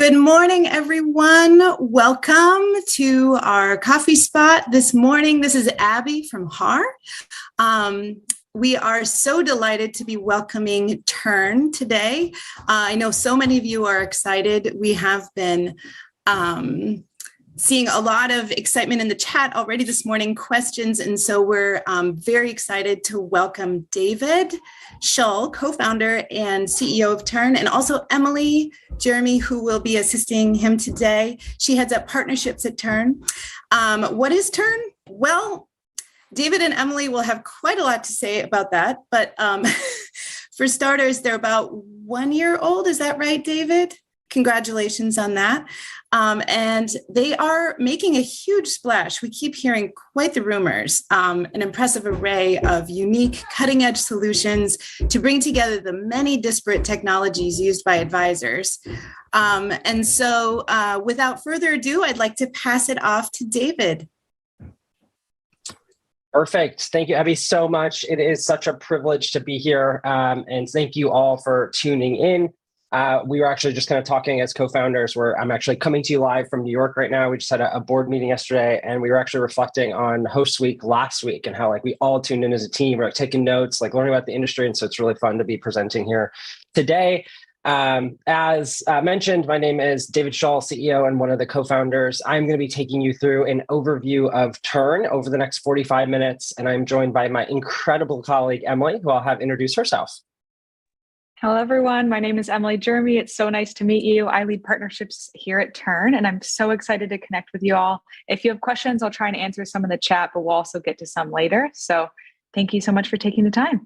Good morning, everyone. Welcome to our coffee spot this morning. This is Abby from HAR. We are so delighted to be welcoming TERN today. I know so many of you are excited. We have been seeing a lot of excitement in the chat already this morning, questions, and so we're very excited to welcome David Shull, co-founder and CEO of TERN, and also Emily Jeremy, who will be assisting him today. She heads up partnerships at TERN. What is TERN? Well, David and Emily will have quite a lot to say about that, but for starters, they're about 1 year old. Is that right, David? Congratulations on that. And they are making a huge splash. We keep hearing quite the rumors, an impressive array of unique cutting edge solutions to bring together the many disparate technologies used by advisors. And so without further ado, I'd like to pass it off to David. Perfect. Thank you, Abby, so much. It is such a privilege to be here. And thank you all for tuning in. We were actually just kind of talking as co-founders where I'm actually coming to you live from New York right now. We just had a board meeting yesterday and we were actually reflecting on Host Week last week and how we all tuned in as a team. We're taking notes, learning about the industry. And so it's really fun to be presenting here today. As mentioned, my name is David Shull, CEO and one of the co-founders. I'm going to be taking you through an overview of TERN over the next 45 minutes. And I'm joined by my incredible colleague, Emily, who I'll have introduce herself. Hello, everyone. My name is Emily Jeremy. It's so nice to meet you. I lead partnerships here at TERN, and I'm so excited to connect with you all. If you have questions, I'll try and answer some in the chat, but we'll also get to some later. So thank you so much for taking the time.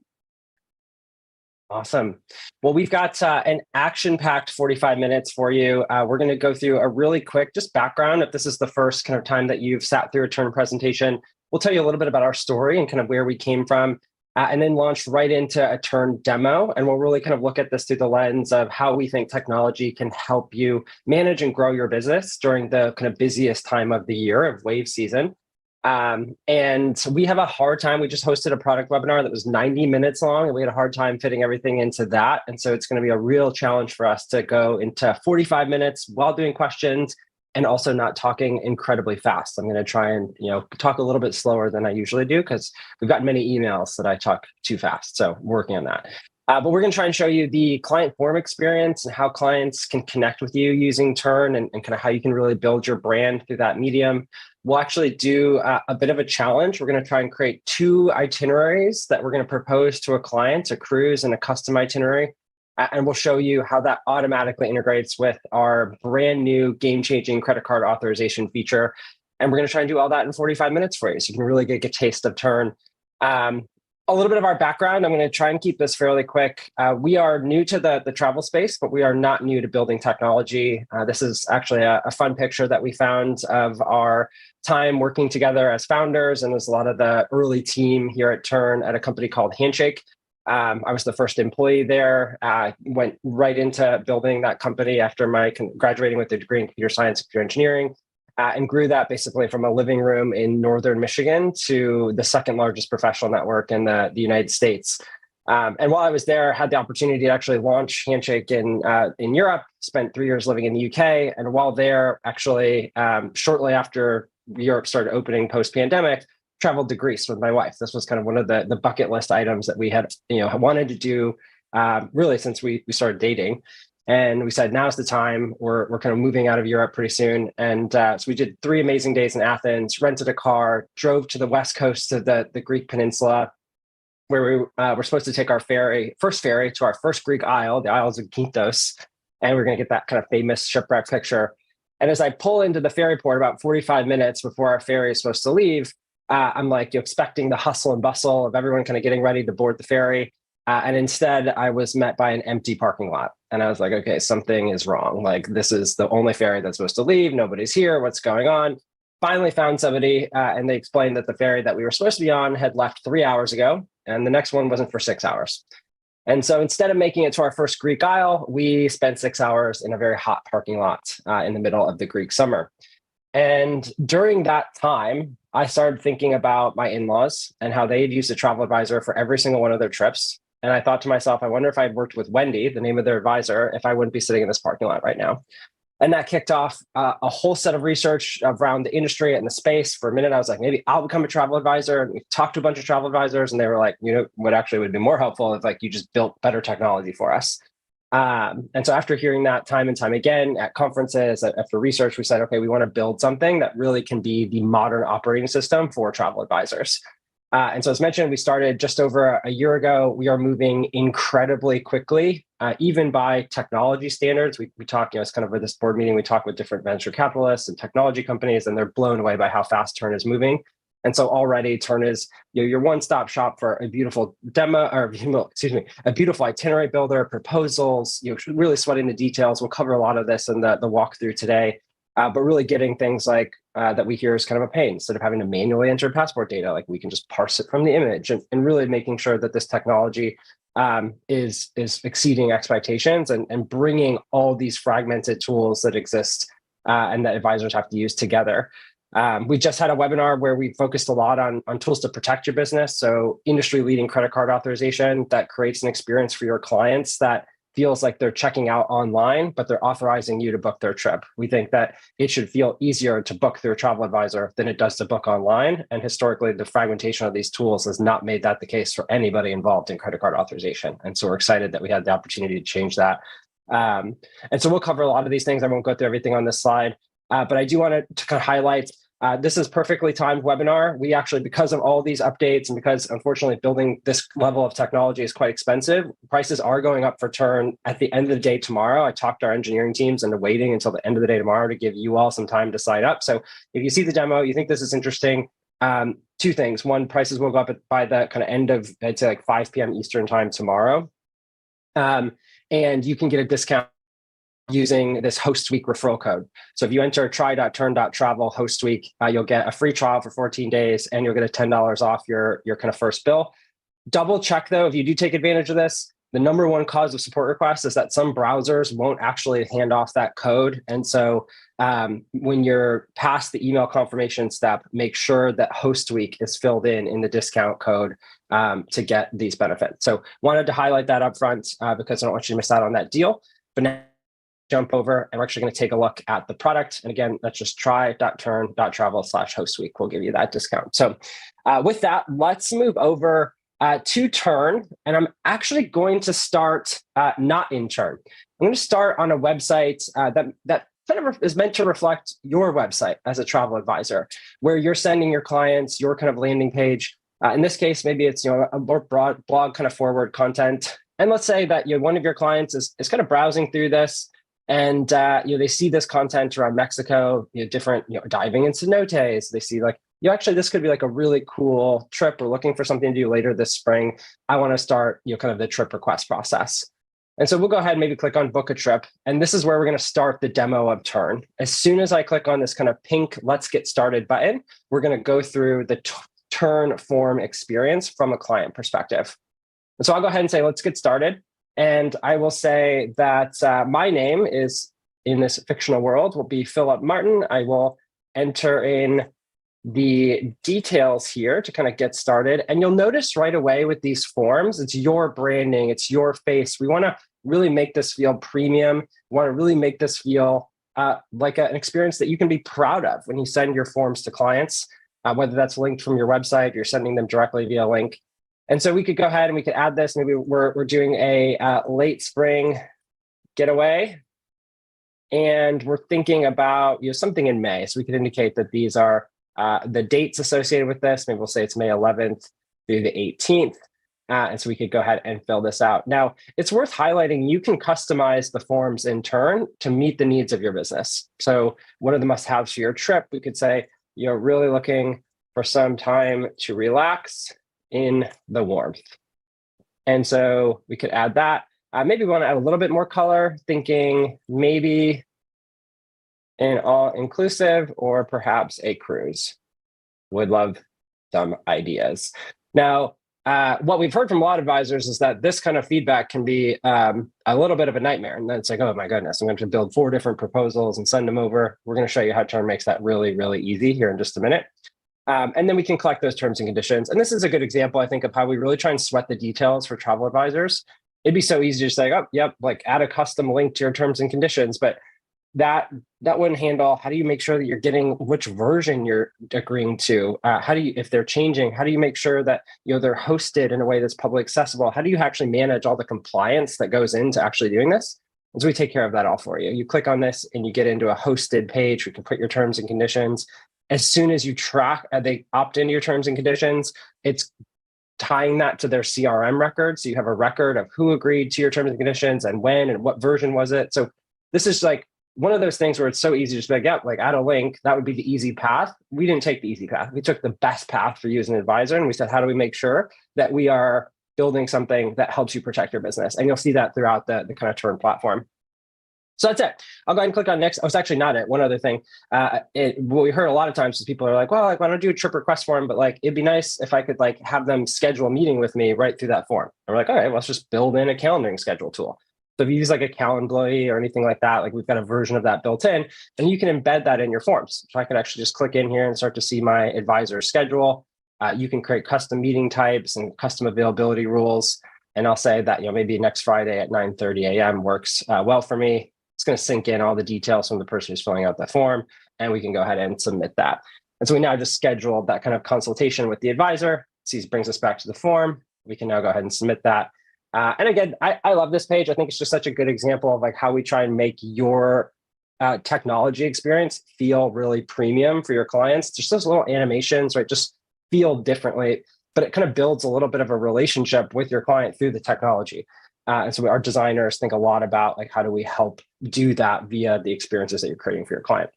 Awesome. Well, we've got an action-packed 45 minutes for you. We're going to go through a really quick just background. If this is the first kind of time that you've sat through a TERN presentation, we'll tell you a little bit about our story and kind of where we came from. And then launch right into a TERN demo. And we'll really kind of look at this through the lens of how we think technology can help you manage and grow your business during the kind of busiest time of the year of wave season. And so we have a hard time. We just hosted a product webinar that was 90 minutes long, and we had a hard time fitting everything into that. And so it's going to be a real challenge for us to go into 45 minutes while doing questions and also not talking incredibly fast. I'm going to try and talk a little bit slower than I usually do because we've gotten many emails that I talk too fast. So I'm working on that. But we're going to try and show you the client forum experience and how clients can connect with you using TERN and kind of how you can really build your brand through that medium. We'll actually do a bit of a challenge. We're going to try and create 2 itineraries that we're going to propose to a client, a cruise and a custom itinerary. And we'll show you how that automatically integrates with our brand new game-changing credit card authorization feature. And we're going to try and do all that in 45 minutes for you, so you can really get a taste of TERN. A little bit of our background. I'm going to try and keep this fairly quick. We are new to the travel space, but we are not new to building technology. This is actually a fun picture that we found of our time working together as founders. And there's a lot of the early team here at TERN at a company called Handshake. I was the first employee there, went right into building that company after my graduating with a degree in computer science and computer engineering, and grew that basically from a living room in northern Michigan to the second largest professional network in the United States. And while I was there, I had the opportunity to actually launch Handshake in Europe, spent 3 years living in the UK. And while there, actually, shortly after Europe started opening post-pandemic, traveled to Greece with my wife. This was kind of one of the bucket list items that we had, wanted to do really since we started dating. And we said, now's the time. We're kind of moving out of Europe pretty soon. And so we did 3 amazing days in Athens, rented a car, drove to the west coast of the Greek peninsula, where we were supposed to take our first ferry to our first Greek isle, the Isles of Kintos. And we're going to get that kind of famous shipwreck picture. And as I pull into the ferry port about 45 minutes before our ferry is supposed to leave, I'm expecting the hustle and bustle of everyone kind of getting ready to board the ferry. And instead, I was met by an empty parking lot. And I was like, okay, something is wrong. This is the only ferry that's supposed to leave. Nobody's here. What's going on? Finally found somebody, and they explained that the ferry that we were supposed to be on had left 3 hours ago. And the next one wasn't for 6 hours. And so instead of making it to our first Greek Isle, we spent 6 hours in a very hot parking lot in the middle of the Greek summer. And during that time, I started thinking about my in-laws and how they had used a travel advisor for every single one of their trips. And I thought to myself, I wonder if I'd worked with Wendy, the name of their advisor, if I wouldn't be sitting in this parking lot right now. And that kicked off a whole set of research around the industry and the space. For a minute, I was like, maybe I'll become a travel advisor. And we talked to a bunch of travel advisors, and they were like, what actually would be more helpful if you just built better technology for us. And so after hearing that time and time again at conferences, after research, we said, okay, we want to build something that really can be the modern operating system for travel advisors. And so as mentioned, we started just over a year ago. We are moving incredibly quickly, even by technology standards. We talk, it's kind of with this board meeting, we talk with different venture capitalists and technology companies, and they're blown away by how fast TERN is moving. And so already TERN is your one-stop shop for a beautiful demo, or a beautiful itinerary builder, proposals, really sweating the details. We'll cover a lot of this in the walkthrough today. But really getting things like that we hear is kind of a pain. Instead of having to manually enter passport data, we can just parse it from the image, and really making sure that this technology is exceeding expectations and bringing all these fragmented tools that exist and that advisors have to use together. We just had a webinar where we focused a lot on tools to protect your business. So industry-leading credit card authorization that creates an experience for your clients that feels like they're checking out online, but they're authorizing you to book their trip. We think that it should feel easier to book through a travel advisor than it does to book online. And historically, the fragmentation of these tools has not made that the case for anybody involved in credit card authorization. And so we're excited that we had the opportunity to change that. And so we'll cover a lot of these things. I won't go through everything on this slide, but I do want to kind of highlight this is perfectly timed webinar. We actually, because of all these updates and because unfortunately building this level of technology is quite expensive, prices are going up for TERN at the end of the day tomorrow. I talked to our engineering teams and waiting until the end of the day tomorrow to give you all some time to sign up. So if you see the demo, you think this is interesting, two things. One, prices will go up by the kind of end of, I'd say 5 p.m. Eastern time tomorrow. And you can get a discount using this host week referral code. So if you enter try.tern.travel host week, you'll get a free trial for 14 days and you'll get a $10 off your kind of first bill. Double check though, if you do take advantage of this, the number one cause of support requests is that some browsers won't actually hand off that code. And so when you're past the email confirmation step, make sure that host week is filled in the discount code to get these benefits. So wanted to highlight that up front because I don't want you to miss out on that deal. But now jump over and we're actually going to take a look at the product. And again, that's just try.tern.travel/host week. We'll give you that discount. So with that, let's move over to TERN. And I'm actually going to start not in TERN. I'm going to start on a website that kind of is meant to reflect your website as a travel advisor, where you're sending your clients your kind of landing page. In this case, maybe it's a more broad blog kind of forward content. And let's say that one of your clients is kind of browsing through this. And they see this content around Mexico, different diving in cenotes. They see actually this could be like a really cool trip. We're looking for something to do later this spring. I want to start kind of the trip request process. And so we'll go ahead and maybe click on book a trip. And this is where we're going to start the demo of TERN. As soon as I click on this kind of pink let's get started button, we're going to go through the TERN form experience from a client perspective. And so I'll go ahead and say let's get started. And I will say that my name is, in this fictional world, will be Philip Martin. I will enter in the details here to kind of get started. And you'll notice right away with these forms, it's your branding, it's your face. We want to really make this feel premium. We want to really make this feel like an experience that you can be proud of when you send your forms to clients, whether that's linked from your website, you're sending them directly via link. And so we could go ahead and we could add this. Maybe we're doing a late spring getaway, and we're thinking about something in May. So we could indicate that these are the dates associated with this. Maybe we'll say it's May 11th through the 18th. And so we could go ahead and fill this out. Now, it's worth highlighting you can customize the forms in TERN to meet the needs of your business. So what are the must-haves for your trip? We could say you're really looking for some time to relax in the warmth. And so we could add that. Maybe we want to add a little bit more color, thinking maybe an all-inclusive or perhaps a cruise. Would love some ideas. Now, what we've heard from a lot of advisors is that this kind of feedback can be a little bit of a nightmare. And then it's like, oh my goodness, I'm going to build 4 different proposals and send them over. We're going to show you how TERN makes that really, really easy here in just a minute. And then we can collect those terms and conditions. And this is a good example, I think, of how we really try and sweat the details for travel advisors. It'd be so easy to say, oh, yep, add a custom link to your terms and conditions. But that wouldn't handle how do you make sure that you're getting which version you're agreeing to? How do you, if they're changing, how do you make sure that they're hosted in a way that's publicly accessible? How do you actually manage all the compliance that goes into actually doing this? And so we take care of that all for you. You click on this and you get into a hosted page. We can put your terms and conditions. As soon as you track, they opt into your terms and conditions, it's tying that to their CRM record. So you have a record of who agreed to your terms and conditions and when and what version was it. So this is like one of those things where it's so easy to just be like, yeah, like add a link. That would be the easy path. We didn't take the easy path. We took the best path for you as an advisor. And we said, how do we make sure that we are building something that helps you protect your business? And you'll see that throughout the kind of TERN platform. So that's it. I'll go ahead and click on next. I was actually not it. One other thing. What we heard a lot of times is people are like, well, like, why don't I do a trip request form? But like, it'd be nice if I could like have them schedule a meeting with me right through that form. And we're like, all right, well, let's just build in a calendaring schedule tool. So if you use like a Calendly or anything like that, like we've got a version of that built in, and you can embed that in your forms. So I could actually just click in here and start to see my advisor schedule. You can create custom meeting types and custom availability rules. And I'll say that, maybe next Friday at 9:30 a.m. works well for me. It's going to sync in all the details from the person who's filling out the form, and we can go ahead and submit that. And so we now just scheduled that kind of consultation with the advisor. See, brings us back to the form. We can now go ahead and submit that. And again, I love this page. I think it's just such a good example of like how we try and make your technology experience feel really premium for your clients. Just those little animations, right? Just feel differently, but it kind of builds a little bit of a relationship with your client through the technology. And so our designers think a lot about like, how do we help do that via the experiences that you're creating for your client?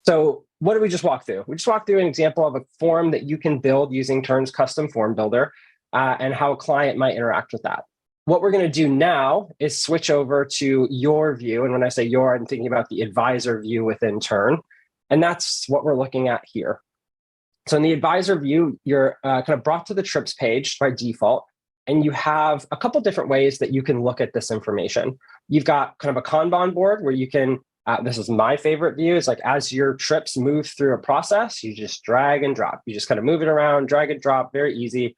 So what did we just walk through? We just walked through an example of a form that you can build using TERN's custom form builder and how a client might interact with that. What we're going to do now is switch over to your view. And when I say your, I'm thinking about the advisor view within TERN. And that's what we're looking at here. So in the advisor view, you're kind of brought to the trips page by default. And you have a couple different ways that you can look at this information. You've got kind of a Kanban board where you can, this is my favorite view, is like as your trips move through a process, you just drag and drop. You just kind of move it around, drag and drop, very easy.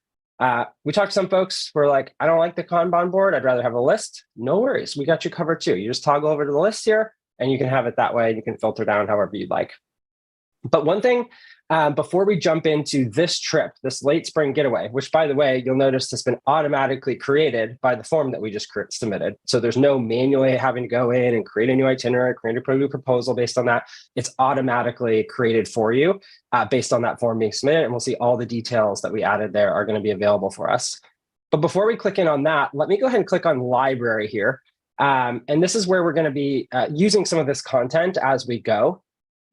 We talked to some folks who are like, I don't like the Kanban board. I'd rather have a list. No worries. We got you covered too. You just toggle over to the list here and you can have it that way. You can filter down however you'd like. But one thing, before we jump into this trip, this late spring getaway, which by the way, you'll notice has been automatically created by the form that we just submitted. So there's no manually having to go in and create a new itinerary, create a new proposal based on that. It's automatically created for you based on that form being submitted. And we'll see all the details that we added there are going to be available for us. But before we click in on that, let me go ahead and click on library here. And this is where we're going to be using some of this content as we go.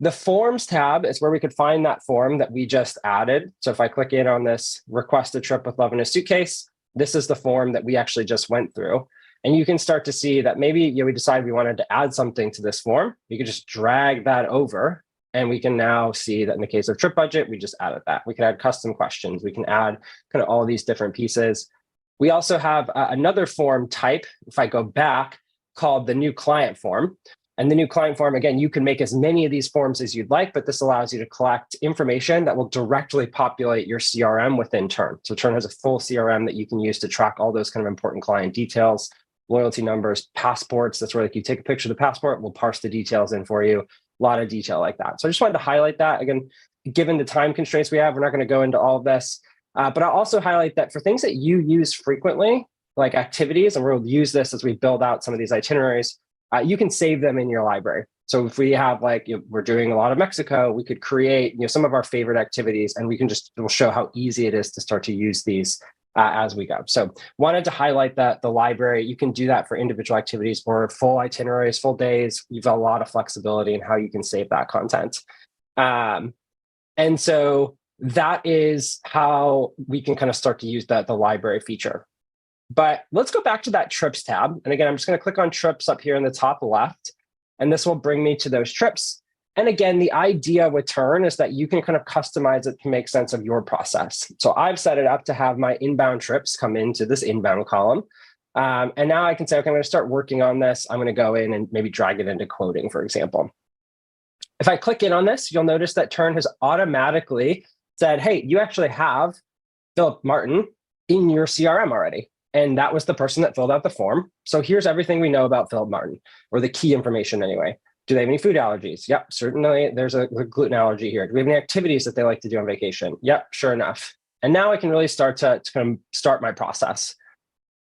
The forms tab is where we could find that form that we just added. So if I click in on this request a trip with love in a suitcase, this is the form that we actually just went through. And you can start to see that maybe we decided we wanted to add something to this form. You could just drag that over and we can now see that in the case of trip budget, we just added that. We can add custom questions. We can add kind of all these different pieces. We also have another form type, if I go back, called the new client form. And the new client form, again, you can make as many of these forms as you'd like, but this allows you to collect information that will directly populate your CRM within TERN. So TERN has a full CRM that you can use to track all those kind of important client details, loyalty numbers, passports. That's where like you take a picture of the passport, we'll parse the details in for you. A lot of detail like that. So I just wanted to highlight that. Again, given the time constraints we have, we're not going to go into all of this. But I'll also highlight that for things that you use frequently, like activities, and we'll use this as we build out some of these itineraries, you can save them in your library. So if we have like, we're doing a lot of Mexico, we could create some of our favorite activities, and we'll show how easy it is to start to use these as we go. So wanted to highlight that the library, you can do that for individual activities or full itineraries, full days. You've got a lot of flexibility in how you can save that content. And so that is how we can kind of start to use the library feature. But let's go back to that trips tab. And again, I'm just going to click on trips up here in the top left, and this will bring me to those trips. And again, the idea with TERN is that you can kind of customize it to make sense of your process. So I've set it up to have my inbound trips come into this inbound column. And now I can say, okay, I'm going to start working on this. I'm going to go in and maybe drag it into quoting, for example. If I click in on this, you'll notice that TERN has automatically said, hey, you actually have Philip Martin in your CRM already. And that was the person that filled out the form. So here's everything we know about Philip Martin, or the key information anyway. Do they have any food allergies? Yep, certainly there's a gluten allergy here. Do we have any activities that they like to do on vacation? Yep, sure enough. And now I can really start to kind of start my process.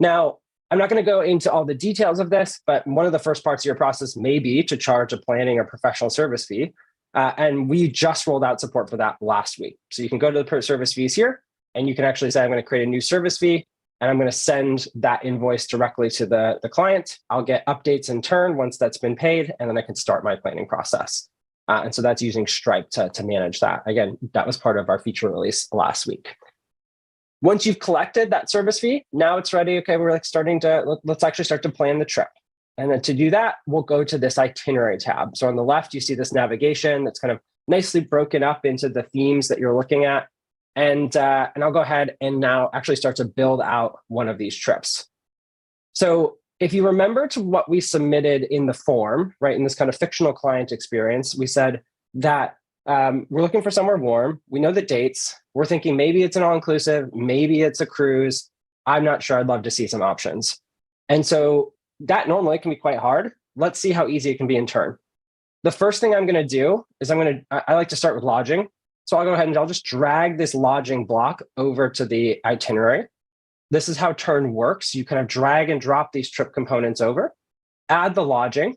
Now, I'm not going to go into all the details of this, but one of the first parts of your process may be to charge a planning or professional service fee. And we just rolled out support for that last week. So you can go to the service fees here, and you can actually say, I'm going to create a new service fee, and I'm going to send that invoice directly to the client. I'll get updates in turn once that's been paid, and then I can start my planning process. And so that's using Stripe to manage that. Again, that was part of our feature release last week. Once you've collected that service fee, now it's ready. Okay, we're like starting to, let's actually start to plan the trip. And then to do that, we'll go to this itinerary tab. So on the left, you see this navigation that's kind of nicely broken up into the themes that you're looking at. And I'll go ahead and now actually start to build out one of these trips. So if you remember to what we submitted in the form, right, in this kind of fictional client experience, we said that we're looking for somewhere warm. We know the dates. We're thinking maybe it's an all-inclusive, maybe it's a cruise. I'm not sure. I'd love to see some options. And so that normally can be quite hard. Let's see how easy it can be in TERN. The first thing I'm going to do is I like to start with lodging. So I'll go ahead and I'll just drag this lodging block over to the itinerary. This is how TERN works. You kind of drag and drop these trip components over, add the lodging,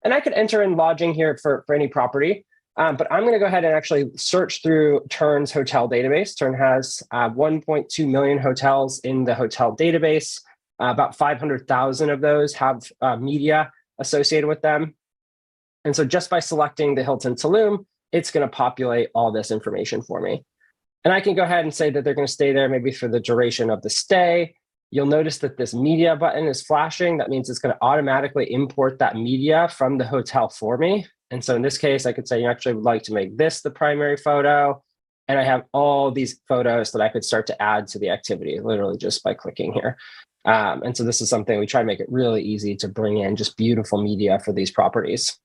and I could enter in lodging here for any property. But I'm going to go ahead and actually search through TERN's hotel database. TERN has 1.2 million hotels in the hotel database. About 500,000 of those have media associated with them. And so just by selecting the Hilton Tulum, it's going to populate all this information for me. And I can go ahead and say that they're going to stay there maybe for the duration of the stay. You'll notice that this media button is flashing. That means it's going to automatically import that media from the hotel for me. And so in this case, I could say you actually would like to make this the primary photo. And I have all these photos that I could start to add to the activity, literally just by clicking here. And so this is something we try to make it really easy to bring in just beautiful media for these properties.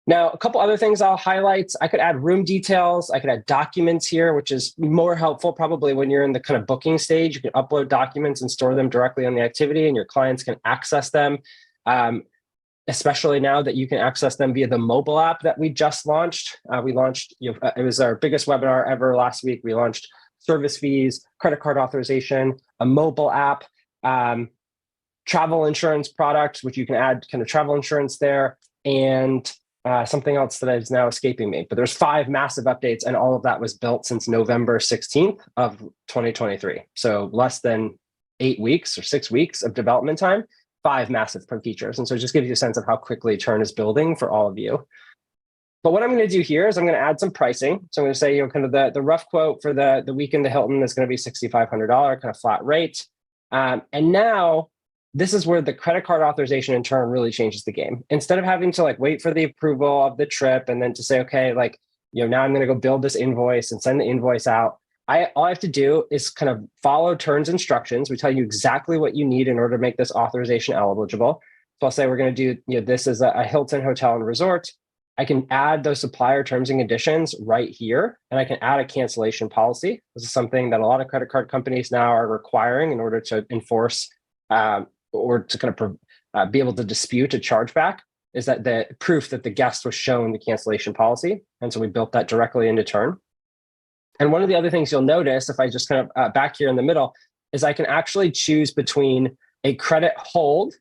Now, a couple other things I'll highlight. I could add room details. I could add documents here, which is more helpful probably when you're in the kind of booking stage. You can upload documents and store them directly on the activity, and your clients can access them, especially now that you can access them via the mobile app that we just launched. It was our biggest webinar ever last week. We launched service fees, credit card authorization, a mobile app, travel insurance product, which you can add kind of travel insurance there, and something else that is now escaping me. But there's 5 massive updates, and all of that was built since November 16th of 2023. So less than 8 weeks or 6 weeks of development time, 5 massive features. And so it just gives you a sense of how quickly TERN is building for all of you. But what I'm going to do here is I'm going to add some pricing. So I'm going to say, kind of the rough quote for the week in the Hilton is going to be $6,500, kind of flat rate. And now this is where the credit card authorization in TERN really changes the game. Instead of having to wait for the approval of the trip and then to say, okay, now I'm going to go build this invoice and send the invoice out. All I have to do is kind of follow TERN's instructions. We tell you exactly what you need in order to make this authorization eligible. So I'll say we're going to do, this is a Hilton hotel and resort. I can add those supplier terms and conditions right here, and I can add a cancellation policy. This is something that a lot of credit card companies now are requiring in order to enforce or to kind of be able to dispute a chargeback, is that the proof that the guest was shown the cancellation policy. And so we built that directly into TERN. And one of the other things you'll notice, if I just kind of back here in the middle, is I can actually choose between a credit hold.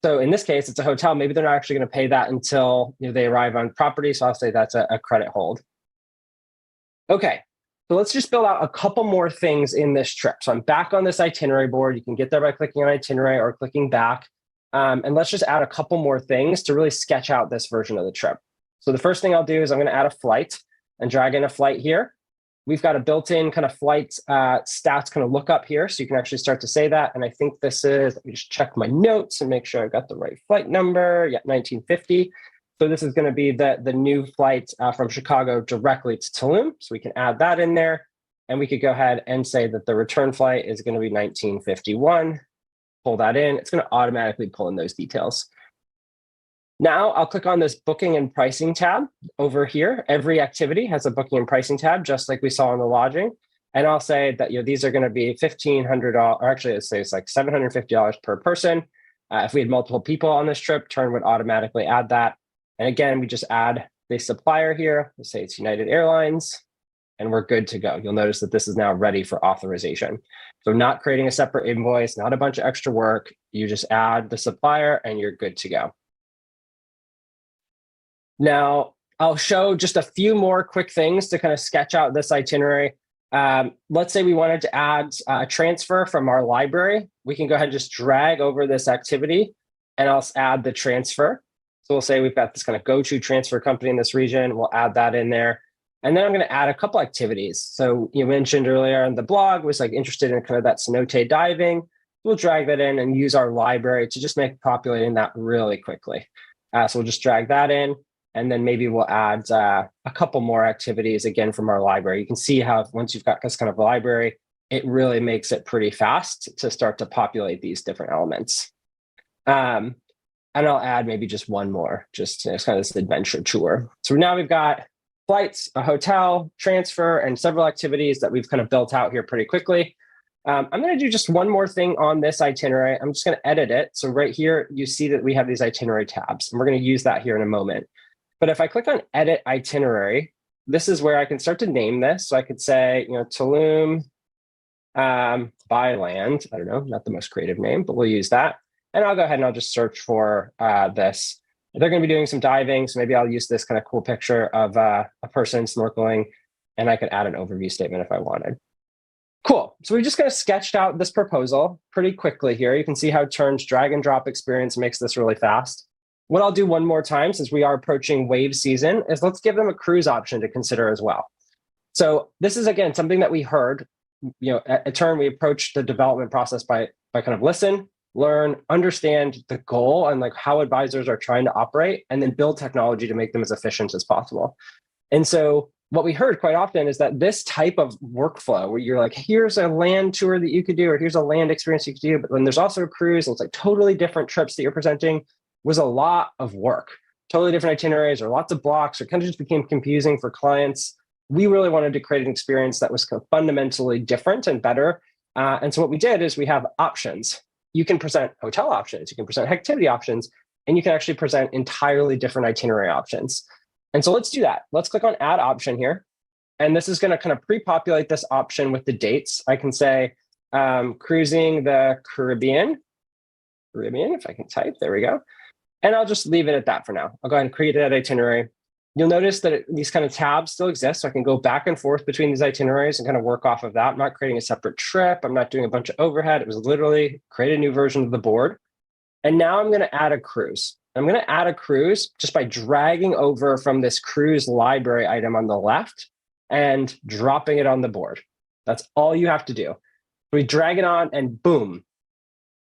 So in this case, it's a hotel. Maybe they're not actually going to pay that until they arrive on property. So I'll say that's a credit hold. Okay, so let's just build out a couple more things in this trip. So I'm back on this itinerary board. You can get there by clicking on itinerary or clicking back. And let's just add a couple more things to really sketch out this version of the trip. So the first thing I'll do is I'm going to add a flight and drag in a flight here. We've got a built-in kind of flight stats kind of lookup here, so you can actually start to say that. And I think this is, let me just check my notes and make sure I've got the right flight number. Yeah, 1950. So this is going to be the new flight from Chicago directly to Tulum. So we can add that in there. And we could go ahead and say that the return flight is going to be 1951. Pull that in. It's going to automatically pull in those details. Now I'll click on this booking and pricing tab over here. Every activity has a booking and pricing tab, just like we saw in the lodging. And I'll say that these are going to be $1,500, or actually it's like $750 per person. If we had multiple people on this trip, TERN would automatically add that. And again, we just add the supplier here. Let's say it's United Airlines, and we're good to go. You'll notice that this is now ready for authorization. So not creating a separate invoice, not a bunch of extra work. You just add the supplier and you're good to go. Now, I'll show just a few more quick things to kind of sketch out this itinerary. Let's say we wanted to add a transfer from our library. We can go ahead and just drag over this activity and I'll add the transfer. So we'll say we've got this kind of go-to transfer company in this region. We'll add that in there. And then I'm going to add a couple activities. So you mentioned earlier in the blog was like interested in kind of that cenote diving. We'll drag that in and use our library to just make populating that really quickly. So we'll just drag that in. And then maybe we'll add a couple more activities again from our library. You can see how once you've got this kind of library, it really makes it pretty fast to start to populate these different elements. And I'll add maybe just one more, just it's kind of this adventure tour. So now we've got flights, a hotel, transfer, and several activities that we've kind of built out here pretty quickly. I'm going to do just one more thing on this itinerary. I'm just going to edit it. So right here, you see that we have these itinerary tabs, and we're going to use that here in a moment. But if I click on edit itinerary, this is where I can start to name this. So I could say, Tulum by land. I don't know, not the most creative name, but we'll use that. And I'll go ahead and I'll just search for this. They're going to be doing some diving. So maybe I'll use this kind of cool picture of a person snorkeling, and I could add an overview statement if I wanted. Cool. So we just kind of sketched out this proposal pretty quickly here. You can see how TERN's drag and drop experience makes this really fast. What I'll do one more time, since we are approaching wave season, is let's give them a cruise option to consider as well. So this is, again, something that we heard, at TERN, we approach the development process by kind of listen, learn, understand the goal and like how advisors are trying to operate, and then build technology to make them as efficient as possible. And so what we heard quite often is that this type of workflow where you're like, here's a land tour that you could do, or here's a land experience you could do, but when there's also a cruise and it's like totally different trips that you're presenting, was a lot of work, totally different itineraries or lots of blocks, or kind of just became confusing for clients. We really wanted to create an experience that was kind of fundamentally different and better. And so what we did is we have options. You can present hotel options, you can present activity options, and you can actually present entirely different itinerary options. And so let's do that. Let's click on add option here. And this is going to kind of pre-populate this option with the dates. I can say cruising the Caribbean, if I can type, there we go. And I'll just leave it at that for now. I'll go ahead and create that itinerary. You'll notice that these kind of tabs still exist. So I can go back and forth between these itineraries and kind of work off of that. I'm not creating a separate trip. I'm not doing a bunch of overhead. It was literally create a new version of the board. And now I'm going to add a cruise. I'm going to add a cruise just by dragging over from this cruise library item on the left and dropping it on the board. That's all you have to do. We drag it on and boom.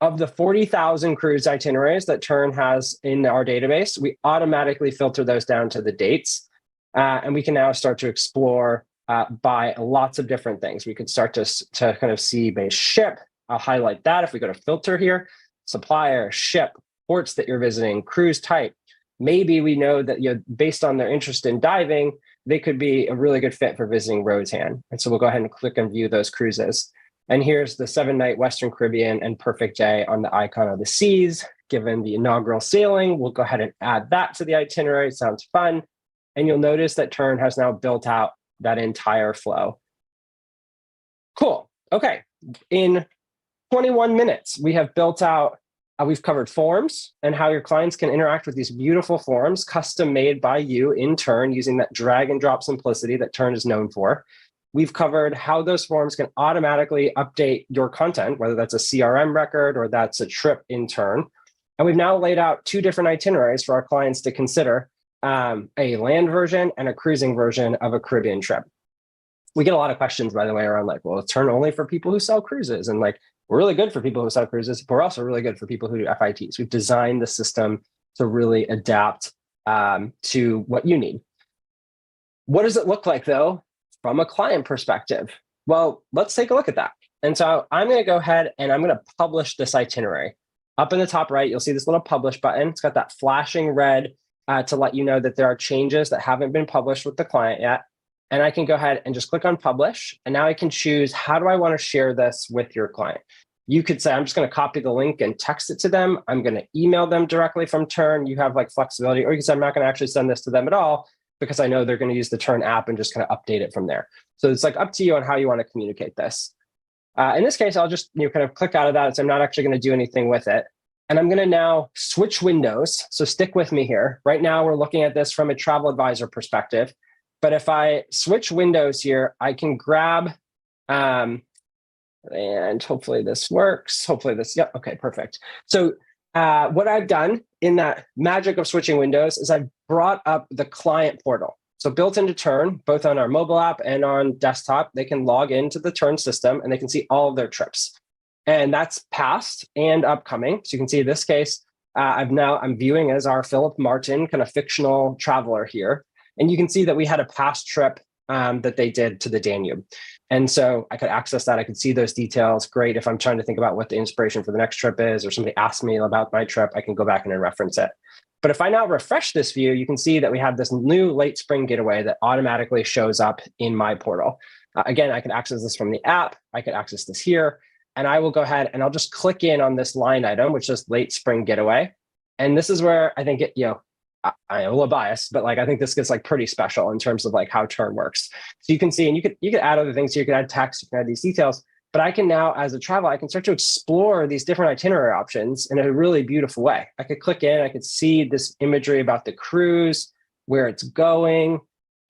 Of the 40,000 cruise itineraries that TERN has in our database, we automatically filter those down to the dates. And we can now start to explore by lots of different things. We could start to kind of see by ship. I'll highlight that if we go to filter here, supplier, ship, ports that you're visiting, cruise type. Maybe we know that based on their interest in diving, they could be a really good fit for visiting Roseanne. And so we'll go ahead and click and view those cruises. And here's the 7-night Western Caribbean and perfect day on the Icon of the Seas. Given the inaugural sailing, we'll go ahead and add that to the itinerary. Sounds fun. And you'll notice that TERN has now built out that entire flow. Cool. Okay. In 21 minutes, we have built out, we've covered forms and how your clients can interact with these beautiful forms custom made by you in TERN using that drag and drop simplicity that TERN is known for. We've covered how those forms can automatically update your content, whether that's a CRM record or that's a trip in TERN. And we've now laid out 2 different itineraries for our clients to consider, a land version and a cruising version of a Caribbean trip. We get a lot of questions, by the way, around like, well, it's TERN only for people who sell cruises. And like, we're really good for people who sell cruises, but we're also really good for people who do FITs. We've designed the system to really adapt to what you need. What does it look like, though, from a client perspective? Well, let's take a look at that. And so I'm going to go ahead and I'm going to publish this itinerary. Up in the top right, you'll see this little publish button. It's got that flashing red to let you know that there are changes that haven't been published with the client yet. And I can go ahead and just click on publish. And now I can choose, how do I want to share this with your client? You could say, I'm just going to copy the link and text it to them. I'm going to email them directly from TERN. You have like flexibility, or you can say, I'm not going to actually send this to them at all because I know they're going to use the TERN app and just kind of update it from there. So it's like up to you on how you want to communicate this. In this case, I'll just kind of click out of that. So I'm not actually going to do anything with it. And I'm going to now switch windows. So stick with me here. Right now, we're looking at this from a travel advisor perspective. But if I switch windows here, I can grab, and hopefully this works. Hopefully this, yep, okay, perfect. So what I've done in that magic of switching windows is I've brought up the client portal. So built into TERN, both on our mobile app and on desktop, they can log into the TERN system and they can see all of their trips. And that's past and upcoming. So you can see in this case, I'm viewing as our Philip Martin kind of fictional traveler here. And you can see that we had a past trip that they did to the Danube. And so I could access that. I could see those details. Great. If I'm trying to think about what the inspiration for the next trip is, or somebody asked me about my trip, I can go back and reference it. But if I now refresh this view, you can see that we have this new late spring getaway that automatically shows up in my portal. Again, I can access this from the app. I could access this here. And I will go ahead and I'll just click in on this line item, which is late spring getaway. And this is where I think it, I'm a little biased, but like I think this gets like pretty special in terms of like how TERN works. So you can see, and you could add other things. So you can add text, you can add these details. But I can now, as a traveler, I can start to explore these different itinerary options in a really beautiful way. I could click in, I could see this imagery about the cruise, where it's going.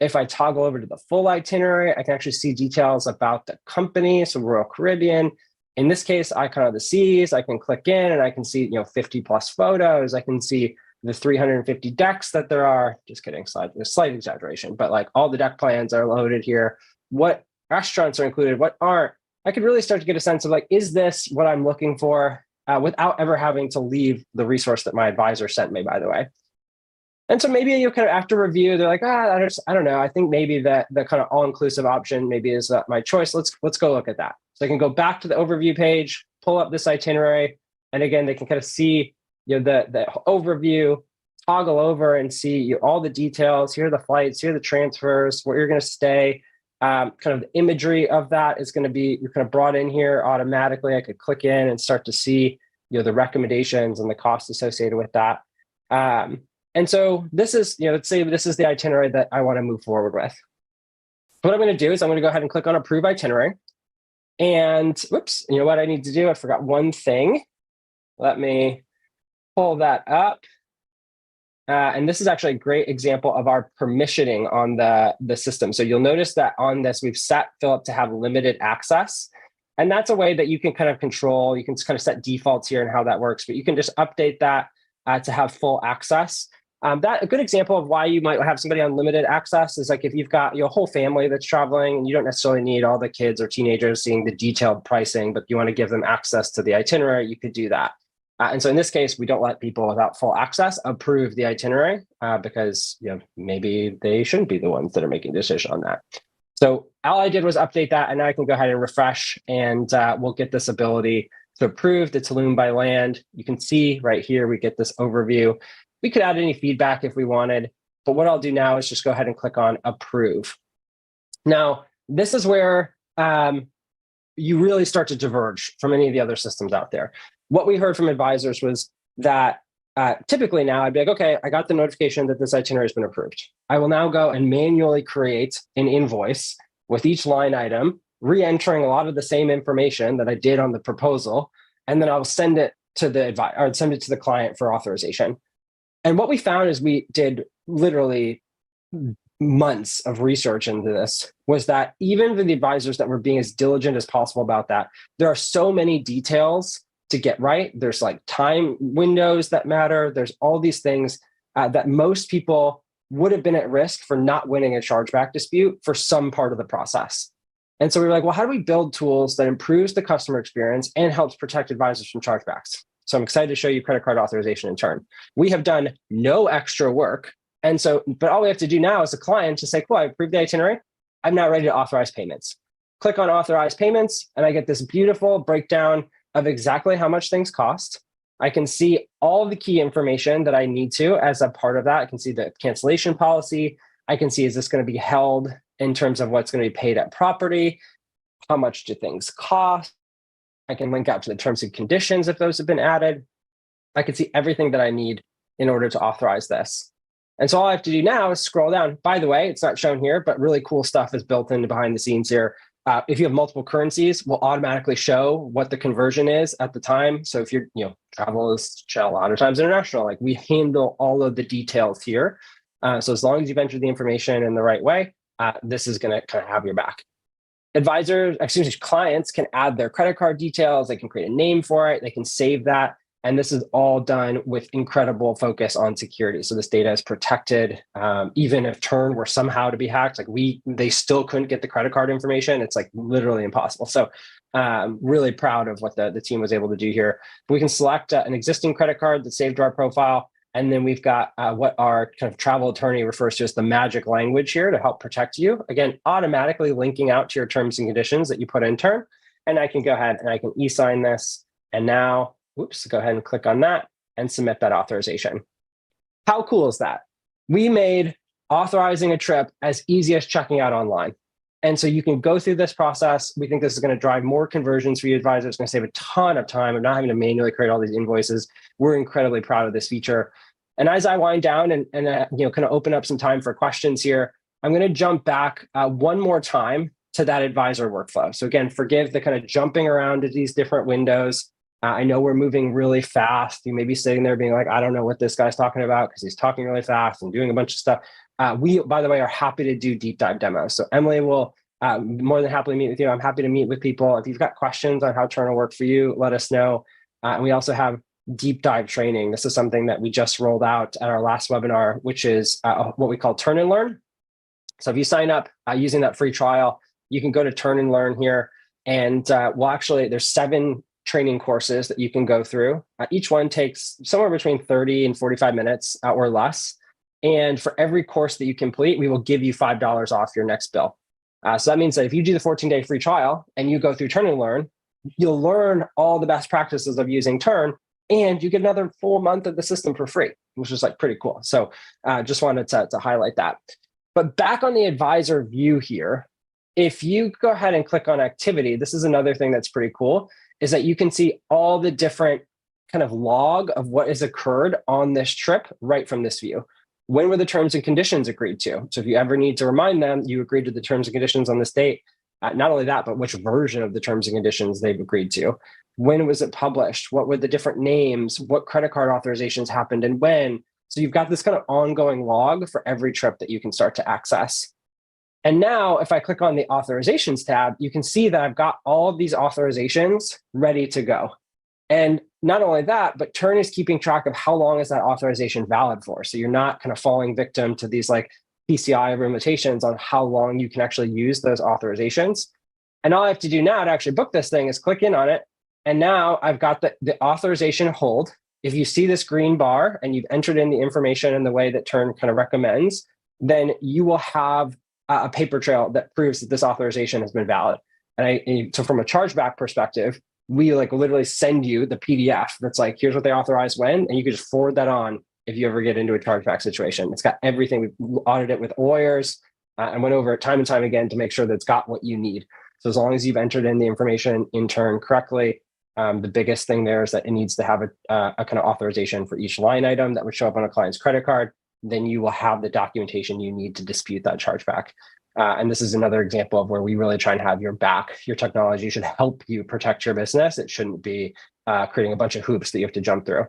If I toggle over to the full itinerary, I can actually see details about the company, so Royal Caribbean. In this case, Icon of the Seas, I can click in and I can see 50 plus photos. I can see the 350 decks that there are. Just kidding, slight exaggeration, but like all the deck plans are loaded here. What restaurants are included, what aren't. I could really start to get a sense of like, is this what I'm looking for without ever having to leave the resource that my advisor sent me, by the way. And so maybe you kind of after review, they're like, I don't know. I think maybe that the kind of all-inclusive option maybe is my choice. Let's go look at that. So I can go back to the overview page, pull up this itinerary, and again, they can kind of see the overview, toggle over and see all the details. Here are the flights, here are the transfers, where you're going to stay. Kind of the imagery of that is going to be you're kind of brought in here automatically. I could click in and start to see the recommendations and the costs associated with that. And so this is, let's say this is the itinerary that I want to move forward with. What I'm going to do is I'm going to go ahead and click on Approve Itinerary. And whoops, you know what I need to do? I forgot one thing. Let me pull that up. And this is actually a great example of our permissioning on the system. So you'll notice that on this, we've set Philip to have limited access. And that's a way that you can kind of control, you can kind of set defaults here and how that works, but you can just update that to have full access. A good example of why you might have somebody on limited access is like if you've got your whole family that's traveling and you don't necessarily need all the kids or teenagers seeing the detailed pricing, but you want to give them access to the itinerary, you could do that. And so in this case, we don't let people without full access approve the itinerary because maybe they shouldn't be the ones that are making the decision on that. So all I did was update that, and now I can go ahead and refresh, and we'll get this ability to approve the Tulum by land. You can see right here, we get this overview. We could add any feedback if we wanted, but what I'll do now is just go ahead and click on approve. Now, this is where you really start to diverge from any of the other systems out there. What we heard from advisors was that typically now I'd be like, okay, I got the notification that this itinerary has been approved. I will now go and manually create an invoice with each line item, re-entering a lot of the same information that I did on the proposal, and then I'll send it to the client for authorization. And what we found is we did literally months of research into this was that even for the advisors that were being as diligent as possible about that, there are so many details to get right. There's like time windows that matter. There's all these things that most people would have been at risk for not winning a chargeback dispute for some part of the process. And so we were like, well, how do we build tools that improves the customer experience and helps protect advisors from chargebacks? So I'm excited to show you credit card authorization in TERN. We have done no extra work. And so, but all we have to do now as a client to say, cool, I approved the itinerary. I'm now ready to authorize payments. Click on authorize payments, and I get this beautiful breakdown of exactly how much things cost. I can see all the key information that I need to as a part of that. I can see the cancellation policy. I can see, is this going to be held in terms of what's going to be paid at property? How much do things cost? I can link out to the terms and conditions if those have been added. I can see everything that I need in order to authorize this. And so all I have to do now is scroll down. By the way, it's not shown here, but really cool stuff is built in behind the scenes here. If you have multiple currencies, we'll automatically show what the conversion is at the time. So if you're, travel is a lot of times international, like we handle all of the details here. So as long as you've entered the information in the right way, this is going to kind of have your back. Clients can add their credit card details. They can create a name for it. They can save that. And this is all done with incredible focus on security. So this data is protected. Even if TERN were somehow to be hacked, they still couldn't get the credit card information. It's like literally impossible. So really proud of what the team was able to do here. We can select an existing credit card that's saved to our profile. And then we've got what our kind of travel attorney refers to as the magic language here to help protect you. Again, automatically linking out to your terms and conditions that you put in TERN. And I can go ahead and I can e-sign this. And now, go ahead and click on that and submit that authorization. How cool is that? We made authorizing a trip as easy as checking out online. And so you can go through this process. We think this is going to drive more conversions for you advisors. It's going to save a ton of time of not having to manually create all these invoices. We're incredibly proud of this feature. And as I wind down and kind of open up some time for questions here, I'm going to jump back one more time to that advisor workflow. So again, forgive the kind of jumping around to these different windows. I know we're moving really fast. You may be sitting there being like, I don't know what this guy's talking about because he's talking really fast and doing a bunch of stuff. We, by the way, are happy to do deep dive demos. So Emily will more than happily meet with you. I'm happy to meet with people. If you've got questions on how TERN will work for you, let us know. And we also have deep dive training. This is something that we just rolled out at our last webinar, which is what we call TERN and Learn. So if you sign up using that free trial, you can go to TERN and Learn here. And there's 7 training courses that you can go through. Each one takes somewhere between 30 and 45 minutes or less. And for every course that you complete, we will give you $5 off your next bill. So that means that if you do the 14-day free trial and you go through TERN and Learn, you'll learn all the best practices of using TERN, and you get another full month of the system for free, which is pretty cool. So just wanted to highlight that. But back on the advisor view here, if you go ahead and click on activity, this is another thing that's pretty cool, is that you can see all the different kind of log of what has occurred on this trip right from this view. When were the terms and conditions agreed to? So if you ever need to remind them, you agreed to the terms and conditions on this date. Not only that, but which version of the terms and conditions they've agreed to. When was it published? What were the different names? What credit card authorizations happened and when? So you've got this kind of ongoing log for every trip that you can start to access. And now if I click on the authorizations tab, you can see that I've got all of these authorizations ready to go. And not only that, but TERN is keeping track of how long is that authorization valid for. So you're not kind of falling victim to these PCI limitations on how long you can actually use those authorizations. And all I have to do now to actually book this thing is click in on it. And now I've got the authorization hold. If you see this green bar and you've entered in the information in the way that TERN kind of recommends, then you will have a paper trail that proves that this authorization has been valid. And so from a chargeback perspective, we literally send you the PDF that's here's what they authorized when, and you can just forward that on if you ever get into a chargeback situation. It's got everything. We audited it with lawyers and went over it time and time again to make sure that it's got what you need. So as long as you've entered in the information in TERN correctly, the biggest thing there is that it needs to have a kind of authorization for each line item that would show up on a client's credit card. Then you will have the documentation you need to dispute that chargeback. And this is another example of where we really try and have your back. Your technology should help you protect your business. It shouldn't be creating a bunch of hoops that you have to jump through.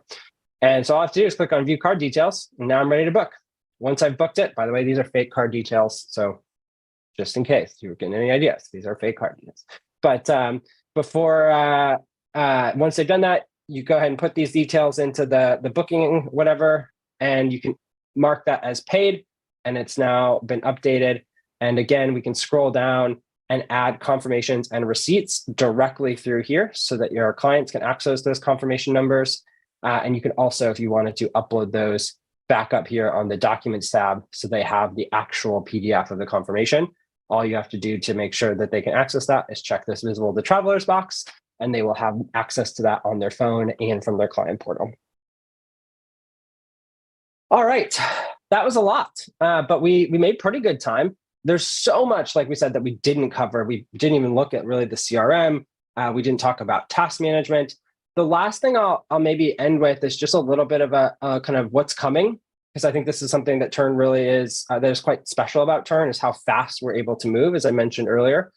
And so all I have to do is click on view card details. And now I'm ready to book. Once I've booked it, by the way, these are fake card details. So just in case you were getting any ideas, these are fake card details. But once they've done that, you go ahead and put these details into the booking, whatever, and you can mark that as paid. And it's now been updated. And again, we can scroll down and add confirmations and receipts directly through here so that your clients can access those confirmation numbers. And you can also, if you wanted to, upload those back up here on the Documents tab so they have the actual PDF of the confirmation. All you have to do to make sure that they can access that is check this Visible to Travelers box, and they will have access to that on their phone and from their client portal. All right, that was a lot, but we made pretty good time. There's so much, like we said, that we didn't cover. We didn't even look at really the CRM. We didn't talk about task management. The last thing I'll maybe end with is just a little bit of a kind of what's coming, because I think this is something that TERN really is, that is quite special about TERN, is how fast we're able to move, as I mentioned earlier.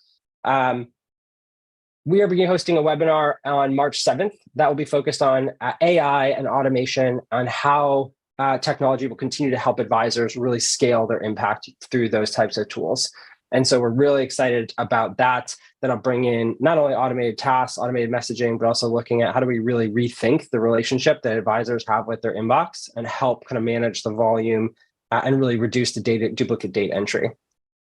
We are beginning hosting a webinar on March 7th that will be focused on AI and automation, on how technology will continue to help advisors really scale their impact through those types of tools. And so we're really excited about that. That'll bring in not only automated tasks, automated messaging, but also looking at how do we really rethink the relationship that advisors have with their inbox and help kind of manage the volume and really reduce the duplicate data entry.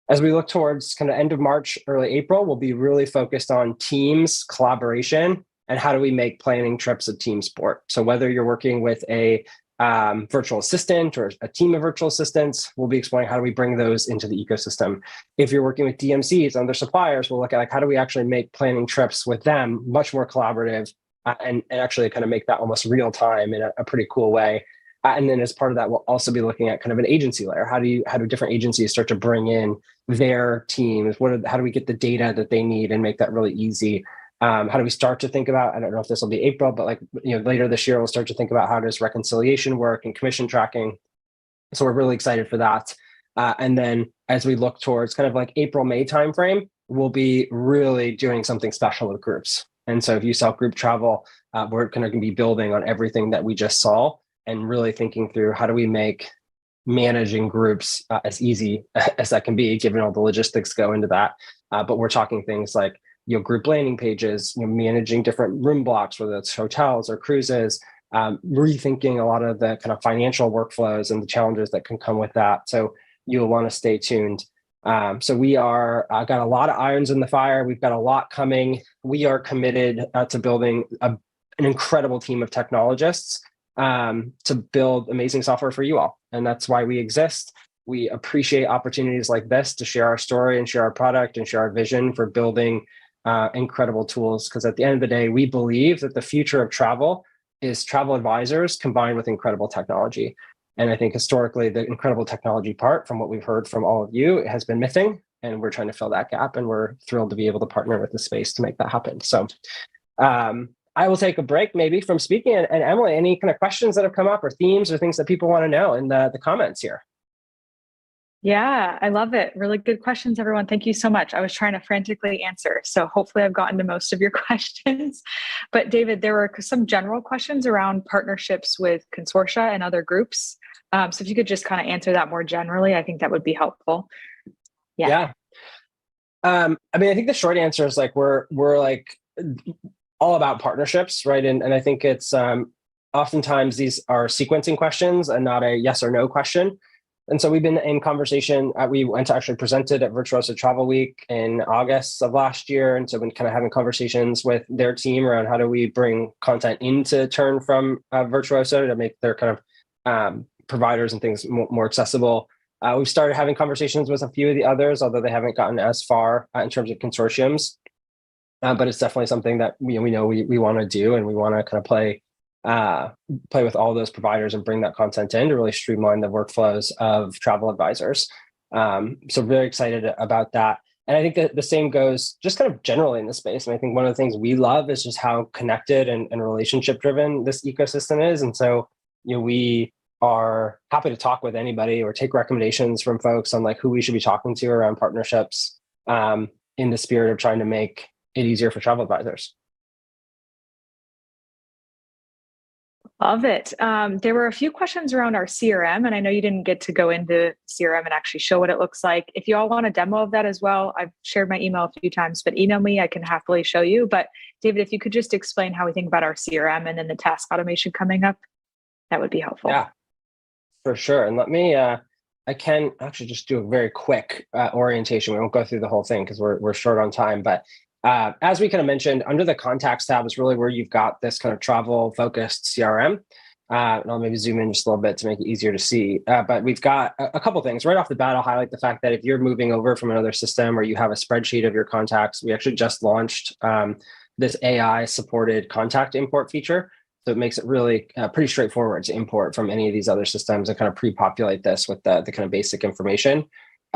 As we look towards kind of end of March, early April, we'll be really focused on teams, collaboration, and how do we make planning trips a team sport. So whether you're working with a virtual assistant or a team of virtual assistants, we'll be exploring how do we bring those into the ecosystem. If you're working with DMCs and other suppliers, we'll look at like how do we actually make planning trips with them much more collaborative and actually kind of make that almost real time in a pretty cool way. And then as part of that, we'll also be looking at kind of an agency layer. How do different agencies start to bring in their teams? How do we get the data that they need and make that really easy? How do we start to think about, I don't know if this will be April, but like, later this year, we'll start to think about how does reconciliation work and commission tracking. So we're really excited for that. And then as we look towards kind of like April, May timeframe, we'll be really doing something special with groups. And so if you sell group travel, we're going to be building on everything that we just saw and really thinking through how do we make managing groups as easy as that can be, given all the logistics go into that. But we're talking things like group landing pages, managing different room blocks, whether it's hotels or cruises, rethinking a lot of the kind of financial workflows and the challenges that can come with that. So you'll want to stay tuned. So we are got a lot of irons in the fire. We've got a lot coming. We are committed to building an incredible team of technologists to build amazing software for you all. And that's why we exist. We appreciate opportunities like this to share our story and share our product and share our vision for building incredible tools. Because at the end of the day, we believe that the future of travel is travel advisors combined with incredible technology. And I think historically, the incredible technology part, from what we've heard from all of you, has been missing. And we're trying to fill that gap. And we're thrilled to be able to partner with the space to make that happen. So I will take a break maybe from speaking. And Emily, any kind of questions that have come up or themes or things that people want to know in the comments here? Yeah, I love it. Really good questions, everyone. Thank you so much. I was trying to frantically answer, so hopefully I've gotten to most of your questions. But David, there were some general questions around partnerships with consortia and other groups. So if you could just kind of answer that more generally, I think that would be helpful. Yeah. I mean, I think the short answer is like we're like all about partnerships, right? And I think it's oftentimes these are sequencing questions and not a yes or no question. And so we've been in conversation. We went to actually presented at Virtuoso Travel Week in August of last year. And so we've been kind of having conversations with their team around how do we bring content into TERN from Virtuoso to make their kind of providers and things more accessible. We've started having conversations with a few of the others, although they haven't gotten as far in terms of consortiums. But it's definitely something that we know we want to do, and we want to kind of play with all those providers and bring that content in to really streamline the workflows of travel advisors. So very excited about that. And I think that the same goes just kind of generally in the space. And I think one of the things we love is just how connected and relationship driven this ecosystem is. And so, we are happy to talk with anybody or take recommendations from folks on like who we should be talking to around partnerships in the spirit of trying to make it easier for travel advisors. Love it. There were a few questions around our CRM, and I know you didn't get to go into CRM and actually show what it looks like. If you all want a demo of that as well, I've shared my email a few times, but email me, I can happily show you. But David, if you could just explain how we think about our CRM and then the task automation coming up, that would be helpful. Yeah, for sure. And let me, I can actually just do a very quick orientation. We won't go through the whole thing because we're short on time, but as we kind of mentioned, under the contacts tab is really where you've got this kind of travel focused CRM. And I'll maybe zoom in just a little bit to make it easier to see. But we've got a couple things right off the bat. I'll highlight the fact that if you're moving over from another system or you have a spreadsheet of your contacts, we actually just launched this AI supported contact import feature. So it makes it really pretty straightforward to import from any of these other systems and kind of pre-populate this with the kind of basic information.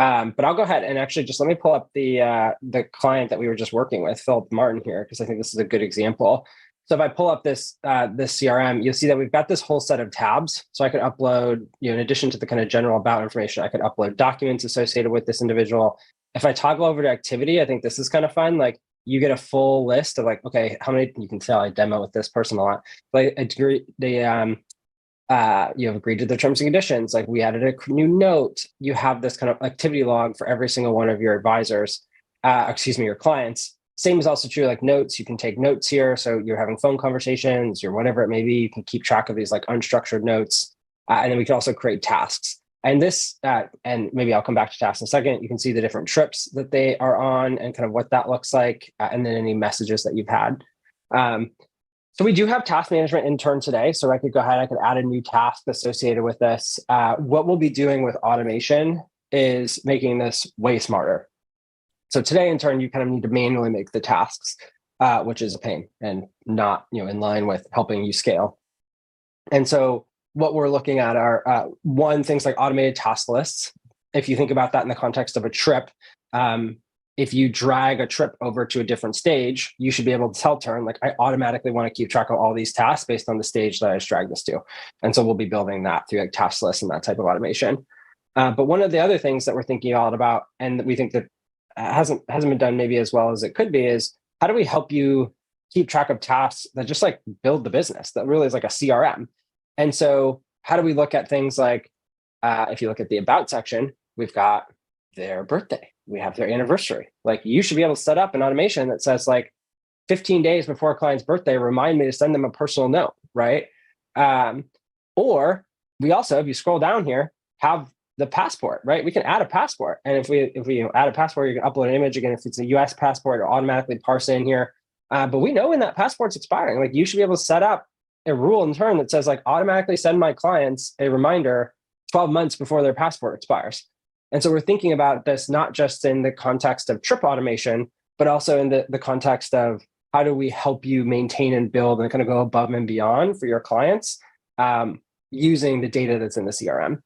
But I'll go ahead and actually just let me pull up the client that we were just working with, Philip Martin here, because I think this is a good example. So if I pull up this CRM, you'll see that we've got this whole set of tabs. So I could upload, in addition to the kind of general about information, I could upload documents associated with this individual. If I toggle over to activity, I think this is kind of fun. Like you get a full list of like, okay, how many, you can tell I demo with this person a lot. But you have agreed to the terms and conditions. Like we added a new note. You have this kind of activity log for every single one of your advisors, your clients. Same is also true like notes. You can take notes here. So you're having phone conversations or whatever it may be. You can keep track of these like unstructured notes. And then we can also create tasks. And this, and maybe I'll come back to tasks in a second. You can see the different trips that they are on and kind of what that looks like. And then any messages that you've had. So we do have task management in TERN today. So I could go ahead, I could add a new task associated with this. What we'll be doing with automation is making this way smarter. So today in TERN, you kind of need to manually make the tasks, which is a pain and not in line with helping you scale. And so what we're looking at are things like automated task lists. If you think about that in the context of a trip, if you drag a trip over to a different stage, you should be able to tell TERN, like I automatically want to keep track of all these tasks based on the stage that I just dragged this to. And so we'll be building that through like task lists and that type of automation. But one of the other things that we're thinking a lot about, and we think that hasn't been done maybe as well as it could be, is how do we help you keep track of tasks that just like build the business that really is like a CRM. And so how do we look at things like, if you look at the about section, we've got their birthday, we have their anniversary. Like you should be able to set up an automation that says like 15 days before a client's birthday, remind me to send them a personal note, right? Or we also, if you scroll down here, have the passport, right? We can add a passport. And if we add a passport, you can upload an image. Again, if it's a US passport, it'll automatically parse in here. But we know when that passport's expiring, like you should be able to set up a rule in TERN that says like automatically send my clients a reminder 12 months before their passport expires. And so we're thinking about this not just in the context of trip automation, but also in the context of how do we help you maintain and build and kind of go above and beyond for your clients using the data that's in the CRM.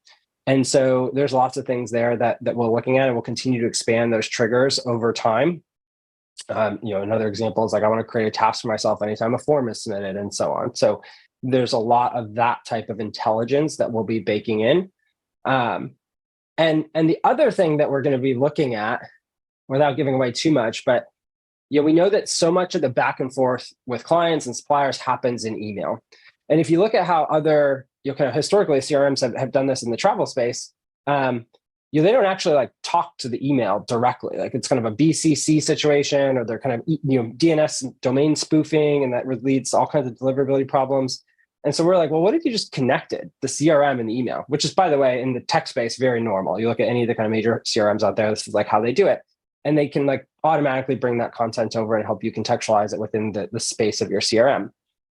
And so there's lots of things there that we're looking at, and we'll continue to expand those triggers over time. Another example is like I want to create a task for myself anytime a form is submitted and so on. So there's a lot of that type of intelligence that we'll be baking in. And the other thing that we're going to be looking at, without giving away too much, but we know that so much of the back and forth with clients and suppliers happens in email. And if you look at how other, kind of historically CRMs have done this in the travel space, they don't actually like talk to the email directly. Like it's kind of a BCC situation, or they're kind of DNS domain spoofing, and that leads to all kinds of deliverability problems. And so we're like, well, what if you just connected the CRM and the email, which is, by the way, in the tech space, very normal. You look at any of the kind of major CRMs out there, this is like how they do it. And they can like automatically bring that content over and help you contextualize it within the space of your CRM.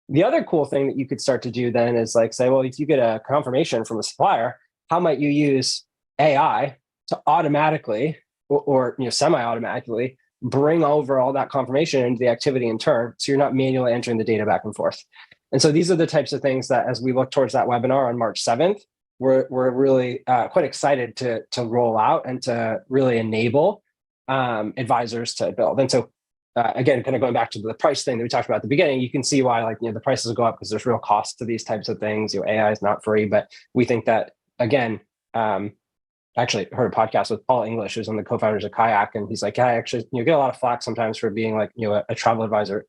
The other cool thing that you could start to do then is like say, well, if you get a confirmation from a supplier, how might you use AI to automatically or semi-automatically bring over all that confirmation into the activity in TERN, so you're not manually entering the data back and forth. And so these are the types of things that, as we look towards that webinar on March 7th, we're really quite excited to roll out and to really enable advisors to build. And so again, kind of going back to the price thing that we talked about at the beginning, you can see why the prices go up because there's real cost to these types of things. AI is not free, but we think that, again, I actually heard a podcast with Paul English, who's one of the co-founders of Kayak, and he's like, yeah, I actually get a lot of flack sometimes for being like, a travel advisor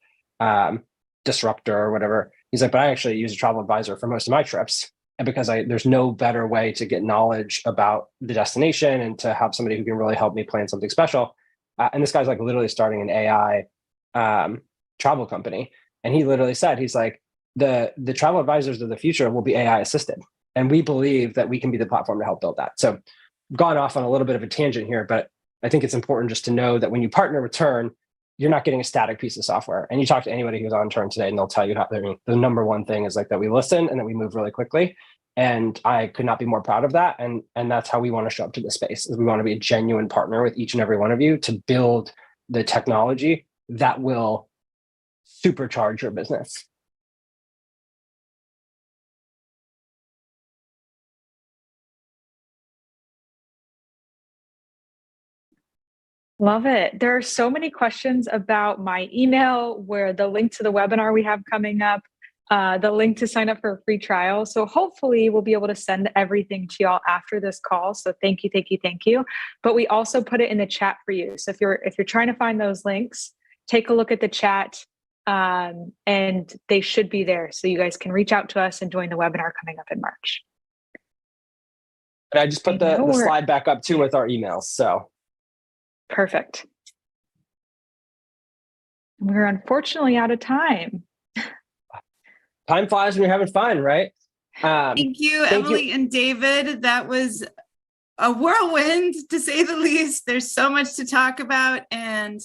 disruptor or whatever. He's like, but I actually use a travel advisor for most of my trips, and because there's no better way to get knowledge about the destination and to have somebody who can really help me plan something special. And this guy's like literally starting an AI travel company. And he literally said, he's like, the travel advisors of the future will be AI assisted. And we believe that we can be the platform to help build that. So I've gone off on a little bit of a tangent here, but I think it's important just to know that when you partner with TERN, you're not getting a static piece of software. And you talk to anybody who's on TERN today, and they'll tell you how the number one thing is like that we listen and that we move really quickly. And I could not be more proud of that. And that's how we want to show up to the space, is we want to be a genuine partner with each and every one of you to build the technology that will supercharge your business. Love it. There are so many questions about my email, where the link to the webinar we have coming up, the link to sign up for a free trial. So hopefully we'll be able to send everything to y'all after this call. So thank you, thank you, thank you. But we also put it in the chat for you. So if you're trying to find those links, take a look at the chat, and they should be there. So you guys can reach out to us and join the webinar coming up in March. And I just put the slide back up too with our emails. So perfect. We're unfortunately out of time. Time flies when you're having fun, right? Thank you, Emily and David. That was a whirlwind, to say the least. There's so much to talk about. And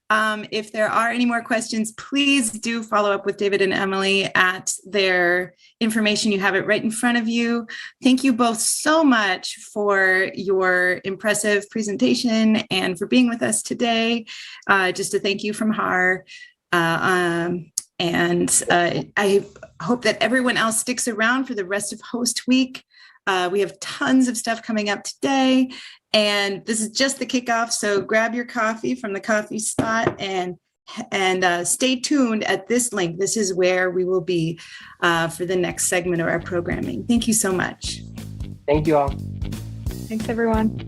if there are any more questions, please do follow up with David and Emily at their information. You have it right in front of you. Thank you both so much for your impressive presentation and for being with us today. Just a thank you from HAR. I hope that everyone else sticks around for the rest of Host Week. We have tons of stuff coming up today, and this is just the kickoff. So grab your coffee from the CoffeeSpot and stay tuned at this link. This is where we will be for the next segment of our programming. Thank you so much. Thank you all. Thanks, everyone.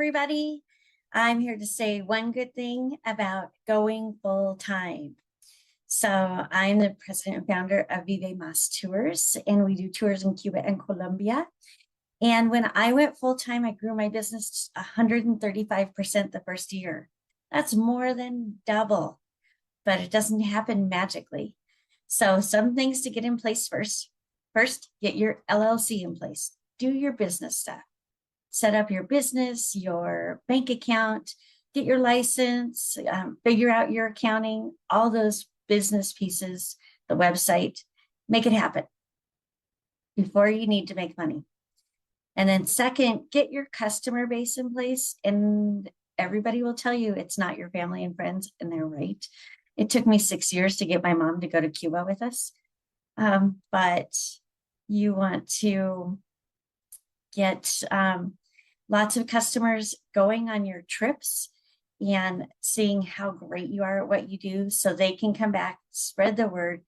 everybody. I'm here to say one good thing about going full time. So I'm the president and founder of Vive Mas Tours, and we do tours in Cuba and Colombia. And when I went full time, I grew my business 135% the first year. That's more than double, but it doesn't happen magically. So some things to get in place first. First, get your LLC in place. Do your business stuff. Set up your business, your bank account, get your license, figure out your accounting, all those business pieces, the website, make it happen before you need to make money. And then second, get your customer base in place. And everybody will tell you it's not your family and friends, and they're right. It took me 6 years to get my mom to go to Cuba with us. But you want to get lots of customers going on your trips and seeing how great you are at what you do so they can come back, spread the word,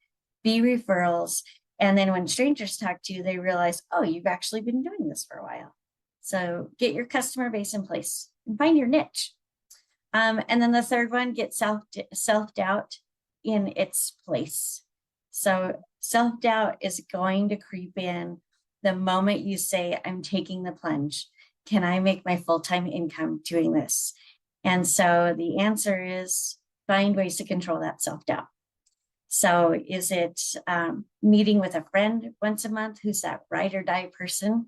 be referrals. And then when strangers talk to you, they realize, oh, you've actually been doing this for a while. So get your customer base in place and find your niche. And then the third one, get self-doubt in its place. So self-doubt is going to creep in the moment you say, I'm taking the plunge. Can I make my full-time income doing this? And so the answer is find ways to control that self-doubt. So is it meeting with a friend once a month who's that ride or die person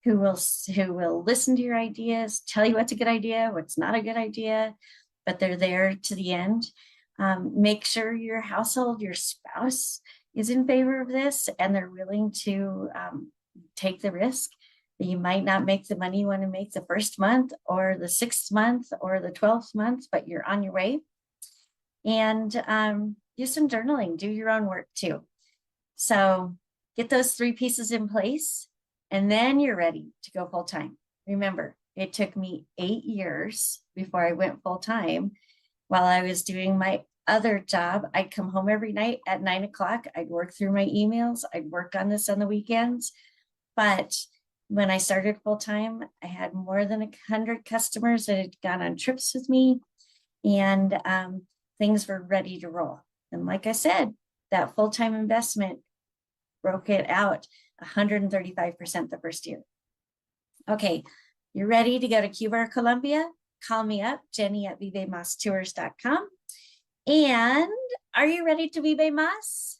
who will listen to your ideas, tell you what's a good idea, what's not a good idea, but they're there to the end. Make sure your household, your spouse is in favor of this and they're willing to take the risk. You might not make the money you want to make the first month or the 6th month or the 12th month, but you're on your way. And do some journaling, do your own work too. So get those 3 pieces in place and then you're ready to go full time. Remember, it took me 8 years before I went full time. While I was doing my other job, I'd come home every night at 9 o'clock. I'd work through my emails. I'd work on this on the weekends. But when I started full time, I had more than 100 customers that had gone on trips with me, and things were ready to roll. And like I said, that full-time investment broke it out 135% the first year. Okay, you're ready to go to Cuba or Colombia? Call me up, Jenny at vivemastours.com. And are you ready to Vive Mas?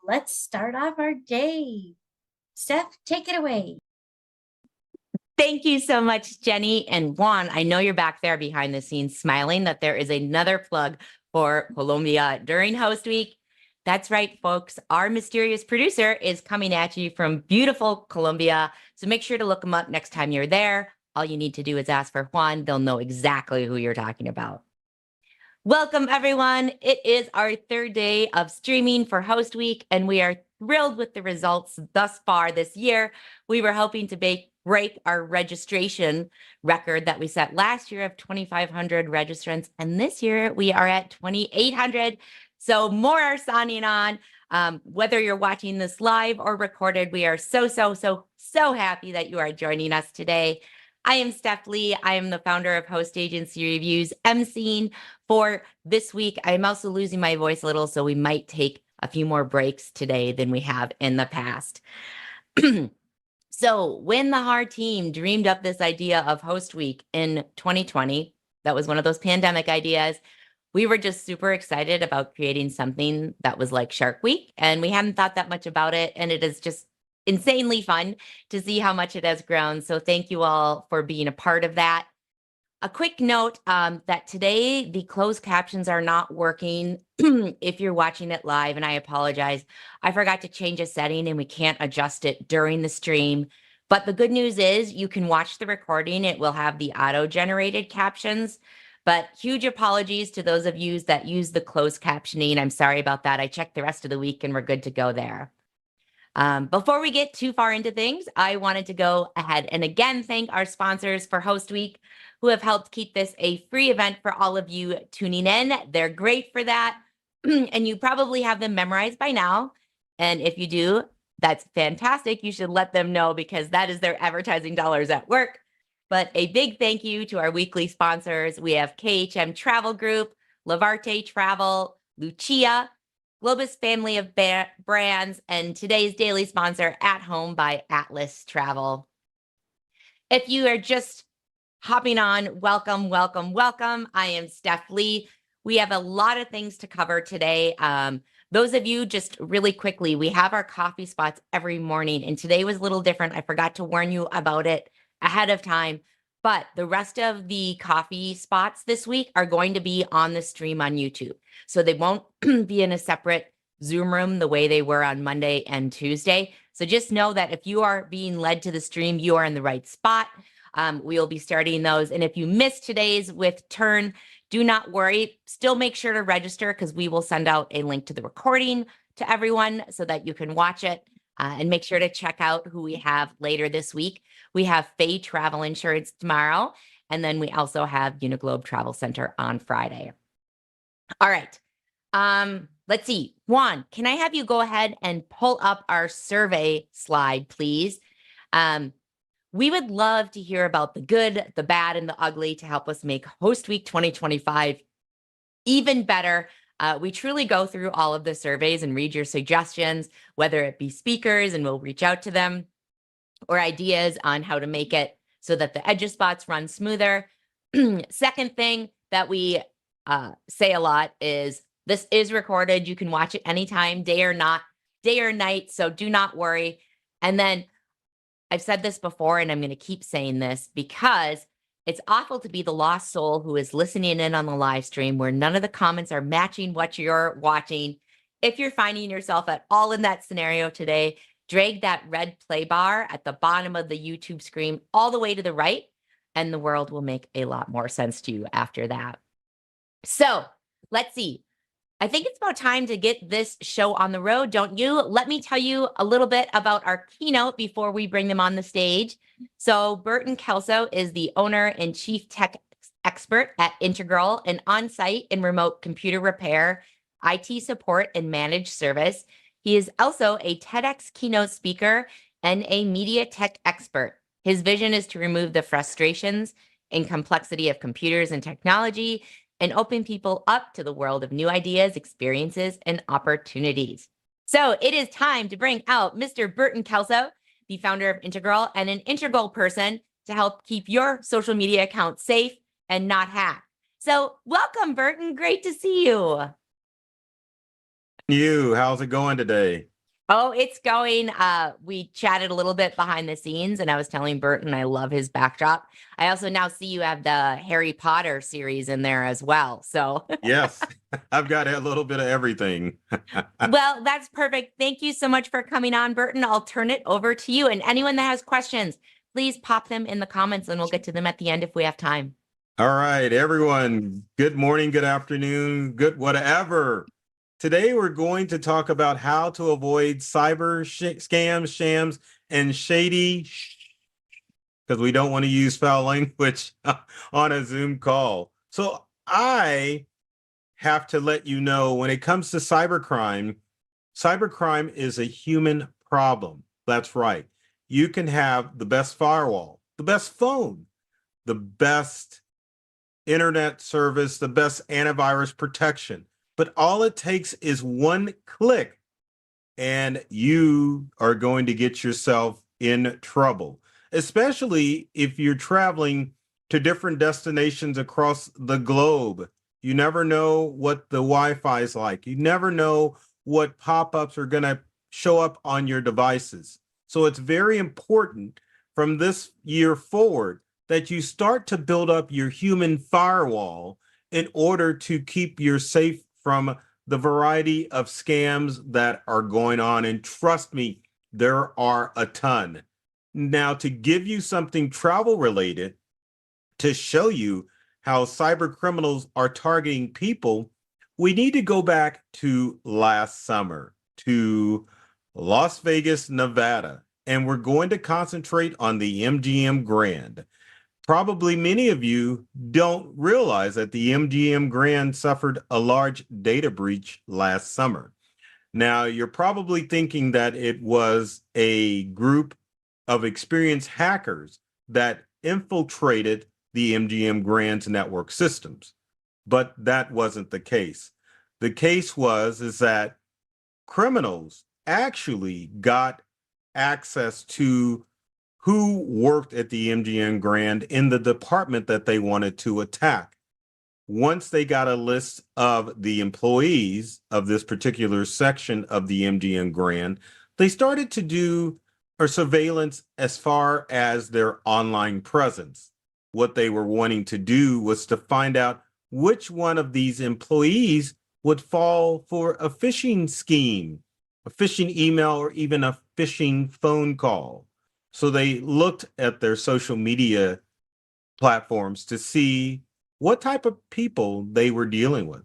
Let's start off our day. Steph, take it away. Thank you so much, Jenny. And Juan, I know you're back there behind the scenes smiling that there is another plug for Colombia during Host Week. That's right, folks. Our mysterious producer is coming at you from beautiful Colombia. So make sure to look him up next time you're there. All you need to do is ask for Juan. They'll know exactly who you're talking about. Welcome, everyone. It is our 3rd day of streaming for Host Week, and we are thrilled with the results thus far this year. We were hoping to break our registration record that we set last year of 2,500 registrants, and this year we are at 2,800. So more are signing on. Whether you're watching this live or recorded, we are so happy that you are joining us today. I am Steph Lee. I am the founder of Host Agency Reviews, emceeing for this week. I'm also losing my voice a little, so we might take a few more breaks today than we have in the past. So when the HAR team dreamed up this idea of Host Week in 2020, that was one of those pandemic ideas, we were just super excited about creating something that was like Shark Week, and we hadn't thought that much about it, and it is just insanely fun to see how much it has grown. So thank you all for being a part of that. A quick note that today the closed captions are not working if you're watching it live, and I apologize. I forgot to change a setting and we can't adjust it during the stream. But the good news is you can watch the recording. It will have the auto-generated captions. But huge apologies to those of you that use the closed captioning. I'm sorry about that. I checked the rest of the week and we're good to go there. Before we get too far into things, I wanted to go ahead and again thank our sponsors for Host Week who have helped keep this a free event for all of you tuning in. They're great for that. And you probably have them memorized by now. And if you do, that's fantastic. You should let them know because that is their advertising dollars at work. But a big thank you to our weekly sponsors. We have KHM Travel Group, Lavarte Travel, Lucia, Globus Family of Brands, and today's daily sponsor, At Home by Atlas Travel. If you are just hopping on, welcome, welcome, welcome. I am Steph Lee. We have a lot of things to cover today. Those of you, just really quickly, we have our coffee spots every morning, and today was a little different. I forgot to warn you about it ahead of time, but the rest of the coffee spots this week are going to be on the stream on YouTube. So they won't be in a separate Zoom room the way they were on Monday and Tuesday. So just know that if you are being led to the stream, you are in the right spot. We will be starting those. And if you missed today's with TERN, do not worry. Still make sure to register because we will send out a link to the recording to everyone so that you can watch it. And make sure to check out who we have later this week. We have Fay Travel Insurance tomorrow. And then we also have Uniglobe Travel Center on Friday. All right. Let's see. Juan, can I have you go ahead and pull up our survey slide, please? We would love to hear about the good, the bad, and the ugly to help us make Host Week 2025 even better. We truly go through all of the surveys and read your suggestions, whether it be speakers, and we'll reach out to them, or ideas on how to make it so that the edge spots run smoother. Second thing that we say a lot is this is recorded. You can watch it anytime, day or night, so do not worry. And then I've said this before, and I'm going to keep saying this because it's awful to be the lost soul who is listening in on the live stream where none of the comments are matching what you're watching. If you're finding yourself at all in that scenario today, drag that red play bar at the bottom of the YouTube screen all the way to the right, and the world will make a lot more sense to you after that. So let's see. I think it's about time to get this show on the road, don't you? Let me tell you a little bit about our keynote before we bring them on the stage. So Burton Kelso is the owner and chief tech expert at Integral, an on-site and remote computer repair, IT support, and managed service. He is also a TEDx keynote speaker and a media tech expert. His vision is to remove the frustrations and complexity of computers and technology and open people up to the world of new ideas, experiences, and opportunities. So it is time to bring out Mr. Burton Kelso, the founder of Integral and an integral person to help keep your social media account safe and not hacked. So welcome, Burton. Great to see you. How's it going today? Oh, it's going. We chatted a little bit behind the scenes, and I was telling Burton I love his backdrop. I also now see you have the Harry Potter series in there as well. So Yes, I've got a little bit of everything. Well, that's perfect. Thank you so much for coming on, Burton. I'll turn it over to you. And anyone that has questions, please pop them in the comments, and we'll get to them at the end if we have time. All right, everyone. Good morning, good afternoon, good whatever. Today, we're going to talk about how to avoid cyber scams, shams, and shady, because we don't want to use foul language on a Zoom call. So I have to let you know, when it comes to cybercrime is a human problem. That's right. You can have the best firewall, the best phone, the best internet service, the best antivirus protection. But all it takes is one click and you are going to get yourself in trouble, especially if you're traveling to different destinations across the globe. You never know what the Wi-Fi is like. You never know what pop-ups are going to show up on your devices. So it's very important from this year forward that you start to build up your human firewall in order to keep you safe from the variety of scams that are going on. And trust me, there are a ton. Now, to give you something travel related to show you how cyber criminals are targeting people, we need to go back to last summer to Las Vegas, Nevada, and we're going to concentrate on the MGM Grand. Probably many of you don't realize that the MGM Grand suffered a large data breach last summer. Now, you're probably thinking that it was a group of experienced hackers that infiltrated the MGM Grand's network systems. But that wasn't the case. The case is that criminals actually got access to who worked at the MGM Grand in the department that they wanted to attack. Once they got a list of the employees of this particular section of the MGM Grand, they started to do a surveillance as far as their online presence. What they were wanting to do was to find out which one of these employees would fall for a phishing scheme, a phishing email, or even a phishing phone call. So they looked at their social media platforms to see what type of people they were dealing with.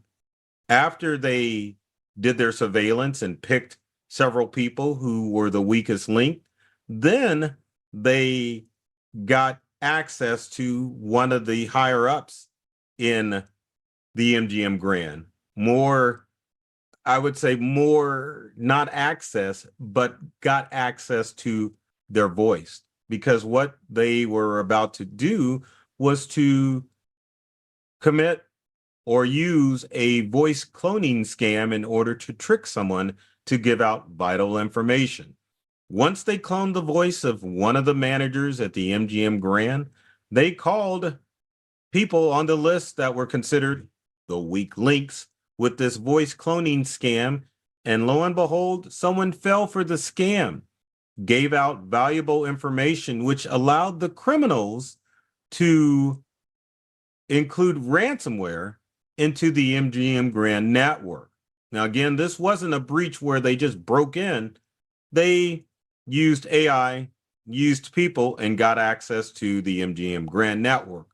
After they did their surveillance and picked several people who were the weakest link, then they got access to one of the higher ups in the MGM Grand. More, I would say more, not access, but got access to their voice, because what they were about to do was to commit or use a voice cloning scam in order to trick someone to give out vital information. Once they cloned the voice of one of the managers at the MGM Grand, they called people on the list that were considered the weak links with this voice cloning scam, and lo and behold, someone fell for the scam, gave out valuable information, which allowed the criminals to include ransomware into the MGM Grand network. Now, again, this wasn't a breach where they just broke in. They used AI, used people, and got access to the MGM Grand network.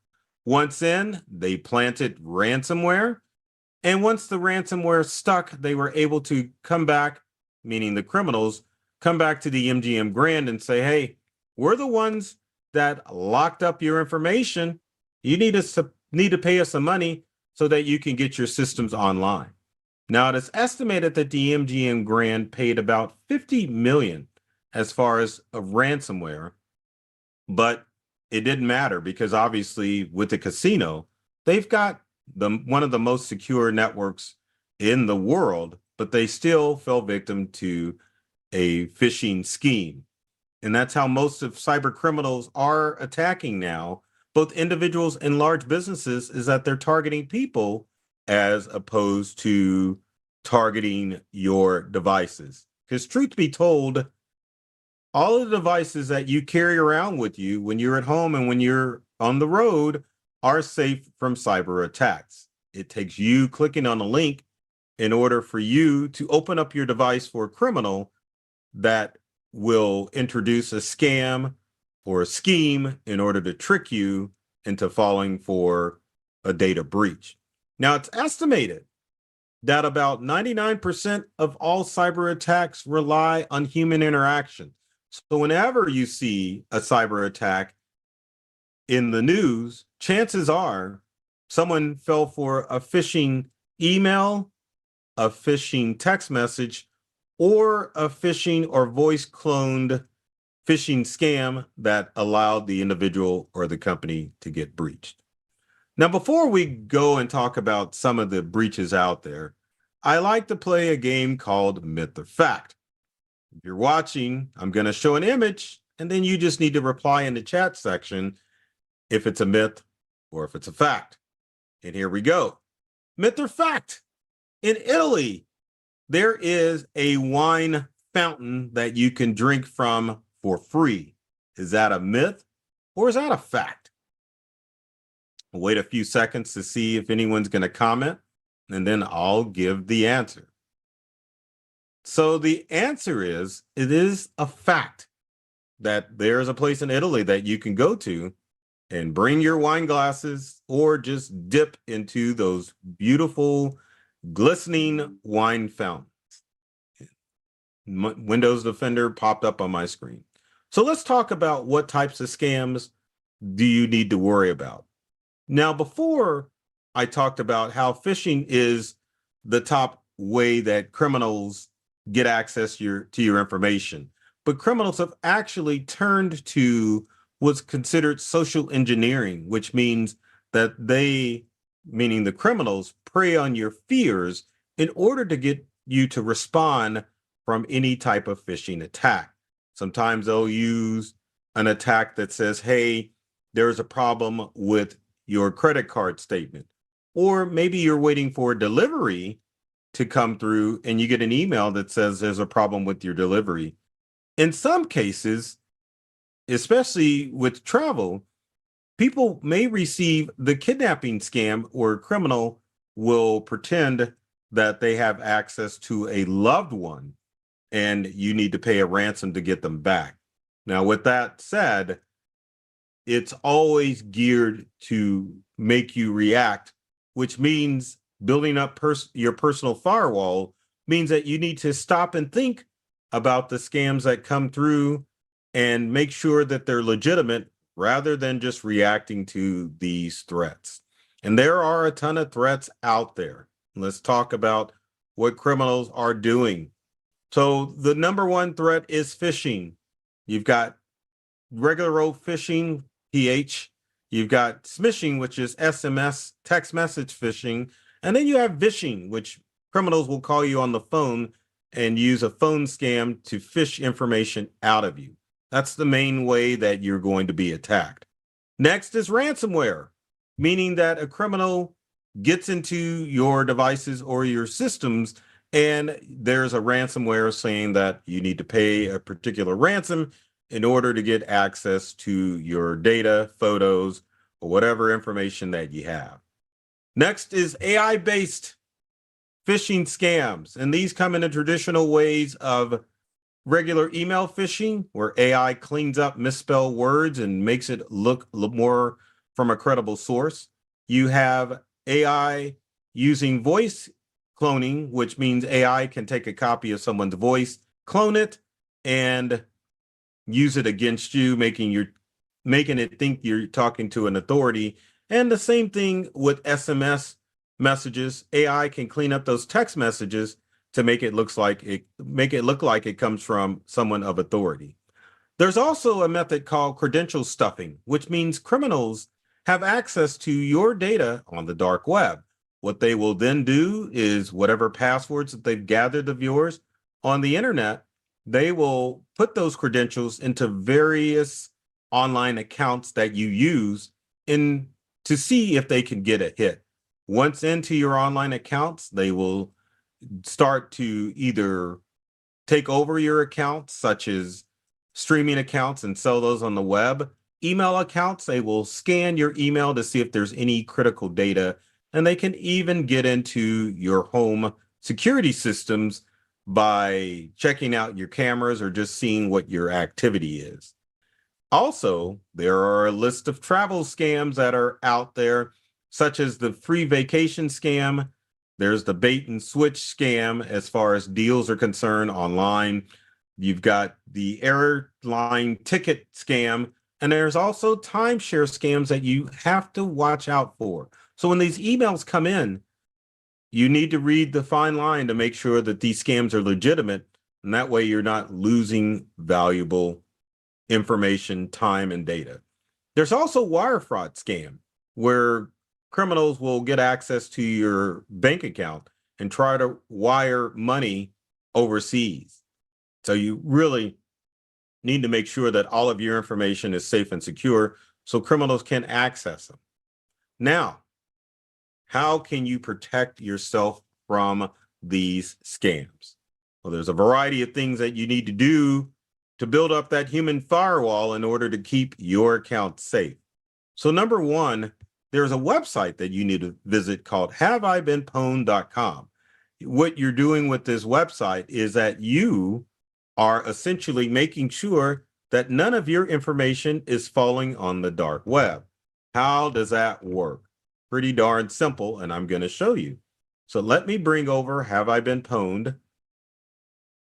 Once in, they planted ransomware. And once the ransomware stuck, they were able to come back, meaning the criminals, come back to the MGM Grand and say, hey, we're the ones that locked up your information. You need to pay us some money so that you can get your systems online. Now, it is estimated that the MGM Grand paid about $50 million as far as a ransomware, but it didn't matter because obviously with the casino, they've got one of the most secure networks in the world, but they still fell victim to a phishing scheme. And that's how most of cyber criminals are attacking now, both individuals and large businesses, is that they're targeting people as opposed to targeting your devices. Because truth be told, all of the devices that you carry around with you when you're at home and when you're on the road are safe from cyber attacks. It takes you clicking on a link in order for you to open up your device for a criminal that will introduce a scam or a scheme in order to trick you into falling for a data breach. Now, it's estimated that about 99% of all cyber attacks rely on human interaction. So whenever you see a cyber attack in the news, chances are someone fell for a phishing email, a phishing text message, or a phishing or voice cloned phishing scam that allowed the individual or the company to get breached. Now, before we go and talk about some of the breaches out there, I like to play a game called Myth or Fact. If you're watching, I'm going to show an image, and then you just need to reply in the chat section if it's a myth or if it's a fact. And here we go. Myth or fact? In Italy, there is a wine fountain that you can drink from for free. Is that a myth or is that a fact? I'll wait a few seconds to see if anyone's going to comment, and then I'll give the answer. So the answer is, it is a fact that there's a place in Italy that you can go to and bring your wine glasses or just dip into those beautiful, glistening wine fountains. Windows Defender popped up on my screen. So let's talk about what types of scams do you need to worry about. Now, before I talked about how phishing is the top way that criminals get access to your information, but criminals have actually turned to was considered social engineering, which means that they, meaning the criminals, prey on your fears in order to get you to respond from any type of phishing attack. Sometimes they'll use an attack that says, hey, there's a problem with your credit card statement. Or maybe you're waiting for a delivery to come through and you get an email that says there's a problem with your delivery. In some cases, especially with travel, people may receive the kidnapping scam or a criminal will pretend that they have access to a loved one and you need to pay a ransom to get them back. Now, with that said, it's always geared to make you react, which means building up your personal firewall means that you need to stop and think about the scams that come through and make sure that they're legitimate rather than just reacting to these threats. And there are a ton of threats out there. Let's talk about what criminals are doing. So the number one threat is phishing. You've got regular old phishing, PH. You've got smishing, which is SMS, text message phishing. And then you have vishing, which criminals will call you on the phone and use a phone scam to fish information out of you. That's the main way that you're going to be attacked. Next is ransomware, meaning that a criminal gets into your devices or your systems and there's a ransomware saying that you need to pay a particular ransom in order to get access to your data, photos, or whatever information that you have. Next is AI-based phishing scams, and these come in the traditional ways of regular email phishing, where AI cleans up misspelled words and makes it look more from a credible source. You have AI using voice cloning, which means AI can take a copy of someone's voice, clone it, and use it against you, making it think you're talking to an authority. And the same thing with SMS messages. AI can clean up those text messages to make it look like it comes from someone of authority. There's also a method called credential stuffing, which means criminals have access to your data on the dark web. What they will then do is whatever passwords that they've gathered of yours on the internet, they will put those credentials into various online accounts that you use to see if they can get a hit. Once into your online accounts, they will start to either take over your accounts, such as streaming accounts, and sell those on the web. Email accounts, they will scan your email to see if there's any critical data, and they can even get into your home security systems by checking out your cameras or just seeing what your activity is. Also, there are a list of travel scams that are out there, such as the free vacation scam. There's the bait and switch scam as far as deals are concerned online. You've got the airline ticket scam, and there's also timeshare scams that you have to watch out for. So when these emails come in, you need to read the fine line to make sure that these scams are legitimate, and that way you're not losing valuable information, time, and data. There's also wire fraud scam, where criminals will get access to your bank account and try to wire money overseas. So you really need to make sure that all of your information is safe and secure so criminals can access them. Now, how can you protect yourself from these scams? Well, there's a variety of things that you need to do to build up that human firewall in order to keep your account safe. So number one, there's a website that you need to visit called haveibeenpwned.com. What you're doing with this website is that you are essentially making sure that none of your information is falling on the dark web. How does that work? Pretty darn simple, and I'm going to show you. So let me bring over Have I Been Pwned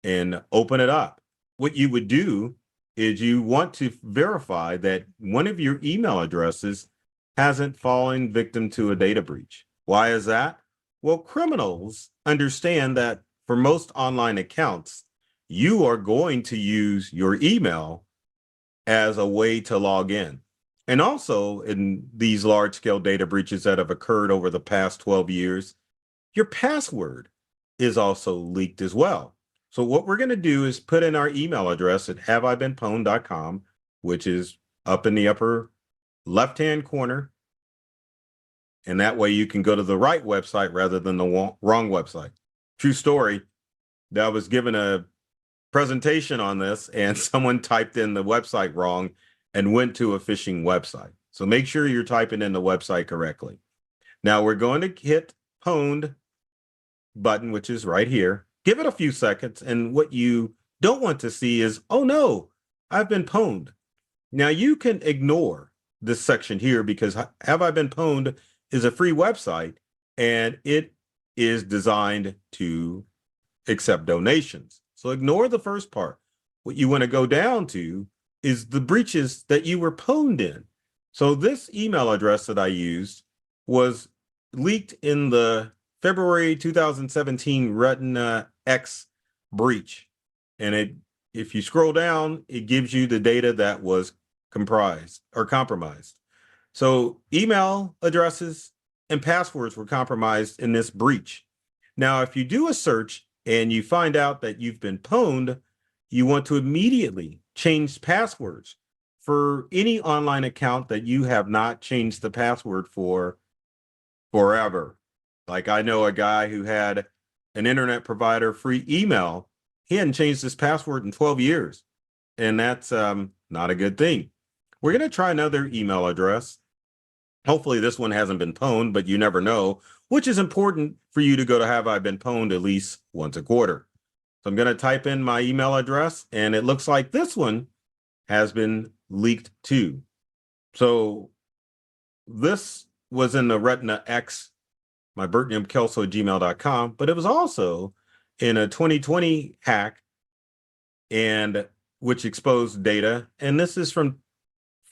and open it up. What you would do is you want to verify that one of your email addresses hasn't fallen victim to a data breach. Why is that? Well, criminals understand that for most online accounts, you are going to use your email as a way to log in. And also in these large scale data breaches that have occurred over the past 12 years, your password is also leaked as well. So what we're going to do is put in our email address at haveibeenpwned.com, which is up in the upper left-hand corner. And that way you can go to the right website rather than the wrong website. True story. I was given a presentation on this and someone typed in the website wrong and went to a phishing website. So make sure you're typing in the website correctly. Now we're going to hit pwned button, which is right here. Give it a few seconds. And what you don't want to see is, oh no, I've been pwned. Now you can ignore this section here because Have I Been Pwned is a free website and it is designed to accept donations. So ignore the first part. What you want to go down to is the breaches that you were pwned in. So this email address that I used was leaked in the February 2017 Retina X breach. And if you scroll down, it gives you the data that was comprised or compromised. So email addresses and passwords were compromised in this breach. Now, if you do a search and you find out that you've been pwned, you want to immediately change passwords for any online account that you have not changed the password for forever. Like I know a guy who had an internet provider free email. He hadn't changed his password in 12 years. And that's not a good thing. We're going to try another email address. Hopefully this one hasn't been pwned, but you never know, which is important for you to go to Have I Been Pwned at least once a quarter. So I'm going to type in my email address and it looks like this one has been leaked too. So this was in the Retina X, my Burton Kelso at gmail.com, but it was also in a 2020 hack and which exposed data. And this is from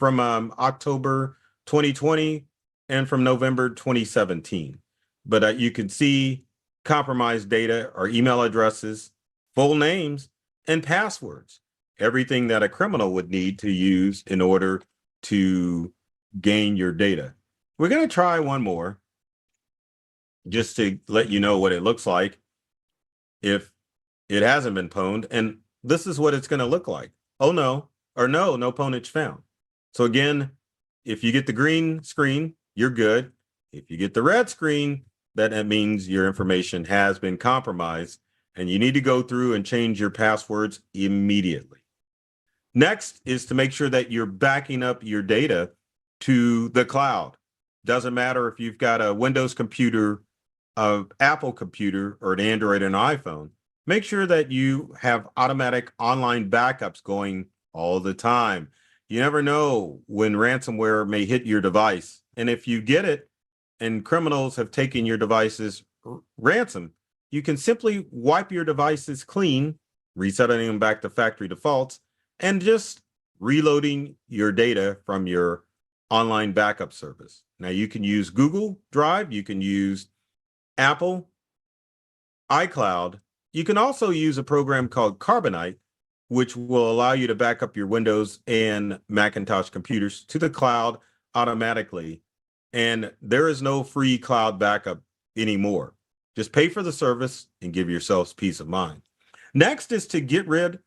October 2020 and from November 2017. But you can see compromised data or email addresses, full names, and passwords. Everything that a criminal would need to use in order to gain your data. We're going to try one more just to let you know what it looks like if it hasn't been pwned. And this is what it's going to look like. Oh no, or no pwnage found. So again, if you get the green screen, you're good. If you get the red screen, that means your information has been compromised and you need to go through and change your passwords immediately. Next is to make sure that you're backing up your data to the cloud. Doesn't matter if you've got a Windows computer, an Apple computer, or an Android and iPhone. Make sure that you have automatic online backups going all the time. You never know when ransomware may hit your device. And if you get it and criminals have taken your devices ransom, you can simply wipe your devices clean, resetting them back to factory defaults, and just reloading your data from your online backup service. Now you can use Google Drive, you can use Apple, iCloud. You can also use a program called Carbonite, which will allow you to back up your Windows and Macintosh computers to the cloud automatically. And there is no free cloud backup anymore. Just pay for the service and give yourselves peace of mind. Next is to get rid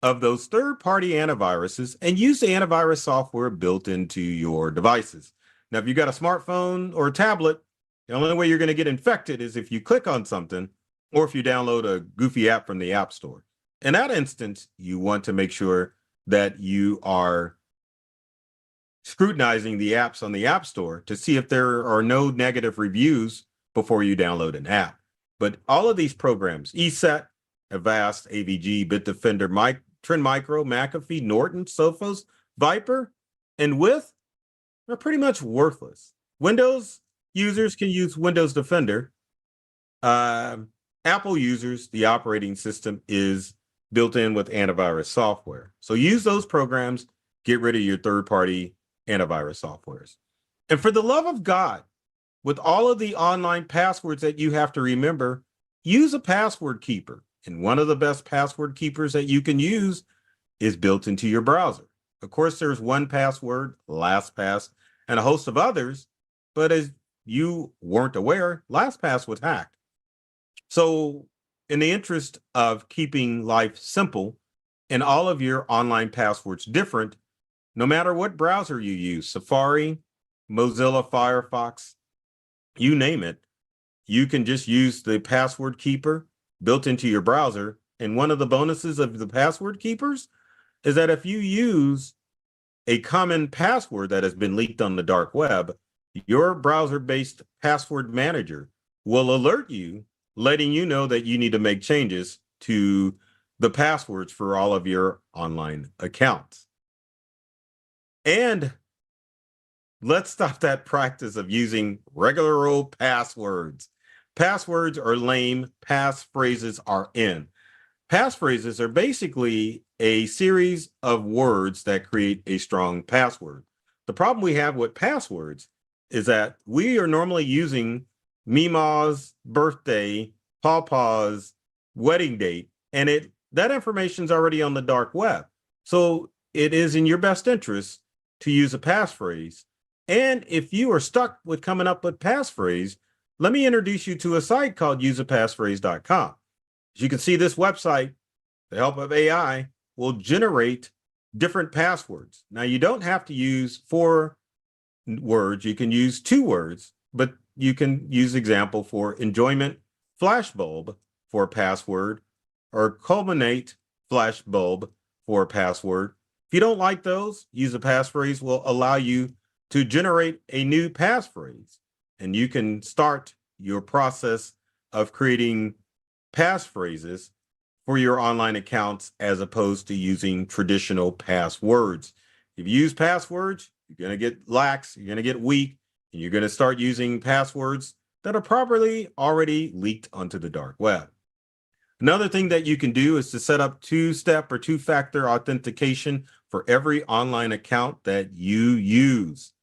of those third-party antiviruses and use the antivirus software built into your devices. Now, if you've got a smartphone or a tablet, the only way you're going to get infected is if you click on something or if you download a goofy app from the App Store. In that instance, you want to make sure that you are scrutinizing the apps on the App Store to see if there are no negative reviews before you download an app. But all of these programs, ESET, Avast, AVG, Bitdefender, Trend Micro, McAfee, Norton, Sophos, Viper, and With are pretty much worthless. Windows users can use Windows Defender. Apple users, the operating system is built in with antivirus software. So use those programs, get rid of your third-party antivirus softwares. And for the love of God, with all of the online passwords that you have to remember, use a password keeper. And one of the best password keepers that you can use is built into your browser. Of course, there's 1Password, LastPass, and a host of others, but as you weren't aware, LastPass was hacked. So in the interest of keeping life simple and all of your online passwords different, no matter what browser you use, Safari, Mozilla Firefox, you name it, you can just use the password keeper built into your browser. And one of the bonuses of the password keepers is that if you use a common password that has been leaked on the dark web, your browser-based password manager will alert you, letting you know that you need to make changes to the passwords for all of your online accounts. And let's stop that practice of using regular old passwords. Passwords are lame, passphrases are in. Passphrases are basically a series of words that create a strong password. The problem we have with passwords is that we are normally using Mima's birthday, Pawpaw's wedding date, and that information is already on the dark web. So it is in your best interest to use a passphrase. And if you are stuck with coming up with passphrase, let me introduce you to a site called useapassphrase.com. As you can see, this website, the help of AI, will generate different passwords. Now, you don't have to use 4 words. You can use 2 words, but you can use example for enjoyment flashbulb for a password or culminate flashbulb for a password. If you don't like those, use a passphrase will allow you to generate a new passphrase, and you can start your process of creating passphrases for your online accounts as opposed to using traditional passwords. If you use passwords, you're going to get lax, you're going to get weak, and you're going to start using passwords that are properly already leaked onto the dark web. Another thing that you can do is to set up 2-step or 2-factor authentication for every online account that you use.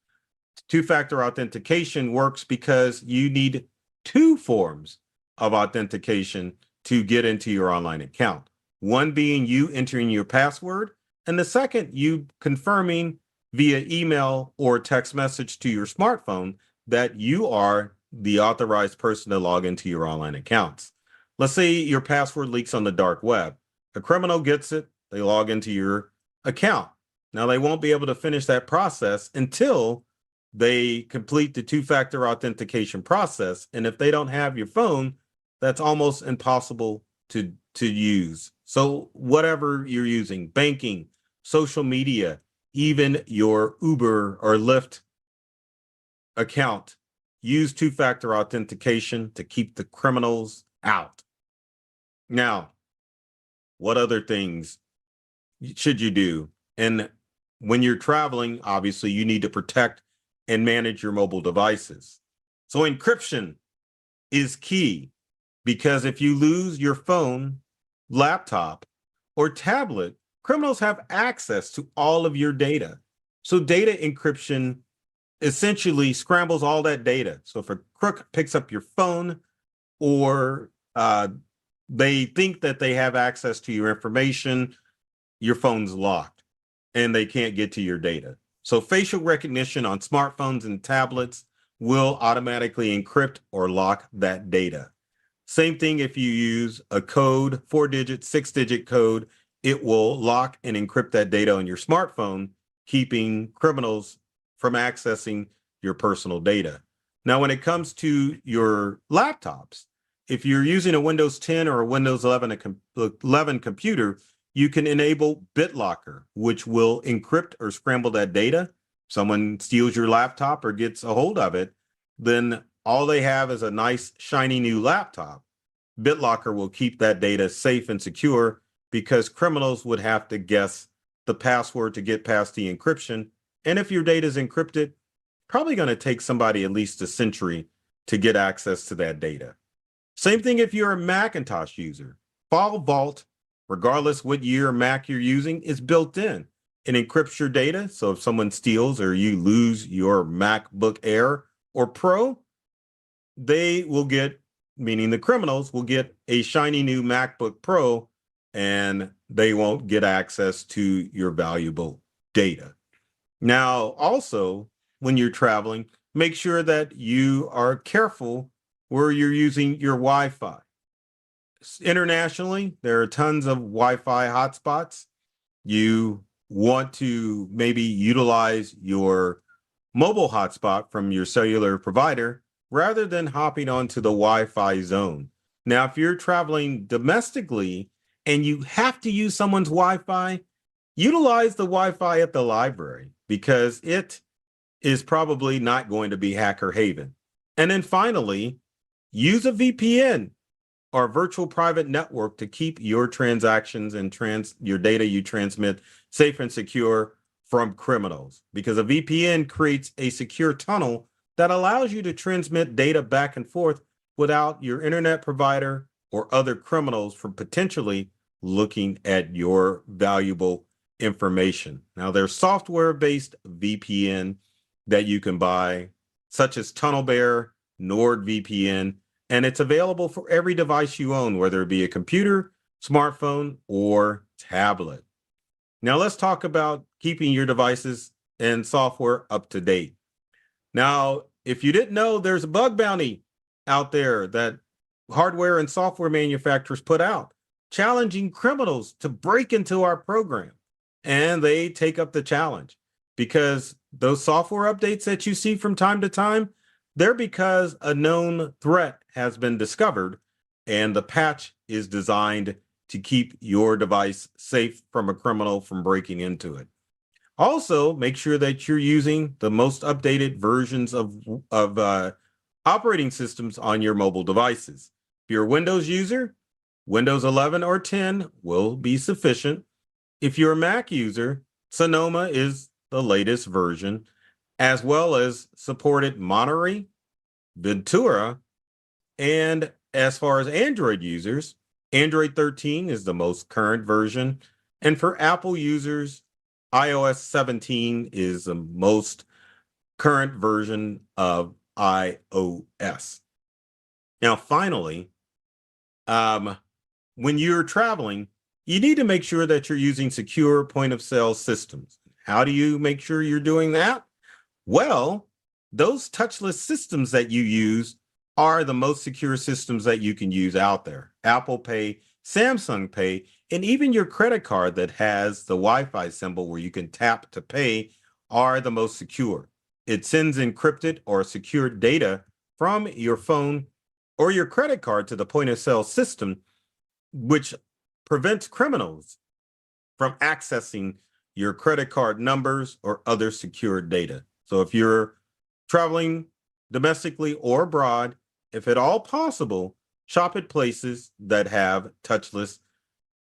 2-factor authentication works because you need 2 forms of authentication to get into your online account. One being you entering your password, and the second you confirming via email or text message to your smartphone that you are the authorized person to log into your online accounts. Let's say your password leaks on the dark web. A criminal gets it, they log into your account. Now, they won't be able to finish that process until they complete the 2-factor authentication process. And if they don't have your phone, that's almost impossible to use. So whatever you're using, banking, social media, even your Uber or Lyft account, use 2-factor authentication to keep the criminals out. Now, what other things should you do? And when you're traveling, obviously you need to protect and manage your mobile devices. So encryption is key, because if you lose your phone, laptop, or tablet, criminals have access to all of your data. So data encryption essentially scrambles all that data. So if a crook picks up your phone, or they think that they have access to your information, your phone's locked and they can't get to your data. So facial recognition on smartphones and tablets will automatically encrypt or lock that data. Same thing if you use a code, 4-digit, 6-digit code, it will lock and encrypt that data on your smartphone, keeping criminals from accessing your personal data. Now, when it comes to your laptops, if you're using a Windows 10 or a Windows 11 computer, you can enable BitLocker, which will encrypt or scramble that data. Someone steals your laptop or gets a hold of it, then all they have is a nice, shiny new laptop. BitLocker will keep that data safe and secure, because criminals would have to guess the password to get past the encryption. And if your data is encrypted, probably going to take somebody at least a century to get access to that data. Same thing if you're a Macintosh user. File Vault, regardless what year Mac you're using, is built in. It encrypts your data, so if someone steals or you lose your MacBook Air or Pro, they will get, meaning the criminals will get a shiny new MacBook Pro, and they won't get access to your valuable data. Now, also, when you're traveling, make sure that you are careful where you're using your Wi-Fi. Internationally, there are tons of Wi-Fi hotspots. You want to maybe utilize your mobile hotspot from your cellular provider rather than hopping onto the Wi-Fi zone. Now, if you're traveling domestically and you have to use someone's Wi-Fi, utilize the Wi-Fi at the library because it is probably not going to be hacker haven. And then finally, use a VPN or virtual private network to keep your transactions and your data you transmit safe and secure from criminals, because a VPN creates a secure tunnel that allows you to transmit data back and forth without your internet provider or other criminals from potentially looking at your valuable information. Now, there's software-based VPN that you can buy, such as TunnelBear, NordVPN, and it's available for every device you own, whether it be a computer, smartphone, or tablet. Now, let's talk about keeping your devices and software up to date. Now, if you didn't know, there's a bug bounty out there that hardware and software manufacturers put out, challenging criminals to break into our program. And they take up the challenge because those software updates that you see from time to time, they're because a known threat has been discovered, and the patch is designed to keep your device safe from a criminal from breaking into it. Also, make sure that you're using the most updated versions of operating systems on your mobile devices. If you're a Windows user, Windows 11 or 10 will be sufficient. If you're a Mac user, Sonoma is the latest version, as well as supported Monterey, Ventura, and as far as Android users, Android 13 is the most current version. And for Apple users, iOS 17 is the most current version of iOS. Now, finally, when you're traveling, you need to make sure that you're using secure point of sale systems. How do you make sure you're doing that? Well, those touchless systems that you use are the most secure systems that you can use out there. Apple Pay, Samsung Pay, and even your credit card that has the Wi-Fi symbol where you can tap to pay are the most secure. It sends encrypted or secured data from your phone or your credit card to the point of sale system, which prevents criminals from accessing your credit card numbers or other secured data. So if you're traveling domestically or abroad, if at all possible, shop at places that have touchless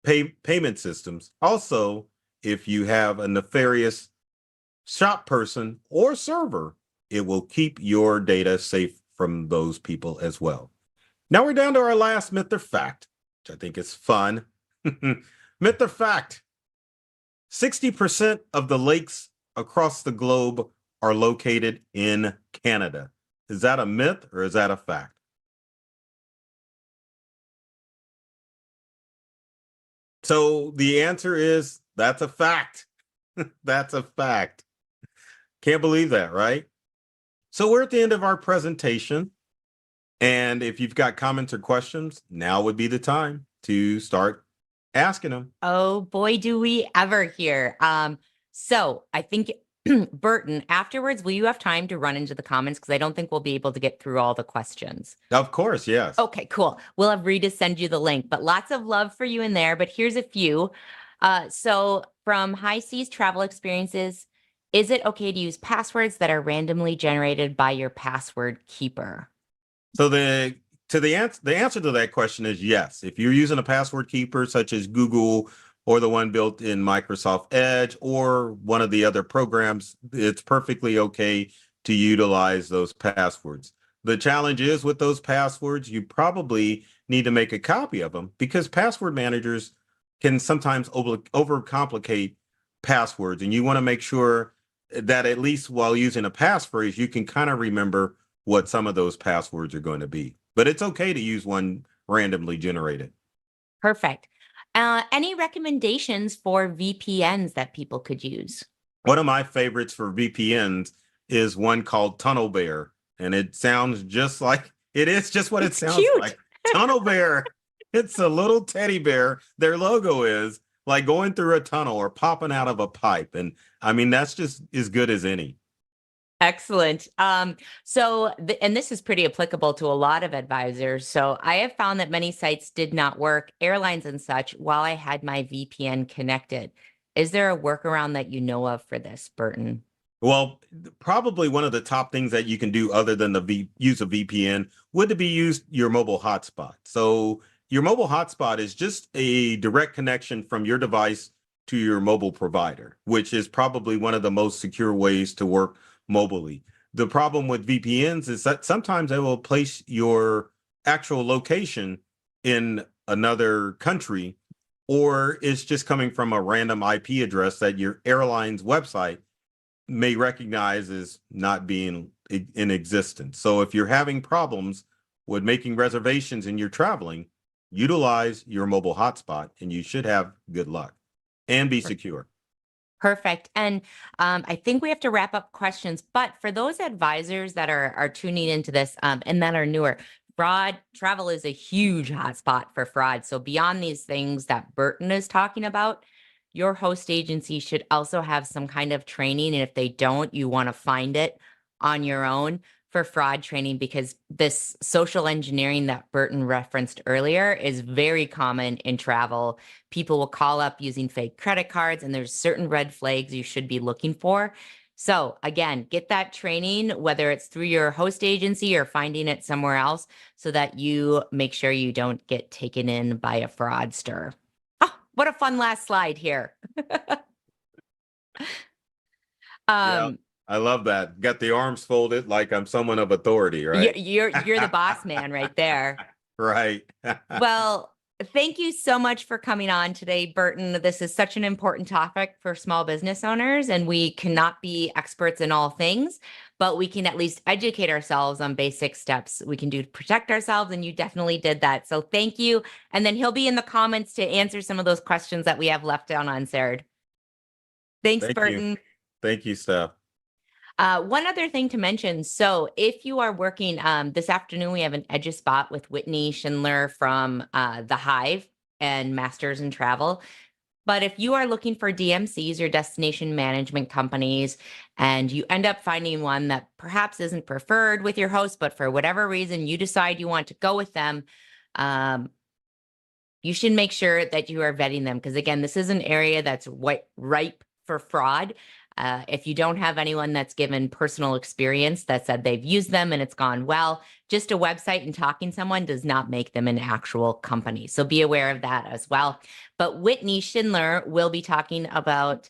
payment systems. Also, if you have a nefarious shop person or server, it will keep your data safe from those people as well. Now we're down to our last myth or fact, which I think is fun. Myth or fact: 60% of the lakes across the globe are located in Canada. Is that a myth or is that a fact? So the answer is that's a fact. That's a fact. Can't believe that, right? So we're at the end of our presentation. And if you've got comments or questions, now would be the time to start asking them. Oh boy, do we ever here. So I think Burton, afterwards, will you have time to run into the comments? Because I don't think we'll be able to get through all the questions. Of course, yes. Okay, cool. We'll have Rita send you the link, but lots of love for you in there. But here's a few. So from High Seas Travel Experiences, is it okay to use passwords that are randomly generated by your password keeper? So the answer to that question is yes. If you're using a password keeper such as Google or the one built in Microsoft Edge or one of the other programs, it's perfectly okay to utilize those passwords. The challenge is with those passwords, you probably need to make a copy of them because password managers can sometimes overcomplicate passwords. And you want to make sure that at least while using a passphrase, you can kind of remember what some of those passwords are going to be. But it's okay to use one randomly generated. Perfect. Any recommendations for VPNs that people could use? One of my favorites for VPNs is one called Tunnel Bear, and it sounds just like it is just what it It's sounds cute. like. Tunnel Bear. It's a little teddy bear. Their logo is like going through a tunnel or popping out of a pipe. And I mean, that's just as good as any. Excellent. And this is pretty applicable to a lot of advisors. So I have found that many sites did not work, airlines and such, while I had my VPN connected. Is there a workaround that you know of for this, Burton? Well, probably one of the top things that you can do other than use a VPN would be use your mobile hotspot. So your mobile hotspot is just a direct connection from your device to your mobile provider, which is probably one of the most secure ways to work mobilely. The problem with VPNs is that sometimes they will place your actual location in another country, or it's just coming from a random IP address that your airline's website may recognize as not being in existence. So if you're having problems with making reservations and you're traveling, utilize your mobile hotspot and you should have good luck and be secure. Perfect. And I think we have to wrap up questions, but for those advisors that are tuning into this and that are newer, travel is a huge hotspot for fraud. So beyond these things that Burton is talking about, your host agency should also have some kind of training. And if they don't, you want to find it on your own for fraud training, because this social engineering that Burton referenced earlier is very common in travel. People will call up using fake credit cards, and there's certain red flags you should be looking for. So again, get that training, whether it's through your host agency or finding it somewhere else, so that you make sure you don't get taken in by a fraudster. Oh, what a fun last slide here. Yeah, I love that. Got the arms folded like I'm someone of authority, right? You're the boss man right there. Right. Well, thank you so much for coming on today, Burton. This is such an important topic for small business owners, and we cannot be experts in all things, but we can at least educate ourselves on basic steps we can do to protect ourselves, and you definitely did that. So thank you. And then he'll be in the comments to answer some of those questions that we have left unanswered. Thanks, Thank Burton. you. Thank you, Steph. One other thing to mention. So if you are working this afternoon, we have an EduSpot with Whitney Schindler from The Hive and Masters in Travel. But if you are looking for DMCs or destination management companies, and you end up finding one that perhaps isn't preferred with your host, but for whatever reason you decide you want to go with them, you should make sure that you are vetting them. Because again, this is an area that's ripe for fraud. If you don't have anyone that's given personal experience that said they've used them and it's gone well, just a website and talking to someone does not make them an actual company. So be aware of that as well. But Whitney Schindler will be talking about,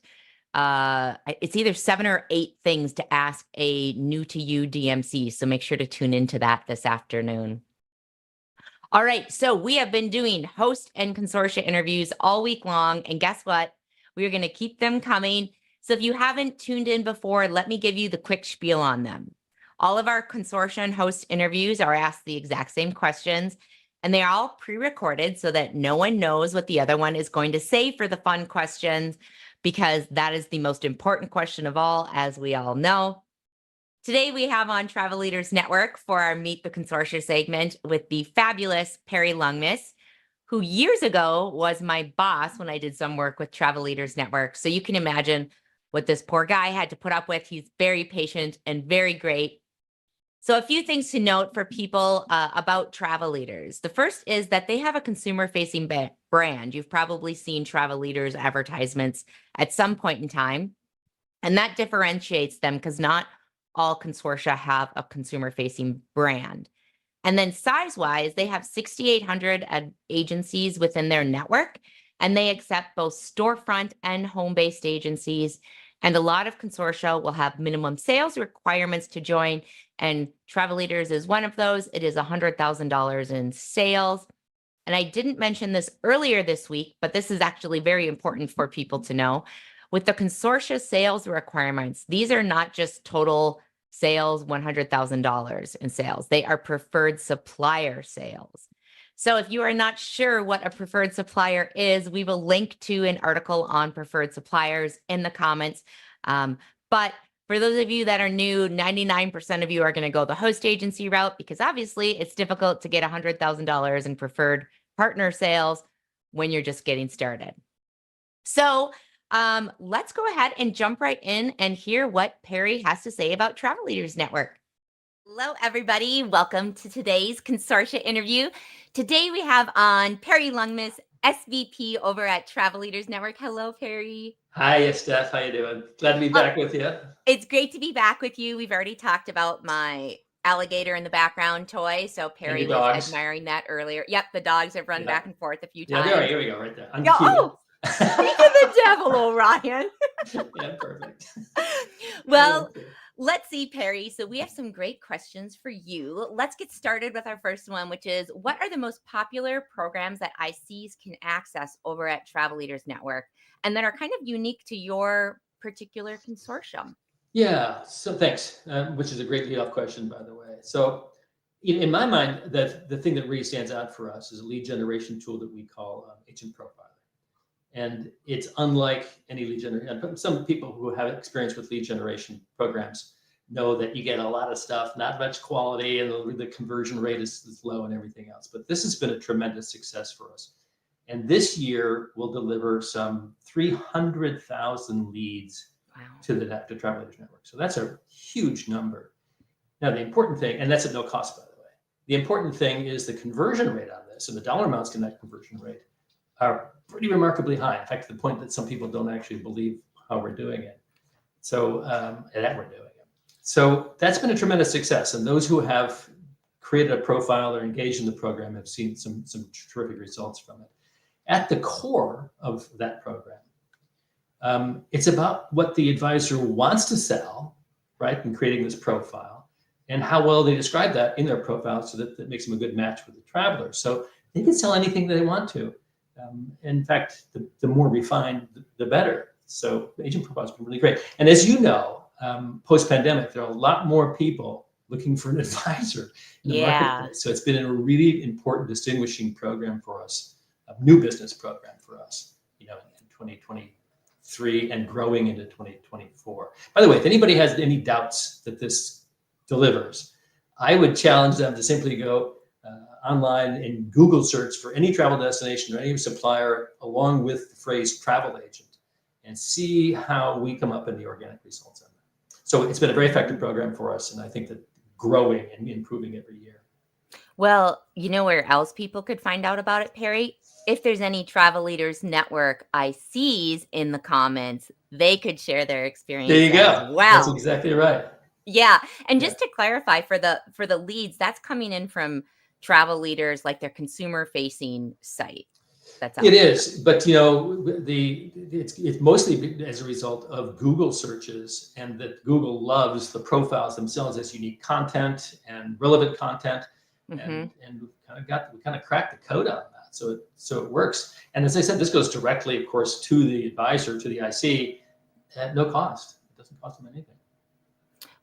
it's either 7 or 8 things to ask a new to you DMC. So make sure to tune into that this afternoon. All right, so we have been doing host and consortia interviews all week long. And guess what? We are going to keep them coming. So if you haven't tuned in before, let me give you the quick spiel on them. All of our consortia and host interviews are asked the exact same questions, and they're all pre-recorded so that no one knows what the other one is going to say for the fun questions, because that is the most important question of all, as we all know. Today we have on Travel Leaders Network for our Meet the Consortia segment with the fabulous Perry Lungmiss, who years ago was my boss when I did some work with Travel Leaders Network. So you can imagine what this poor guy had to put up with. He's very patient and very great. So a few things to note for people about Travel Leaders. The first is that they have a consumer-facing brand. You've probably seen Travel Leaders advertisements at some point in time, and that differentiates them because not all consortia have a consumer-facing brand. And then size-wise, they have 6,800 agencies within their network, and they accept both storefront and home-based agencies. And a lot of consortia will have minimum sales requirements to join, and Travel Leaders is one of those. It is $100,000 in sales. And I didn't mention this earlier this week, but this is actually very important for people to know. With the consortia sales requirements, these are not just total sales, $100,000 in sales. They are preferred supplier sales. So if you are not sure what a preferred supplier is, we will link to an article on preferred suppliers in the comments. But for those of you that are new, 99% of you are going to go the host agency route because obviously it's difficult to get $100,000 in preferred partner sales when you're just getting started. So let's go ahead and jump right in and hear what Perry has to say about Travel Leaders Network. Hello, everybody. Welcome to today's Consortia interview. Today we have on Perry Lungmas, SVP over at Travel Leaders Network. Hello, Perry. Hi, Steph. How you doing? Glad to be back with you. It's great to be back with you. We've already talked about my alligator in the background toy. So Perry was admiring that earlier. Yep, the dogs have run back and forth a few times. Yeah, there, here we go, right there. Oh, speak of the devil, Orion. Yeah, perfect. Well, let's see, Perry. So we have some great questions for you. Let's get started with our first one, which is what are the most popular programs that ICs can access over at Travel Leaders Network and that are kind of unique to your particular consortium? Yeah, so thanks, which is a great lead-off question, by the way. So in my mind, the thing that really stands out for us is a lead generation tool that we call Agent Profiler. And it's unlike any lead generation. Some people who have experience with lead generation programs know that you get a lot of stuff, not much quality, and the conversion rate is low and everything else. But this has been a tremendous success for us. And this year we'll deliver some 300,000 leads to the Travel Leaders Network. So that's a huge number. Now, the important thing, and that's at no cost, by the way, the important thing is the conversion rate on this, and the dollar amounts in that conversion rate are pretty remarkably high. In fact, to the point that some people don't actually believe how we're doing it. So, and that we're doing it. So that's been a tremendous success. And those who have created a profile or engaged in the program have seen some terrific results from it. At the core of that program, it's about what the advisor wants to sell, right, in creating this profile, and how well they describe that in their profile so that makes them a good match with the traveler. So they can sell anything they want to. In fact, the more refined, the better. So the agent profile has been really great. And as you know, post-pandemic, there are a lot more people looking for an advisor in the marketplace. So it's been a really important distinguishing program for us, a new business program for us, in 2023 and growing into 2024. By the way, if anybody has any doubts that this delivers, I would challenge them to simply go online and Google search for any travel destination or any supplier along with the phrase travel agent and see how we come up in the organic results on that. So it's been a very effective program for us, and I think that growing and improving every year. Well, you know where else people could find out about it, Perry? If there's any Travel Leaders Network ICs in the comments, they could share their experience. There you go. Wow. That's exactly right. Yeah. And just to clarify for the leads, that's coming in from Travel Leaders, like their consumer facing site. That's it is, but it's mostly as a result of Google searches, and that Google loves the profiles themselves as unique content and relevant content, and we kind of cracked the code on that, so it works. And as I said, this goes directly, of course, to the advisor, to the IC, at no cost. It doesn't cost them anything.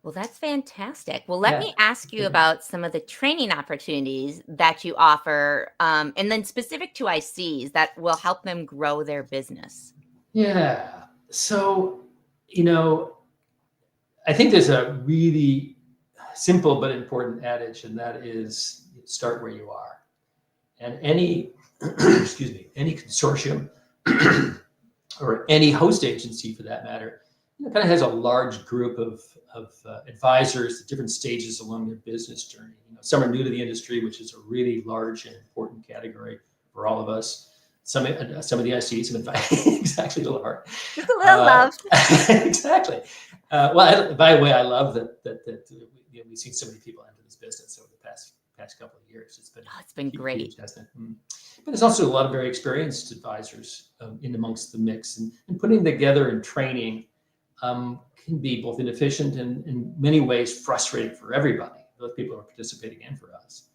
Well, that's fantastic. Well, let me ask you about some of the training opportunities that you offer, and then specific to ICs that will help them grow their business. Yeah. So, I think there's a really simple but important adage, and that is start where you are. And any, any consortium or any host agency for that matter, kind of has a large group of advisors at different stages along their business journey. Some are new to the industry, which is a really large and important category for all of us. Some of the ICs have been exactly Laura. Just a little love. Exactly. Well, by the way, I love that we've seen so many people enter this business over the past couple of years. It's been great. Huge, hasn't it? But there's also a lot of very experienced advisors in amongst the mix, and putting together and training can be both inefficient and in many ways frustrating for everybody, both people who are participating and for us.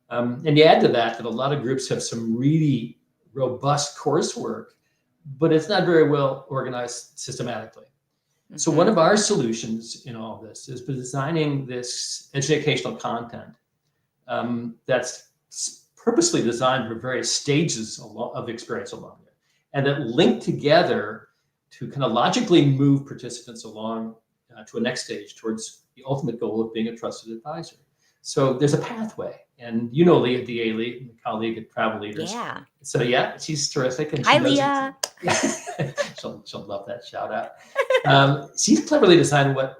And you add to that a lot of groups have some really robust coursework, but it's not very well organized systematically. So one of our solutions in all of this is designing this educational content that's purposely designed for various stages of experience along there, and that link together kind of logically move participants along to a next stage towards the ultimate goal of being a trusted advisor. So there's a pathway, and you know Leah Daly, a colleague at Travel Leaders. Yeah. So yeah, she's terrific, and Hi, she knows Leah. she'll love that shout out. She's cleverly designed what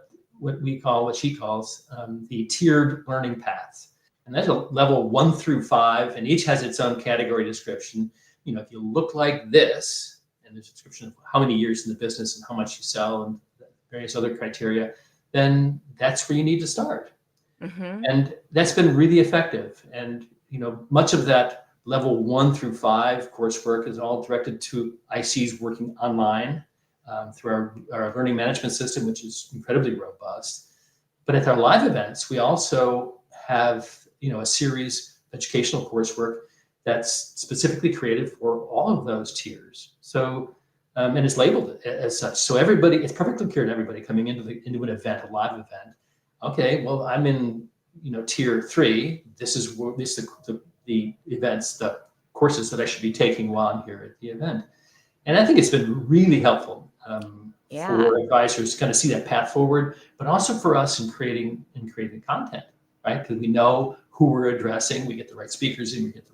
she calls the tiered learning paths, and that's a level 1 through 5, and each has its own category description. You know, if you look like this, and there's a description of how many years in the business and how much you sell and various other criteria, then that's where you need to start. Mm-hmm. And that's been really effective. And, you know, much of that level 1 through 5 coursework is all directed to ICs working online through our learning management system, which is incredibly robust. But at our live events, we also have, you know, a series of educational coursework that's specifically created for all of those tiers. So, and it's labeled as such. So everybody, it's perfectly clear to everybody coming into an event, a live event. Okay, well, I'm in, you know, tier 3. This is the events, the courses that I should be taking while I'm here at the event. And I think it's been really helpful for advisors to kind of see that path forward, but also for us in creating content, right? Because we know who we're addressing, we get the right speakers in, we get the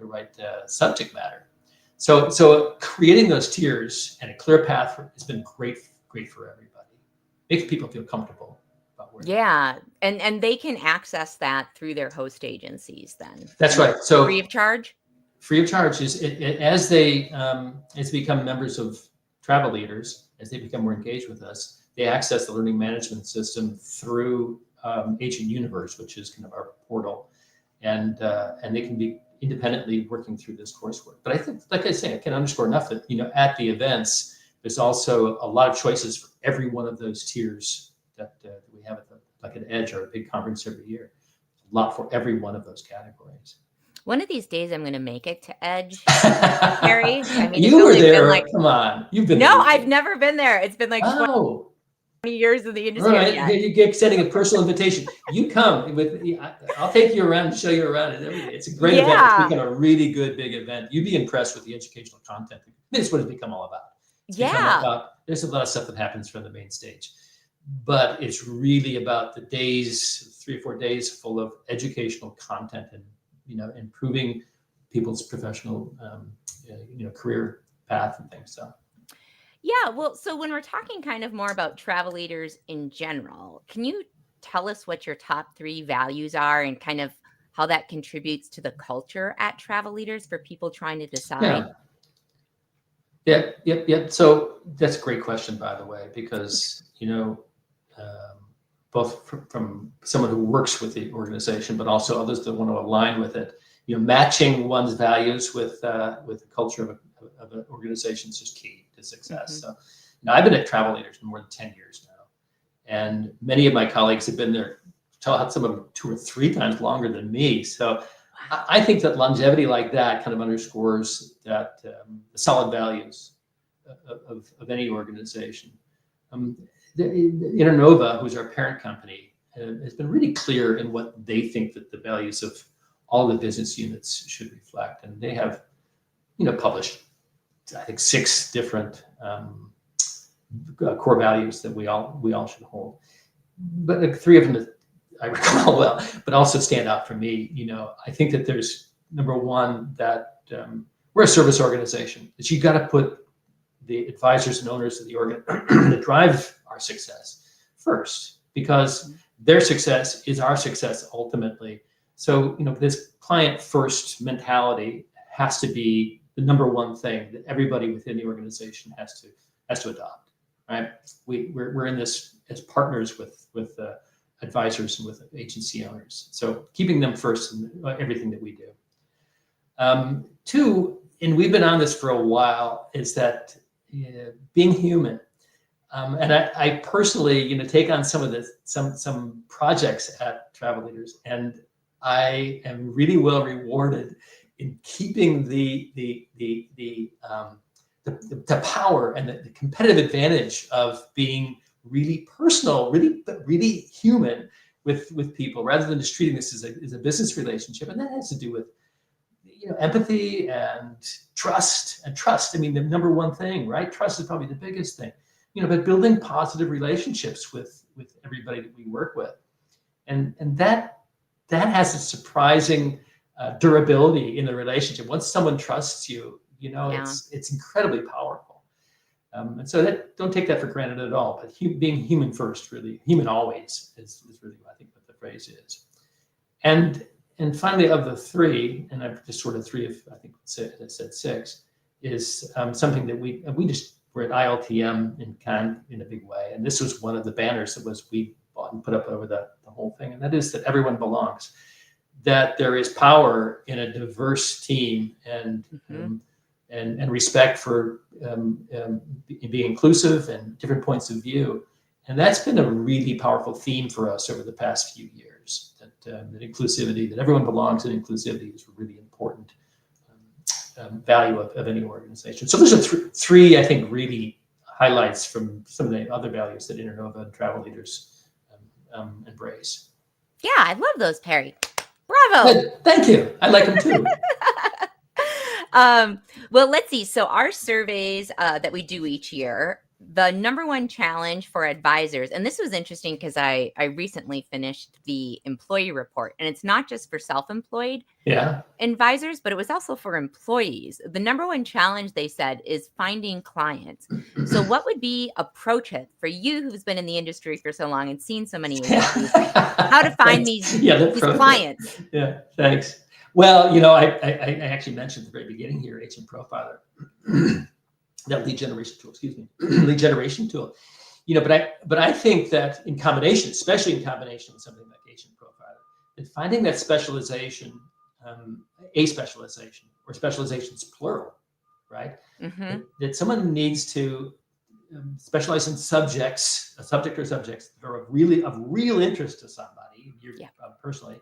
right subject matter. So creating those tiers and a clear path has been great for everybody. Makes people feel comfortable about where. Yeah, and they can access that through their host agencies then. That's right. So free of charge. Free of charge is as they become members of Travel Leaders, as they become more engaged with us, they access the learning management system through Agent Universe, which is kind of our portal, and they can be independently working through this coursework. But I think, like I say, I can't underscore enough that, you know, at the events, there's also a lot of choices for every one of those tiers that we have at Edge, our big conference every year. A lot for every one of those categories. One of these days, I'm going to make it to Edge, Harry. I mean, you were there. Come on, you've been. No, there. I've never been there. It's been like 20 years in the industry. Right, you get extending a personal invitation. You come with. I'll take you around and show you around and everything. It's a great event. It's become a really good big event. You'd be impressed with the educational content. This is what it's become all about. There's a lot of stuff that happens from the main stage, but it's really about the days, 3 or 4 days full of educational content and, you know, improving people's professional, career path and things. So. Yeah, well, so when we're talking kind of more about Travel Leaders in general, can you tell us what your top 3 values are and kind of how that contributes to the culture at Travel Leaders for people trying to decide? Yep. So that's a great question, by the way, because, you know, both from someone who works with the organization, but also others that want to align with it, you know, matching one's values with the culture of an organization is just key to success. Mm-hmm. So, you know, I've been at Travel Leaders for more than 10 years now, and many of my colleagues have been there, some of them 2 or 3 times longer than me. So I think that longevity like that kind of underscores that the solid values of any organization. Internova, who's our parent company, has been really clear in what they think that the values of all the business units should reflect, and they have, you know, published, I think, 6 different core values that we all should hold. But 3 of them that I recall well, but also stand out for me. You know, I think that there's, number 1, that we're a service organization, that you got to put the advisors and owners of the organ that drive our success first, because their success is our success ultimately. So, you know, this client first mentality has to be the number 1 thing that everybody within the organization has to adopt. Right? We're in this as partners with advisors and with agency owners. So keeping them first in everything that we do. 2, and we've been on this for a while, is that being human. And I personally, you know, take on some of some projects at Travel Leaders, and I am really well rewarded in keeping the power and the competitive advantage of being really personal, really human with people, rather than just treating this as a business relationship. And that has to do with, empathy and trust. And trust, I mean, the number one thing, right? Trust is probably the biggest thing. But building positive relationships with everybody that we work with, and that has a surprising durability in the relationship. Once someone trusts you, it's incredibly powerful. And so don't take that for granted at all. But being human first, really, human always, is really, I think, what the phrase is. And finally, of the three, and I've just sort of three of, I think it said six, is something that we're at ILTM in Cannes in a big way. And this was one of the banners that we bought and put up over the whole thing. And that is that everyone belongs, that there is power in a diverse team, and respect for being inclusive and different points of view. And that's been a really powerful theme for us over the past few years, that inclusivity, that everyone belongs, and inclusivity is a really important value of any organization. So those are three, I think, really highlights from some of the other values that Internova and travel leaders embrace. Yeah, I love those, Perry. Bravo. Good. Thank you. I like them too. Well, let's see. So our surveys that we do each year, the number one challenge for advisors, and this was interesting because I recently finished the employee report, and it's not just for self-employed advisors, but it was also for employees. The number one challenge, they said, is finding clients. So what would be a pro tip for you who's been in the industry for so long and seen so many industries, how to find these clients? Yeah, thanks. Well, I actually mentioned at the very beginning here, HM Profiler, that lead generation tool, lead generation tool. But I think that in combination, especially in combination with something like HM Profiler, that finding that specialization, a specialization, or specializations plural, right? That someone needs to specialize in subjects, a subject or subjects that are of real interest to somebody, personally,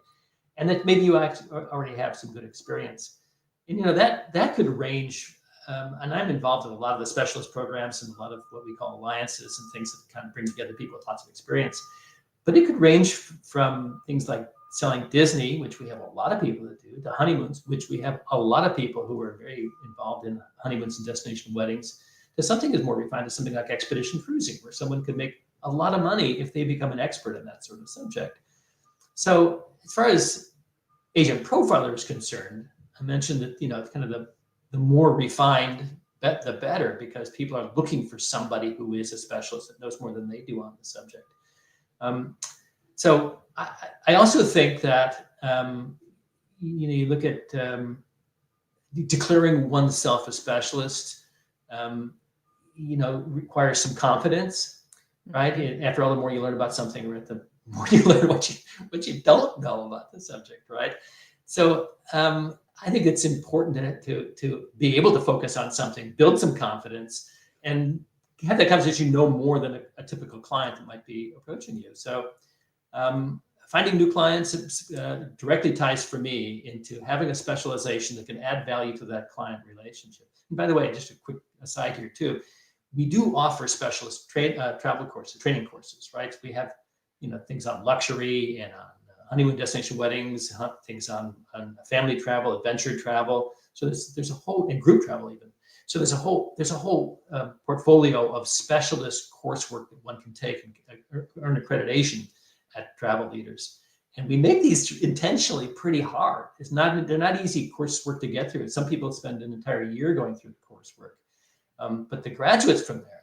and that maybe you actually already have some good experience. And that could range. And I'm involved in a lot of the specialist programs and a lot of what we call alliances and things that kind of bring together people with lots of experience. But it could range from things like selling Disney, which we have a lot of people that do, to honeymoons, which we have a lot of people who are very involved in honeymoons and destination weddings, to something that's more refined, to something like expedition cruising, where someone could make a lot of money if they become an expert in that sort of subject. So as far as agent profiler is concerned, I mentioned that, it's kind of the more refined, the better, because people are looking for somebody who is a specialist that knows more than they do on the subject. So I also think that, you look at declaring oneself a specialist, requires some confidence, right? And after all, the more you learn about something, right, the more you learn what you don't know about the subject, right? So I think it's important to be able to focus on something, build some confidence, and have that conversation. You know more than a typical client that might be approaching you. So finding new clients directly ties for me into having a specialization that can add value to that client relationship. And by the way, just a quick aside here too, we do offer specialist travel courses, training courses, right? We have things on luxury and on honeymoon destination weddings, things on family travel, adventure travel. So there's a whole, and group travel even. So there's a whole portfolio of specialist coursework that one can take and earn accreditation at Travel Leaders. And we make these intentionally pretty hard. They're not easy coursework to get through. Some people spend an entire year going through the coursework. But the graduates from there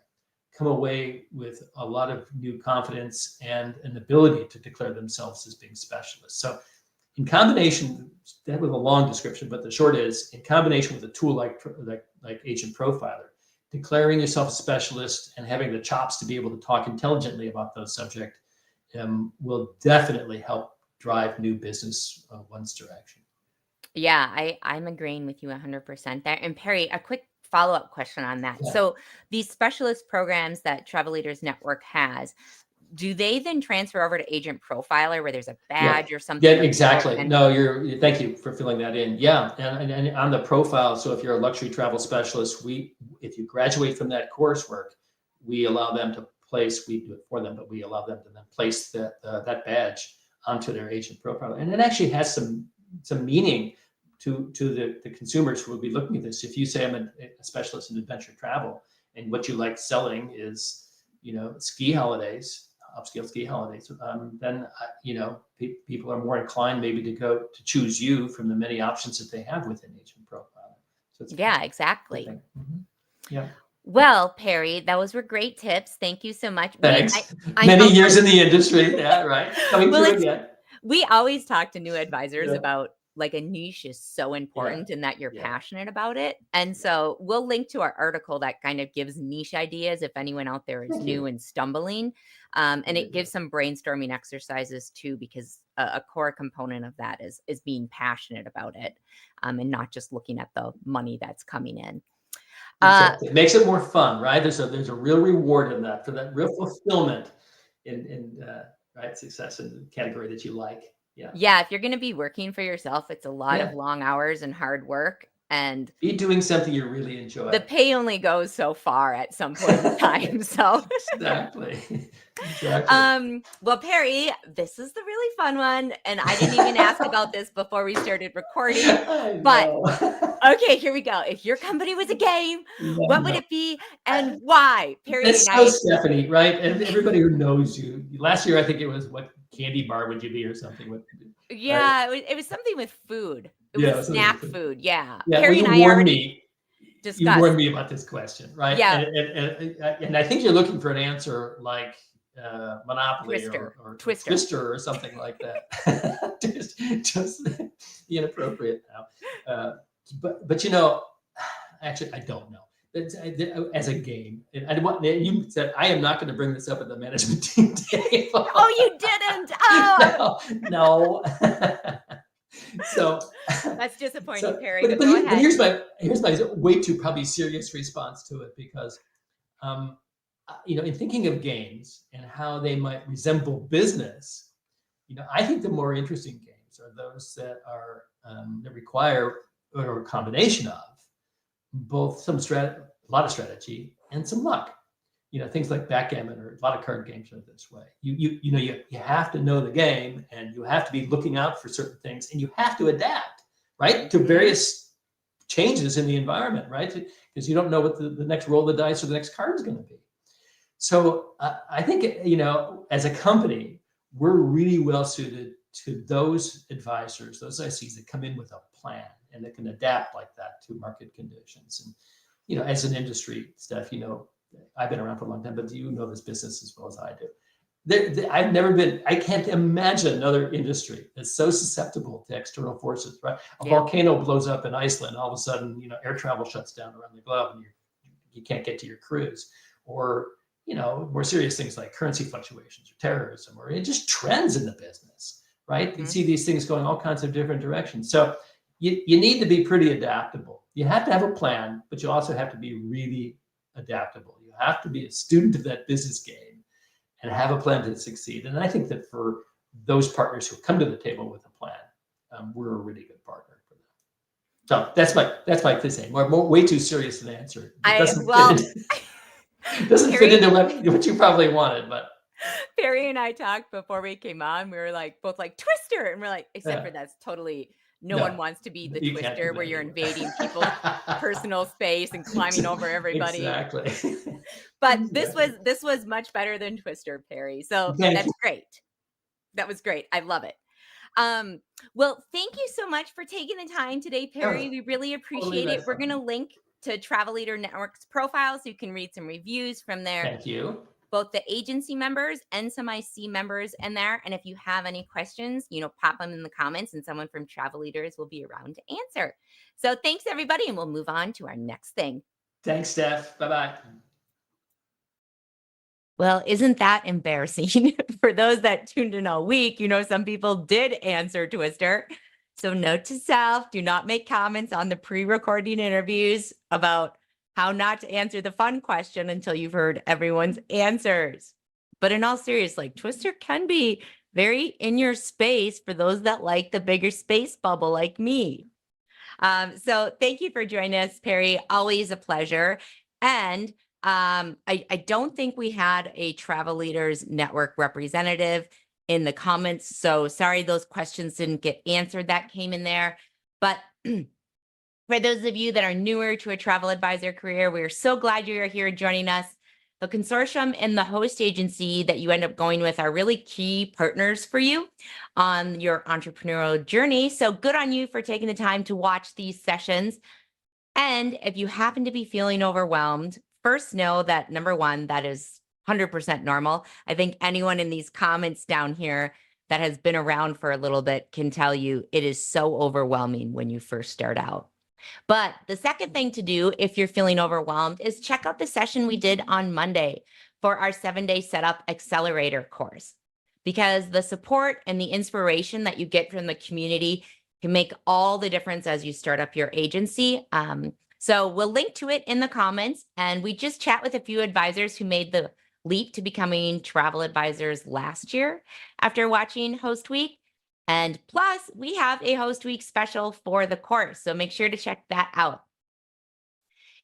come away with a lot of new confidence and an ability to declare themselves as being specialists. So in combination, that was a long description, but the short is, in combination with a tool like Agent Profiler, declaring yourself a specialist and having the chops to be able to talk intelligently about those subjects will definitely help drive new business one's direction. Yeah, I'm agreeing with you 100% there. And Perry, a quick follow-up question on that. Yeah. So these specialist programs that Travel Leaders Network has, do they then transfer over to Agent Profiler where there's a badge or something? Yeah, exactly. No, thank you for filling that in. Yeah, and on the profile, so if you're a luxury travel specialist, if you graduate from that coursework, we allow them to place, we do it for them, but we allow them to then place that badge onto their Agent Profiler. And it actually has some meaning to the consumers who will be looking at this. If you say I'm a specialist in adventure travel, and what you like selling is, ski holidays, upscale ski holidays, then people are more inclined maybe to choose you from the many options that they have within agent profiling. So it's exactly. Yeah. Well, Perry, those were great tips. Thank you so much. Thanks. Many years in the industry. Yeah, right. Coming through again. We always talk to new advisors Yeah. about like a niche is so important and that you're Yeah. passionate about it. And so we'll link to our article that kind of gives niche ideas if anyone out there is new and stumbling. And it gives some brainstorming exercises too, because a core component of that is being passionate about it and not just looking at the money that's coming in. Exactly. It makes it more fun, right? There's a real reward in that, for that real fulfillment in right, success in the category that you like. Yeah, if you're going to be working for yourself, it's a lot of long hours and hard work, and be doing something you really enjoy. The pay only goes so far at some point in time. So exactly. Well, Perry, this is the really fun one, and I didn't even ask about this before we started recording. But okay, here we go. If your company was a game, what would it be and why? Perry, that's so Stephanie, right? And everybody who knows you. Last year, I think it was, what candy bar would you be or something? Yeah, right? it was something with food. It was snack food. Yeah. Perry and I already discussed. You warned me about this question, right? Yeah. And I think you're looking for an answer like Monopoly or Twister or something like that. just inappropriate now. But actually, I don't know. As a game, and you said I am not going to bring this up at the management team table. Oh, you didn't. Oh, no. So that's disappointing, Perry. But go ahead. Here's my way too probably serious response to it, because in thinking of games and how they might resemble business, I think the more interesting games are those that are that require, or a combination of, both a lot of strategy and some luck. Things like backgammon, or a lot of card games are this way. You have to know the game, and you have to be looking out for certain things, and you have to adapt, right, to various changes in the environment, right? Because you don't know what the next roll of the dice or the next card is going to be. So I think, as a company, we're really well suited to those advisors, those ICs that come in with a plan and that can adapt like that to market conditions. And, as an industry, Steph, I've been around for a long time, but you know this business as well as I do. I can't imagine another industry that's so susceptible to external forces, right? A volcano blows up in Iceland, all of a sudden, air travel shuts down around the globe and you can't get to your cruise. Or, more serious things like currency fluctuations or terrorism, or just trends in the business, right? You see these things going all kinds of different directions. So you need to be pretty adaptable. You have to have a plan, but you also have to be really adaptable. You have to be a student of that business game and have a plan to succeed. And I think that for those partners who come to the table with a plan, we're a really good partner for them. So that's my thing. Way too serious an answer. It doesn't fit into what you probably wanted, but Perry and I talked before we came on. We were both like Twister, and we're like, except for that's totally. No one wants to be the Twister where you're invading people's personal space and climbing over everybody. Exactly. But this was much better than Twister, Perry. So that's great. That was great. I love it. Well, thank you so much for taking the time today, Perry. We really appreciate it. We're going to link to Travel Leader Network's profile so you can read some reviews from there. Thank you. Both the agency members and some IC members in there. And if you have any questions, pop them in the comments, and someone from Travel Leaders will be around to answer. So thanks, everybody. And we'll move on to our next thing. Thanks, Steph. Bye-bye. Well, isn't that embarrassing? For those that tuned in all week, some people did answer Twister. So note to self, do not make comments on the pre-recording interviews about how not to answer the fun question until you've heard everyone's answers. But in all seriousness, Twister can be very in your space for those that like the bigger space bubble like me. So thank you for joining us, Perry. Always a pleasure. And I don't think we had a Travel Leaders Network representative in the comments. So sorry those questions didn't get answered that came in there. But for those of you that are newer to a travel advisor career, we're so glad you're here joining us. The consortium and the host agency that you end up going with are really key partners for you on your entrepreneurial journey. So good on you for taking the time to watch these sessions. And if you happen to be feeling overwhelmed, first know that number one, that is 100% normal. I think anyone in these comments down here that has been around for a little bit can tell you it is so overwhelming when you first start out. But the second thing to do if you're feeling overwhelmed is check out the session we did on Monday for our 7-day setup accelerator course, because the support and the inspiration that you get from the community can make all the difference as you start up your agency. So we'll link to it in the comments, and we just chat with a few advisors who made the leap to becoming travel advisors last year after watching Host Week. And plus, we have a Host Week special for the course, so make sure to check that out.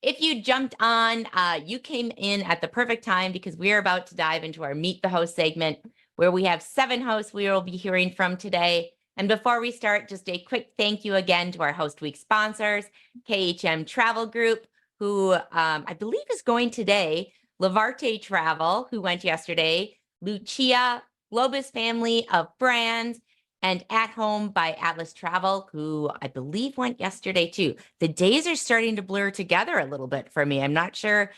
If you jumped on, you came in at the perfect time, because we are about to dive into our Meet the Host segment, where we have 7 hosts we will be hearing from today. And before we start, just a quick thank you again to our Host Week sponsors, KHM Travel Group, who I believe is going today, Avoya Travel, who went yesterday, Lucia, Globus Family of Brands, and At Home by Atlas Travel, who I believe went yesterday too. The days are starting to blur together a little bit for me. I'm not sure if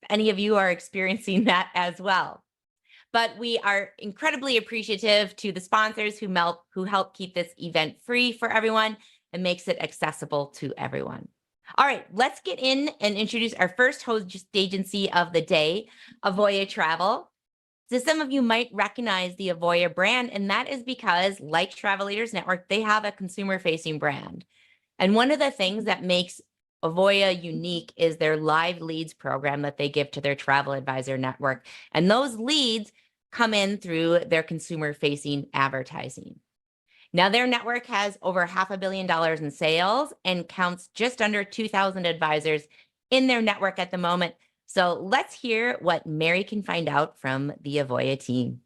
any of you are experiencing that as well. But we are incredibly appreciative to the sponsors who help keep this event free for everyone and makes it accessible to everyone. All right, let's get in and introduce our first host agency of the day, Avoya Travel. So some of you might recognize the Avoya brand, and that is because, like Travel Leaders Network, they have a consumer-facing brand. And one of the things that makes Avoya unique is their live leads program that they give to their travel advisor network. And those leads come in through their consumer-facing advertising. Now, their network has over $500 million in sales and counts just under 2,000 advisors in their network at the moment. So let's hear what Mary can find out from the Avoya team.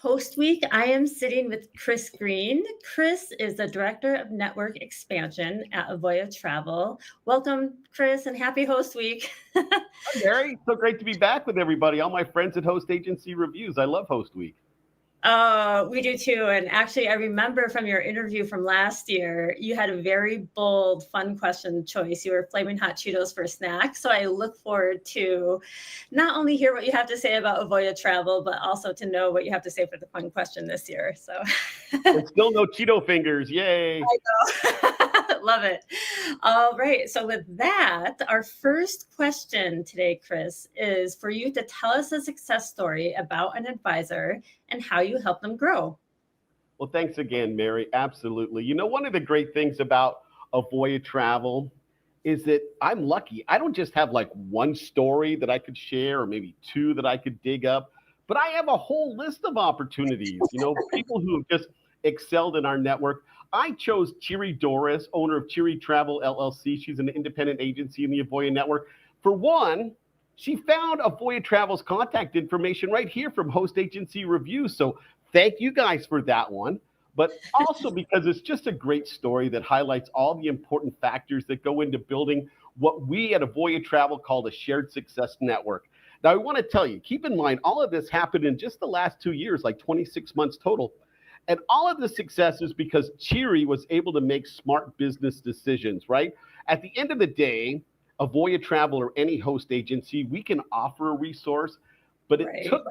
Host Week, I am sitting with Chris Green. Chris is the Director of Network Expansion at Avoya Travel. Welcome, Chris, and happy Host Week. Hi, Mary. So great to be back with everybody. All my friends at Host Agency Reviews. I love Host Week. We do too. And actually, I remember from your interview from last year, you had a very bold, fun question choice. You were flaming hot Cheetos for snack. So I look forward to not only hear what you have to say about Avoya Travel, but also to know what you have to say for the fun question this year. So And still no Cheeto fingers. Yay. I know. Love it. All right. So with that, our first question today, Chris, is for you to tell us a success story about an advisor and how you help them grow. Well, thanks again, Mary. Absolutely. You know, one of the great things about Avoya Travel is that I'm lucky. I don't just have like one story that I could share or maybe 2 that I could dig up, but I have a whole list of opportunities, people who have just excelled in our network. I chose Chiri Doris, owner of Chiri Travel LLC. She's an independent agency in the Avoya network. For one, she found Avoya Travel's contact information right here from Host Agency Review. So thank you guys for that one. But also because it's just a great story that highlights all the important factors that go into building what we at Avoya Travel call a shared success network. Now, I want to tell you, keep in mind, all of this happened in just the last 2 years, like 26 months total. And all of the success is because Chiri was able to make smart business decisions, right? At the end of the day, Avoya Travel or any host agency, we can offer a resource, but it took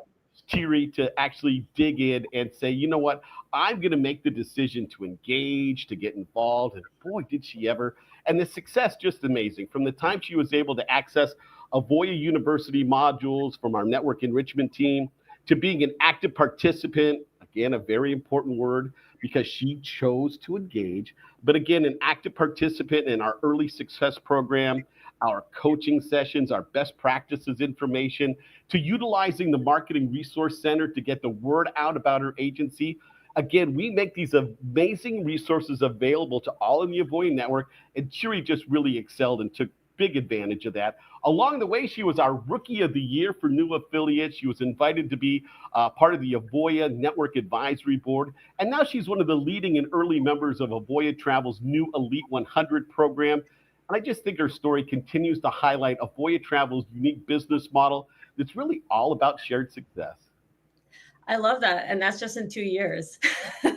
Chiri to actually dig in and say, you know what, I'm going to make the decision to engage, to get involved. And boy, did she ever. And the success, just amazing. From the time she was able to access Avoya University modules from our network enrichment team, to being an active participant, again, a very important word because she chose to engage, but again, an active participant in our early success program, our coaching sessions, our best practices information, to utilizing the Marketing Resource Center to get the word out about her agency. Again, we make these amazing resources available to all in the Avoya network, and Chiri just really excelled and took big advantage of that. Along the way, she was our Rookie of the Year for new affiliates. She was invited to be part of the Avoya Network Advisory Board. And now she's one of the leading and early members of Avoya Travel's new Elite 100 program. And I just think her story continues to highlight Avoya Travel's unique business model that's really all about shared success. I love that. And that's just in 2 years. 2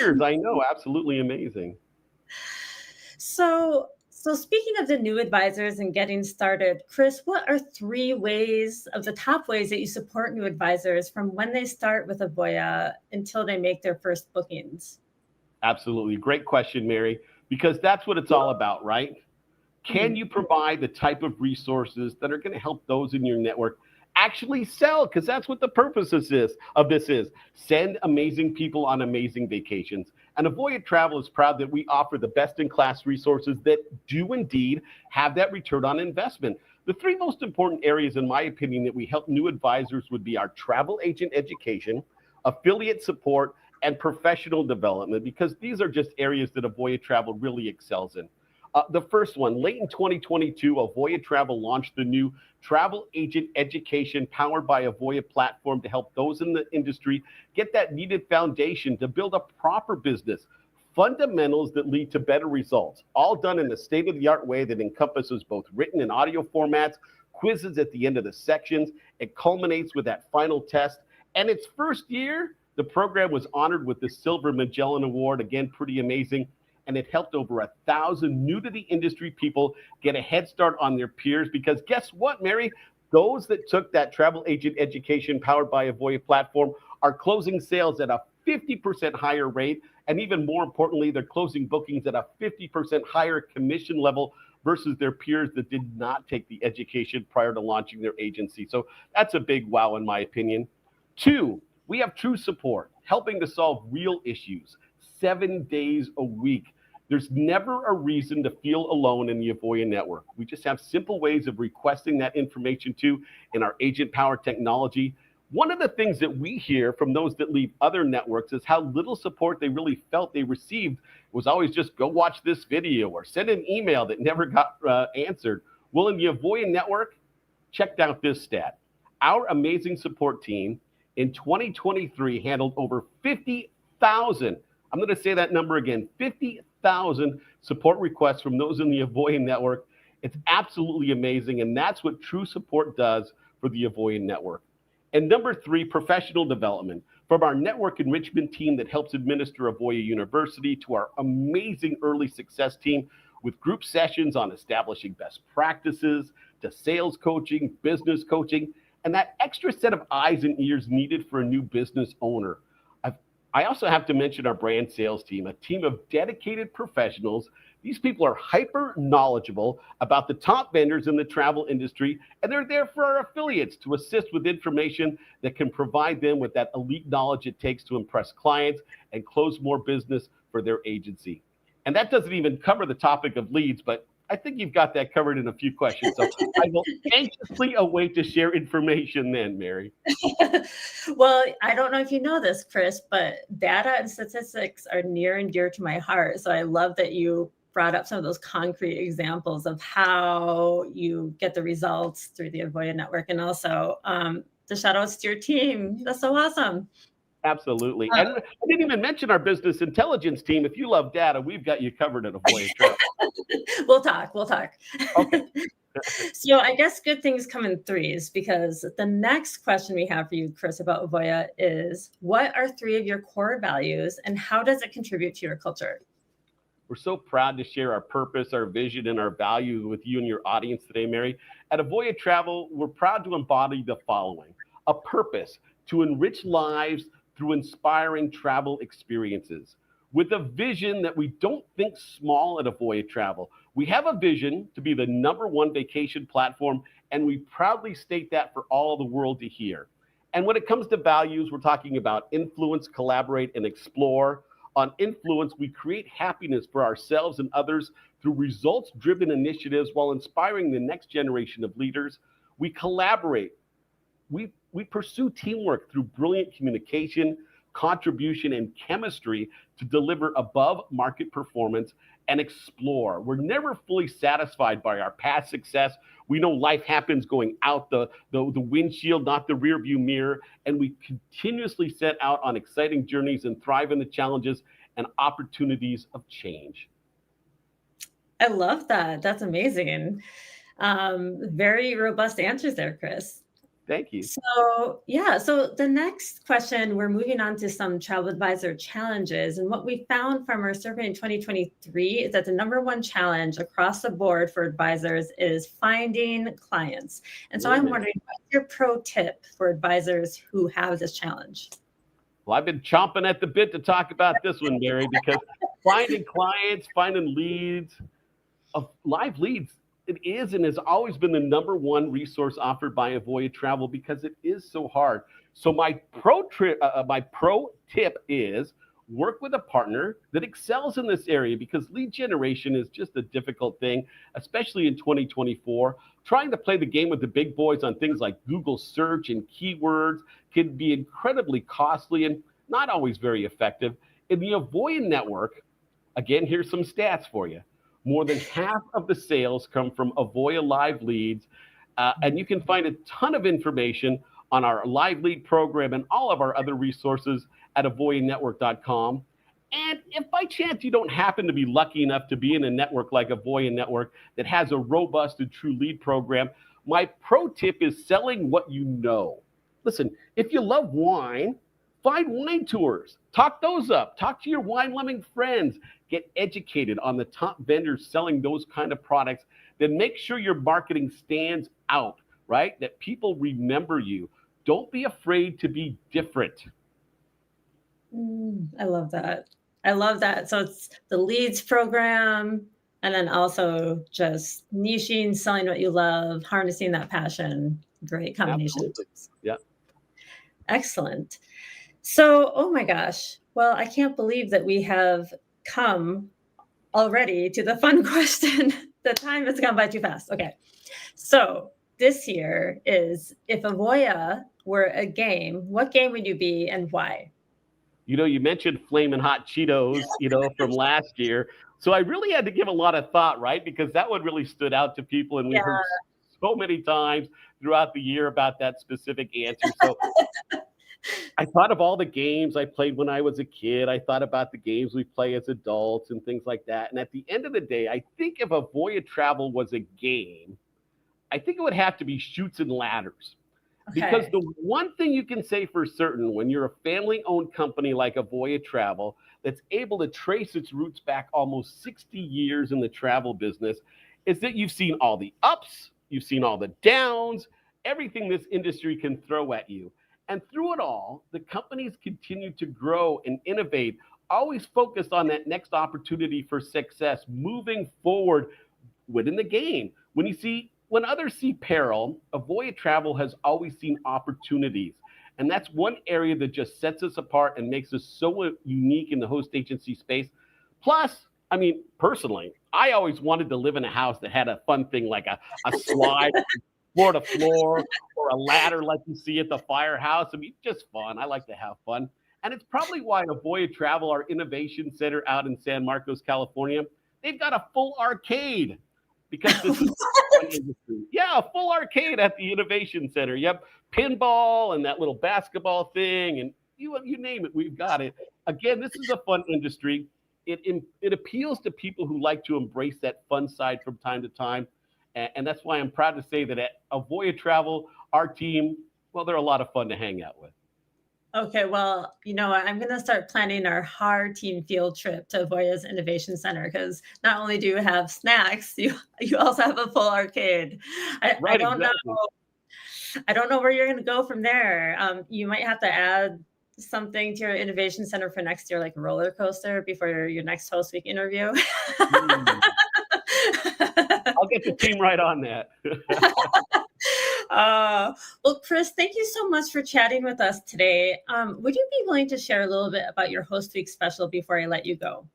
years, I know, absolutely amazing. So speaking of the new advisors and getting started, Chris, what are 3 ways of the top ways that you support new advisors from when they start with Avoya until they make their first bookings? Absolutely. Great question, Mary, because that's what it's all about, right? Can you provide the type of resources that are going to help those in your network actually sell? Because that's what the purpose of this is. Send amazing people on amazing vacations. And Avoya Travel is proud that we offer the best-in-class resources that do indeed have that return on investment. The 3 most important areas, in my opinion, that we help new advisors would be our travel agent education, affiliate support, and professional development, because these are just areas that Avoya Travel really excels in. The first one, late in 2022, Avoya Travel launched the new travel agent education powered by Avoya platform to help those in the industry get that needed foundation to build a proper business, fundamentals that lead to better results, all done in a state-of-the-art way that encompasses both written and audio formats, quizzes at the end of the sections. It culminates with that final test. And its first year, the program was honored with the Silver Magellan Award, again, pretty amazing. And it helped over 1,000 new to the industry people get a head start on their peers, because guess what, Mary? Those that took that travel agent education powered by Avoya platform are closing sales at a 50% higher rate. And even more importantly, they're closing bookings at a 50% higher commission level versus their peers that did not take the education prior to launching their agency. So that's a big wow, in my opinion. 2, we have true support, helping to solve real issues 7 days a week. There's never a reason to feel alone in the Avoya network. We just have simple ways of requesting that information too in our agent power technology. One of the things that we hear from those that leave other networks is how little support they really felt they received. It was always just go watch this video or send an email that never got answered. Well, in the Avoya network, check out this stat. Our amazing support team in 2023 handled over 50,000. I'm going to say that number again, 50,000 support requests from those in the Avoya network. It's absolutely amazing, and that's what true support does for the Avoya network. And number 3, professional development. From our network enrichment team that helps administer Avoya University to our amazing early success team with group sessions on establishing best practices, to sales coaching, business coaching, and that extra set of eyes and ears needed for a new business owner. I also have to mention our brand sales team, a team of dedicated professionals. These people are hyper knowledgeable about the top vendors in the travel industry, and they're there for our affiliates to assist with information that can provide them with that elite knowledge it takes to impress clients and close more business for their agency. And that doesn't even cover the topic of leads, but I think you've got that covered in a few questions. So I will anxiously await to share information then, Mary. Well, I don't know if you know this, Chris, but data and statistics are near and dear to my heart. So I love that you brought up some of those concrete examples of how you get the results through the Avoya network, and also the shout outs to your team. That's so awesome. Absolutely. And I didn't even mention our business intelligence team. If you love data, we've got you covered at Avoya Travel. We'll talk. Okay. So I guess good things come in 3s, because the next question we have for you, Chris, about Avoya is, what are 3 of your core values and how does it contribute to your culture? We're so proud to share our purpose, our vision, and our values with you and your audience today, Mary. At Avoya Travel, we're proud to embody the following: a purpose to enrich lives through inspiring travel experiences, with a vision that we don't think small at Avoya Travel. We have a vision to be the #1 vacation platform, and we proudly state that for all the world to hear. And when it comes to values, we're talking about influence, collaborate, and explore. On influence, we create happiness for ourselves and others through results-driven initiatives while inspiring the next generation of leaders. We collaborate. We pursue teamwork through brilliant communication, contribution, and chemistry to deliver above market performance and explore. We're never fully satisfied by our past success. We know life happens going out the windshield, not the rear view mirror, and we continuously set out on exciting journeys and thrive in the challenges and opportunities of change. I love that. That's amazing. Very robust answers there, Chris. Thank you. So the next question, we're moving on to some travel advisor challenges. And what we found from our survey in 2023 is that the number one challenge across the board for advisors is finding clients. And so I'm wondering, what's your pro tip for advisors who have this challenge? Well, I've been chomping at the bit to talk about this one, Mary, because finding clients, finding leads, live leads, it is and has always been the number one resource offered by Avoya Travel because it is so hard. So my pro tip is work with a partner that excels in this area, because lead generation is just a difficult thing, especially in 2024. Trying to play the game with the big boys on things like Google search and keywords can be incredibly costly and not always very effective. In the Avoya network, again, here's some stats for you. More than half of the sales come from Avoya live leads, and you can find a ton of information on our live lead program and all of our other resources at avoyanetwork.com. And if by chance you don't happen to be lucky enough to be in a network like Avoya Network that has a robust and true lead program, my pro tip is selling what you know. Listen, if you love wine, find wine tours. Talk those up. Talk to your wine-loving friends. Get educated on the top vendors selling those kind of products. Then make sure your marketing stands out, right? That people remember you. Don't be afraid to be different. I love that. I love that. So it's the leads program, and then also just niching, selling what you love, harnessing that passion. Great combination. Absolutely. Yeah. Excellent. So, oh my gosh. Well, I can't believe that we have come already to the fun question. The time has gone by too fast. Okay. So this here is, if Avoya were a game, what game would you be and why? You know, you mentioned Flamin' Hot Cheetos, from last year. So I really had to give a lot of thought, right? Because that one really stood out to people, and we heard so many times throughout the year about that specific answer. So I thought of all the games I played when I was a kid. I thought about the games we play as adults and things like that. And at the end of the day, I think if Avoya Travel was a game, I think it would have to be Chutes and Ladders. Okay. Because the one thing you can say for certain when you're a family-owned company like Avoya Travel that's able to trace its roots back almost 60 years in the travel business is that you've seen all the ups, you've seen all the downs, everything this industry can throw at you. And through it all, the companies continue to grow and innovate, always focused on that next opportunity for success, moving forward within the game. When others see peril, Avoya Travel has always seen opportunities. And that's one area that just sets us apart and makes us so unique in the host agency space. Plus, I mean, personally, I always wanted to live in a house that had a fun thing like a slide floor to floor or a ladder like you see at the firehouse. I mean, just fun. I like to have fun. And it's probably why Avoya Travel, our innovation center out in San Marcos, California, they've got a full arcade. Because this is a full arcade at the Innovation Center. Yep, pinball and that little basketball thing, and you name it, we've got it. Again, this is a fun industry. It appeals to people who like to embrace that fun side from time to time, and that's why I'm proud to say that at Avoya Travel, our team, well, they're a lot of fun to hang out with. Okay, well, you know what? I'm going to start planning our hard team field trip to Avoya's Innovation Center, because not only do you have snacks, you also have a full arcade. I don't know where you're going to go from there. You might have to add something to your Innovation Center for next year, like a roller coaster before your next host week interview. I'll get the team right on that. Well, Chris, thank you so much for chatting with us today. Would you be willing to share a little bit about your host week special before I let you go?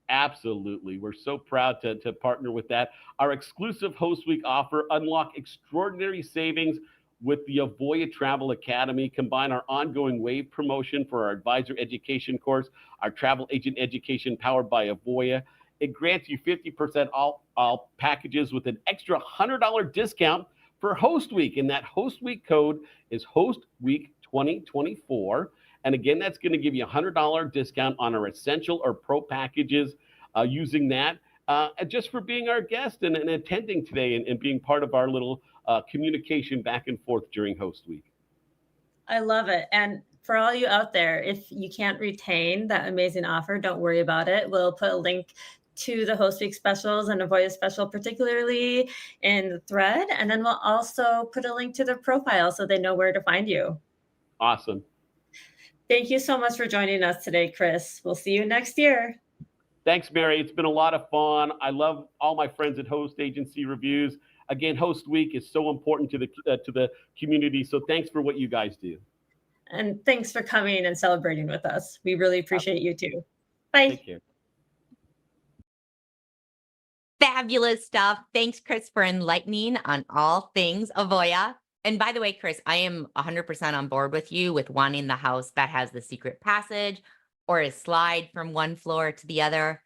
Absolutely. We're so proud to partner with that. Our exclusive host week offer unlock extraordinary savings with the Avoya Travel Academy, combine our ongoing wave promotion for our advisor education course, our travel agent education powered by Avoya. It grants you 50% all packages with an extra $100 discount for Host Week. And that Host Week code is Host Week 2024. And again, that's going to give you a $100 discount on our essential or pro packages using that. Just for being our guest and attending today and being part of our little communication back and forth during Host Week. I love it. And for all you out there, if you can't retain that amazing offer, don't worry about it. We'll put a link to the Host Week specials and Avoya special, particularly in the thread. And then we'll also put a link to their profile so they know where to find you. Awesome. Thank you so much for joining us today, Chris. We'll see you next year. Thanks, Mary. It's been a lot of fun. I love all my friends at Host Agency Reviews. Again, Host Week is so important to the community. So thanks for what you guys do. And thanks for coming and celebrating with us. We really appreciate you too. Bye. Take care. Fabulous stuff. Thanks, Chris, for enlightening on all things Avoya. And by the way, Chris, I am 100% on board with you with wanting the house that has the secret passage or a slide from one floor to the other.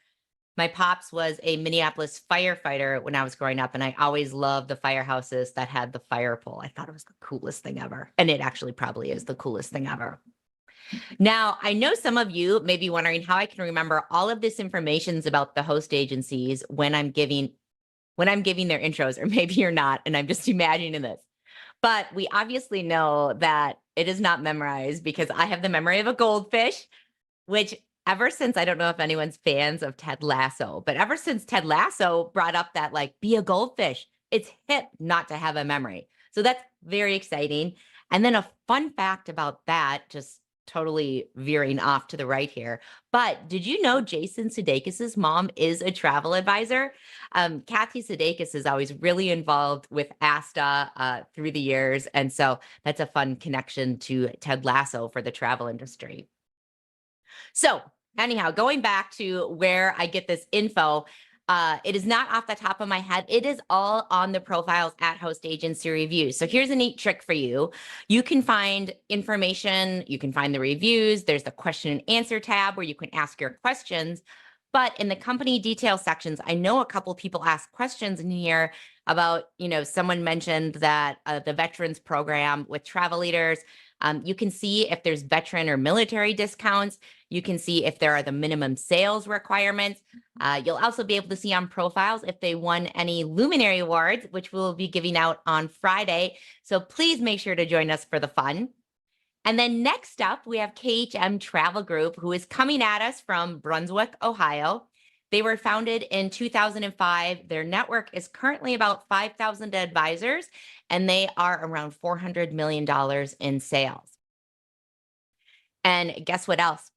My pops was a Minneapolis firefighter when I was growing up, and I always loved the firehouses that had the fire pole. I thought it was the coolest thing ever. And it actually probably is the coolest thing ever. Now, I know some of you may be wondering how I can remember all of this information about the host agencies when I'm giving their intros, or maybe you're not, and I'm just imagining this. But we obviously know that it is not memorized because I have the memory of a goldfish, which ever since, I don't know if anyone's fans of Ted Lasso, but ever since Ted Lasso brought up that, like, be a goldfish, it's hip not to have a memory. So that's very exciting. And then a fun fact about that, just totally veering off to the right here. But did you know Jason Sudeikis' mom is a travel advisor? Kathy Sudeikis is always really involved with ASTA through the years. And so that's a fun connection to Ted Lasso for the travel industry. So anyhow, going back to where I get this info, it is not off the top of my head. It is all on the profiles at Host Agency Reviews. So here's a neat trick for you. You can find information, you can find the reviews. There's the question and answer tab where you can ask your questions. But in the company detail sections, I know a couple people ask questions in here about, someone mentioned that the veterans program with travel leaders. You can see if there's veteran or military discounts. You can see if there are the minimum sales requirements. You'll also be able to see on profiles if they won any Luminary Awards, which we'll be giving out on Friday. So please make sure to join us for the fun. And then next up, we have KHM Travel Group, who is coming at us from Brunswick, Ohio. They were founded in 2005. Their network is currently about 5,000 advisors, and they are around $400 million in sales. And guess what else?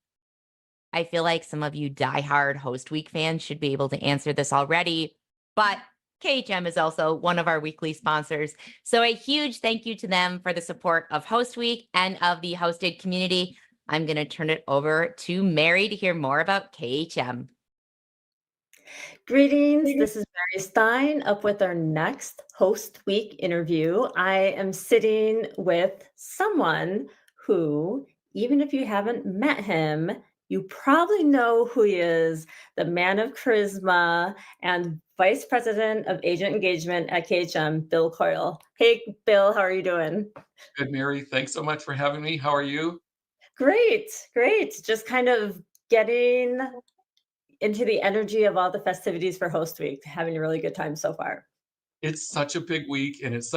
I feel like some of you diehard Host Week fans should be able to answer this already, but KHM is also one of our weekly sponsors. So a huge thank you to them for the support of Host Week and of the hosted community. I'm going to turn it over to Mary to hear more about KHM. Greetings. This is Mary Stein up with our next Host Week interview. I am sitting with someone who, even if you haven't met him, you probably know who he is, the man of charisma and Vice President of Agent Engagement at KHM, Bill Coyle. Hey, Bill, how are you doing? Good, Mary. Thanks so much for having me. How are you? Great, great. Just kind of getting into the energy of all the festivities for Host Week, having a really good time so far. It's such a big week, and it's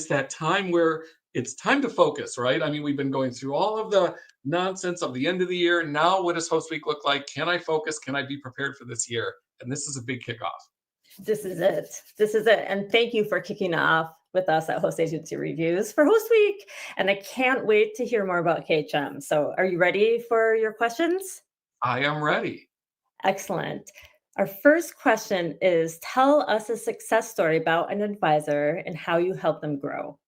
that time where it's time to focus, right? I mean, we've been going through all of the nonsense of the end of the year. Now, what does Host Week look like? Can I focus? Can I be prepared for this year? And this is a big kickoff. This is it. This is it. And thank you for kicking off with us at Host Agency Reviews for Host Week. And I can't wait to hear more about KHM. So are you ready for your questions? I am ready. Excellent. Our first question is, tell us a success story about an advisor and how you help them grow.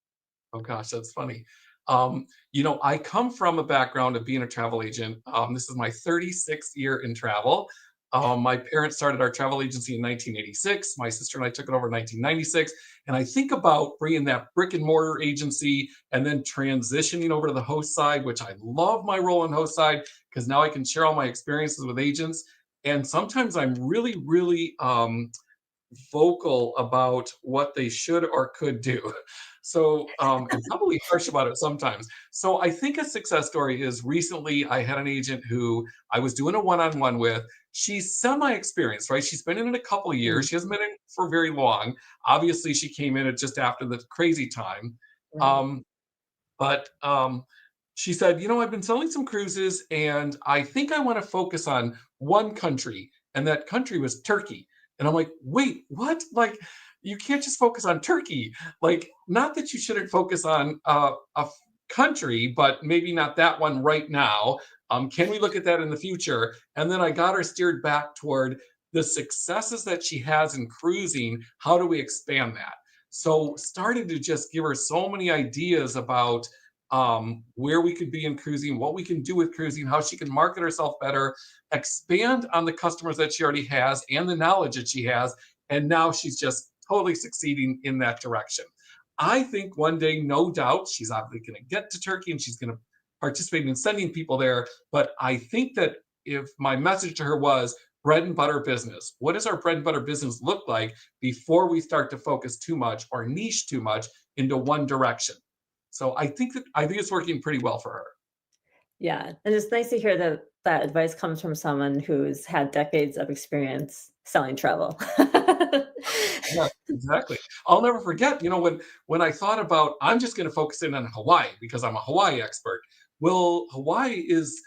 Oh gosh, that's funny. I come from a background of being a travel agent. This is my 36th year in travel. My parents started our travel agency in 1986. My sister and I took it over in 1996. And I think about bringing that brick and mortar agency and then transitioning over to the host side, which I love my role in host side because now I can share all my experiences with agents. And sometimes I'm really, really vocal about what they should or could do. So, and probably harsh about it sometimes. So I think a success story is recently I had an agent who I was doing a one-on-one with. She's semi-experienced, right? She's been in it a couple of years. She hasn't been in for very long. Obviously, she came in at just after the crazy time. Right. But she said, I've been selling some cruises and I think I want to focus on one country. And that country was Turkey. And I'm like, wait, what? Like, you can't just focus on Turkey. Like, not that you shouldn't focus on country, but maybe not that one right now. Can we look at that in the future? And then I got her steered back toward the successes that she has in cruising. How do we expand that? So started to just give her so many ideas about where we could be in cruising, what we can do with cruising, how she can market herself better, expand on the customers that she already has and the knowledge that she has. And now she's just totally succeeding in that direction. I think one day, no doubt, she's obviously going to get to Turkey and she's going to participate in sending people there. But I think that if my message to her was bread and butter business, what does our bread and butter business look like before we start to focus too much or niche too much into one direction? So I think it's working pretty well for her. Yeah, and it's nice to hear that that advice comes from someone who's had decades of experience selling travel. Yeah, exactly. I'll never forget, when I thought about I'm just going to focus in on Hawaii because I'm a Hawaii expert. Well, Hawaii is,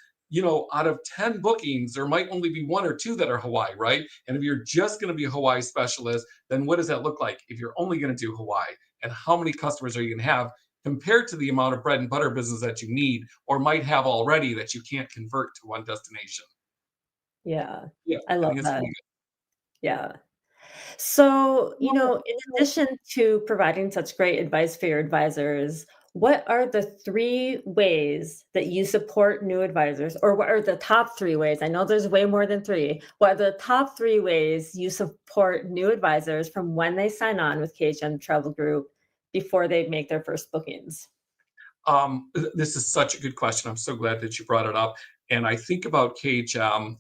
out of 10 bookings, there might only be one or two that are Hawaii, right? And if you're just going to be a Hawaii specialist, then what does that look like if you're only going to do Hawaii? And how many customers are you going to have compared to the amount of bread and butter business that you need or might have already that you can't convert to one destination? Yeah, Yeah, I I love think it's that. really Yeah. So, good. in addition to providing such great advice for your advisors, what are the 3 ways that you support new advisors, or what are the top 3 ways? I know there's way more than 3. What are the top 3 ways you support new advisors from when they sign on with KHM Travel Group before they make their first bookings? This is such a good question. I'm so glad that you brought it up. And I think about KHM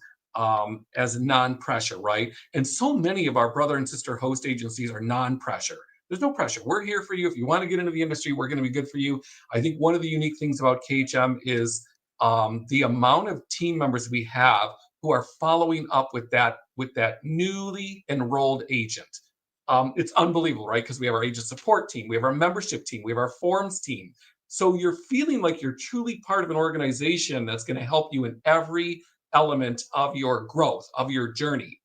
as non-pressure, right? And so many of our brother and sister host agencies are non-pressure. There's no pressure. We're here for you. If you want to get into the industry, we're going to be good for you. I think one of the unique things about KHM is the amount of team members we have who are following up with that newly enrolled agent. It's unbelievable, right? Because we have our agent support team, we have our membership team, we have our forms team. So you're feeling like you're truly part of an organization that's going to help you in every element of your growth, of your journey.